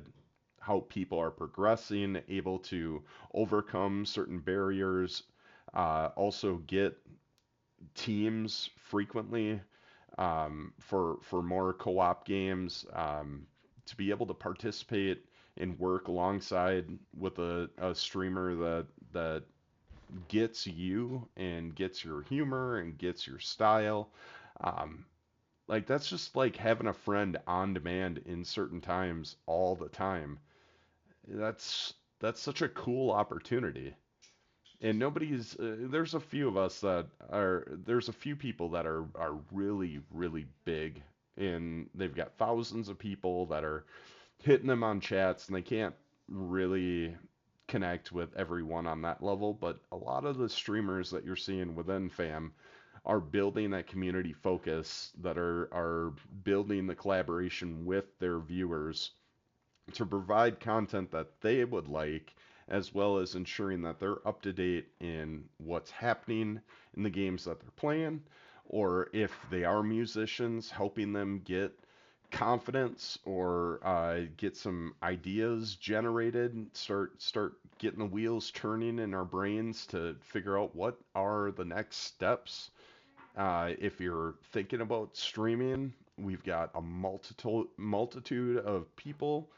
how people are progressing, able to overcome certain barriers, also get teams frequently for more co-op games, to be able to participate and work alongside with a streamer that gets you and gets your humor and gets your style. Um, like that's just like having a friend on demand in certain times all the time. That's such a cool opportunity. And nobody's there's a few of us that are there's a few people that are really big and they've got thousands of people that are hitting them on chats and they can't really connect with everyone on that level, but a lot of the streamers that you're seeing within fam are building that community focus, that are building the collaboration with their viewers to provide content that they would like, as well as ensuring that they're up to date in what's happening in the games that they're playing, or if they are musicians, helping them get confidence or get some ideas generated, start getting the wheels turning in our brains to figure out what are the next steps. If you're thinking about streaming, we've got a multitude of people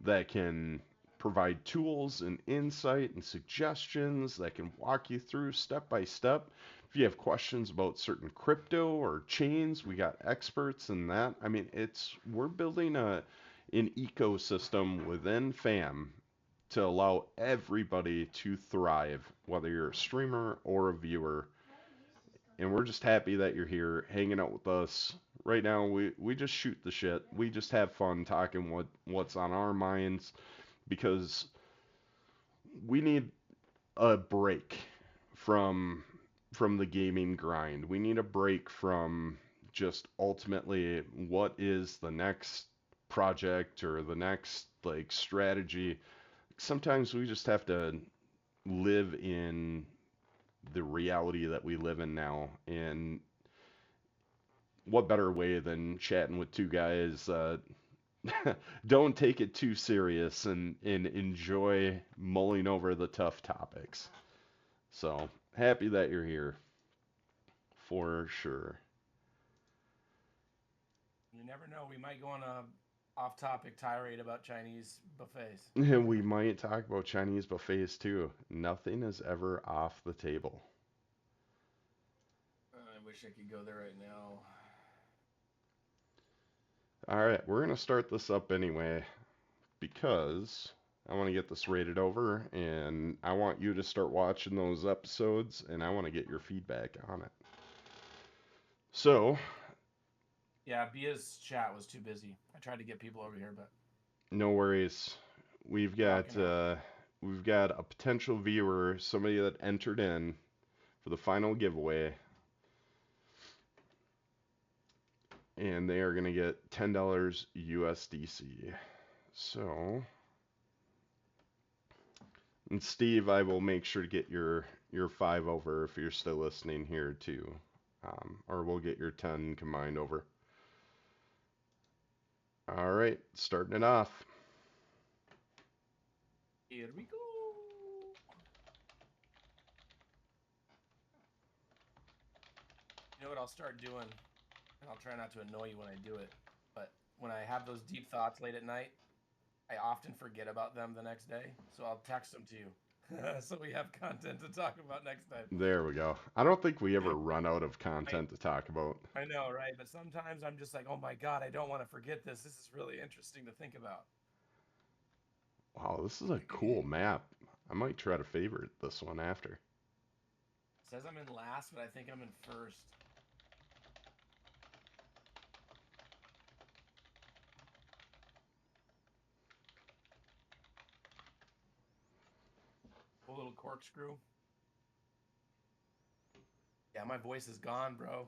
that can provide tools and insight and suggestions that can walk you through step by step. If you have questions about certain crypto or chains, we got experts in that. I mean, we're building an ecosystem within FAM to allow everybody to thrive, whether you're a streamer or a viewer. And we're just happy that you're here hanging out with us. Right now, we just shoot the shit. We just have fun talking what's on our minds because we need a break from from the gaming grind. We need a break from just ultimately what is the next project or the next like strategy. Sometimes we just have to live in the reality that we live in now, and what better way than chatting with two guys? Don't take it too serious and enjoy mulling over the tough topics. So happy that you're here, for sure. You never know. We might go on a off-topic tirade about Chinese buffets. We might talk about Chinese buffets too. Nothing is ever off the table. I wish I could go there right now. All right, we're gonna start this up anyway because I want to get this rated over, and I want you to start watching those episodes, and I want to get your feedback on it. So, Yeah, Bia's chat was too busy. I tried to get people over here, but no worries. We've got a potential viewer, somebody that entered in for the final giveaway, and they are gonna get $10 USDC. So, and Steve, I will make sure to get your 5 over if you're still listening here too, or we'll get your 10 combined over. All right, starting it off. here we go. You know what I'll start doing, and I'll try not to annoy you when I do it, but when I have those deep thoughts late at night, I often forget about them the next day, so I'll text them to you. So we have content to talk about next time. There we go. I don't think we ever run out of content to talk about. I know, right? But sometimes I'm just like, oh my God, I don't want to forget this. This is really interesting to think about. Wow, this is a cool map. I might try to favorite this one after. It says I'm in last, but I think I'm in first. A little corkscrew. Yeah, my voice is gone, bro.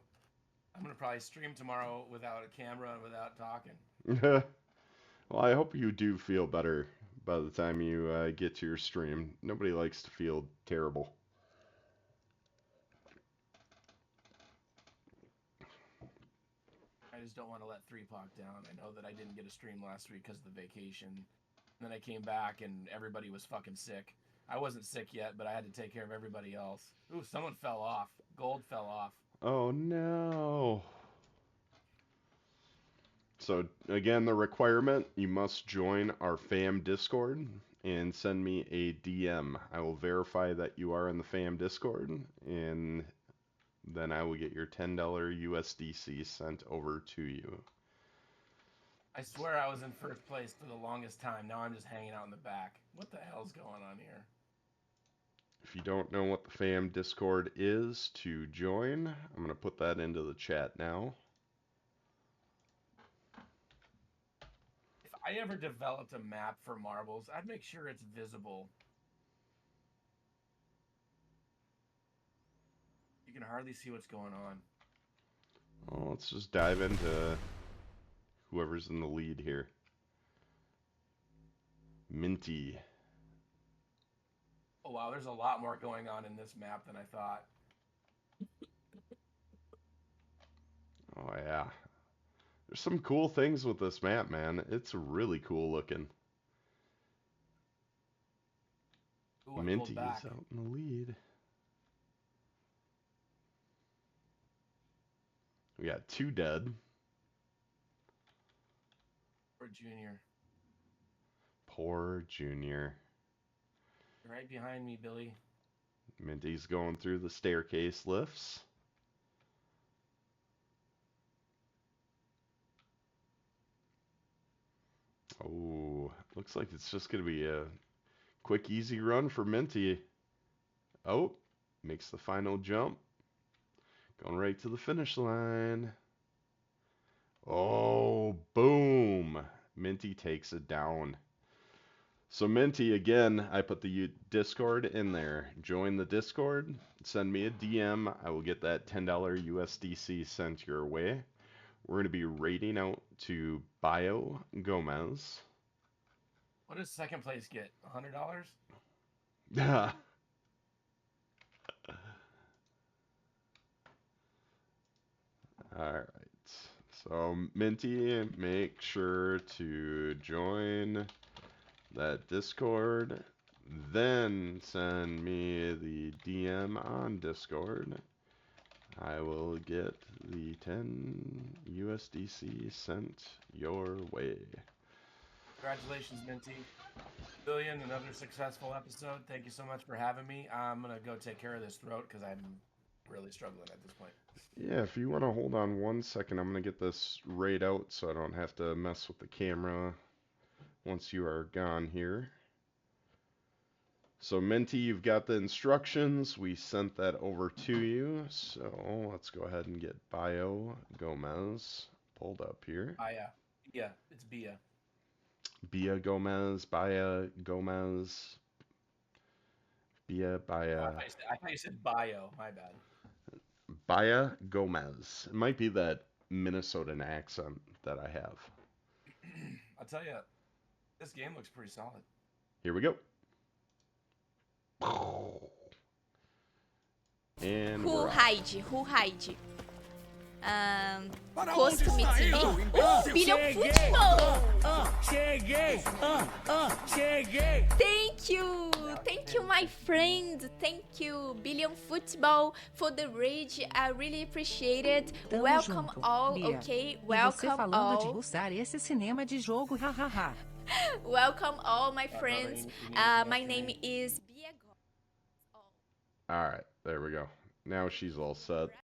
I'm gonna probably stream tomorrow without a camera and without talking. Well, I hope you do feel better by the time you get to your stream. Nobody likes to feel terrible. I just don't want to let 3POC down. I know that I didn't get a stream last week because of the vacation. And then I came back and everybody was fucking sick. I wasn't sick yet, but I had to take care of everybody else. Ooh, someone fell off. Gold fell off. Oh no. So again, the requirement, you must join our FAM Discord and send me a DM. I will verify that you are in the FAM Discord, and then I will get your $10 USDC sent over to you. I swear I was in first place for the longest time. Now I'm just hanging out in the back. What the hell's going on here? If you don't know what the FAM Discord is to join, I'm going to put that into the chat now. If I ever developed a map for marbles, I'd make sure it's visible. You can hardly see what's going on. Well, let's just dive into whoever's in the lead here. Minty. Oh wow, there's a lot more going on in this map than I thought. Oh yeah. There's some cool things with this map, man. It's really cool looking. Ooh, Minty is out in the lead. We got 2 dead. Poor Junior. Poor Junior. You're right behind me, Billy. Minty's going through the staircase lifts. Oh, looks like it's just going to be a quick, easy run for Minty. Oh, makes the final jump. Going right to the finish line. Oh, boom. Minty takes it down. So Minty, again, I put the Discord in there. Join the Discord. Send me a DM. I will get that $10 USDC sent your way. We're going to be rating out to Bio Gomez. What does second place get? $100? All right. So, Minty, make sure to join that Discord. Then send me the DM on Discord. I will get the 10 USDC sent your way. Congratulations, Minty. Billion, another successful episode. Thank you so much for having me. I'm going to go take care of this throat because I'm really struggling at this point. Yeah, if you want to hold on 1 second, I'm going to get this raid out so I don't have to mess with the camera once you are gone here. So, Minty, you've got the instructions. We sent that over to you. So, let's go ahead and get Bio Gomez pulled up here. Bia. Yeah, it's Bia. Bia Gomez, Bia Gomez, Bia, Bia. I thought you said bio. My bad. Bia Gomez. It might be that Minnesotan accent that I have. I'll tell you, this game looks pretty solid. Here we go. And Who we're off. hide? Custom TV. Billion Football! Cheguei! Thank you, my friend. Thank you, Billion Football, for the rage. I really appreciate it. Tamo Welcome junto, all, Bia. okay? E você Welcome falando de all. russar esse cinema de jogo, hahaha. Welcome all, my friends. My name is Bia. All right, there we go. Now she's all set.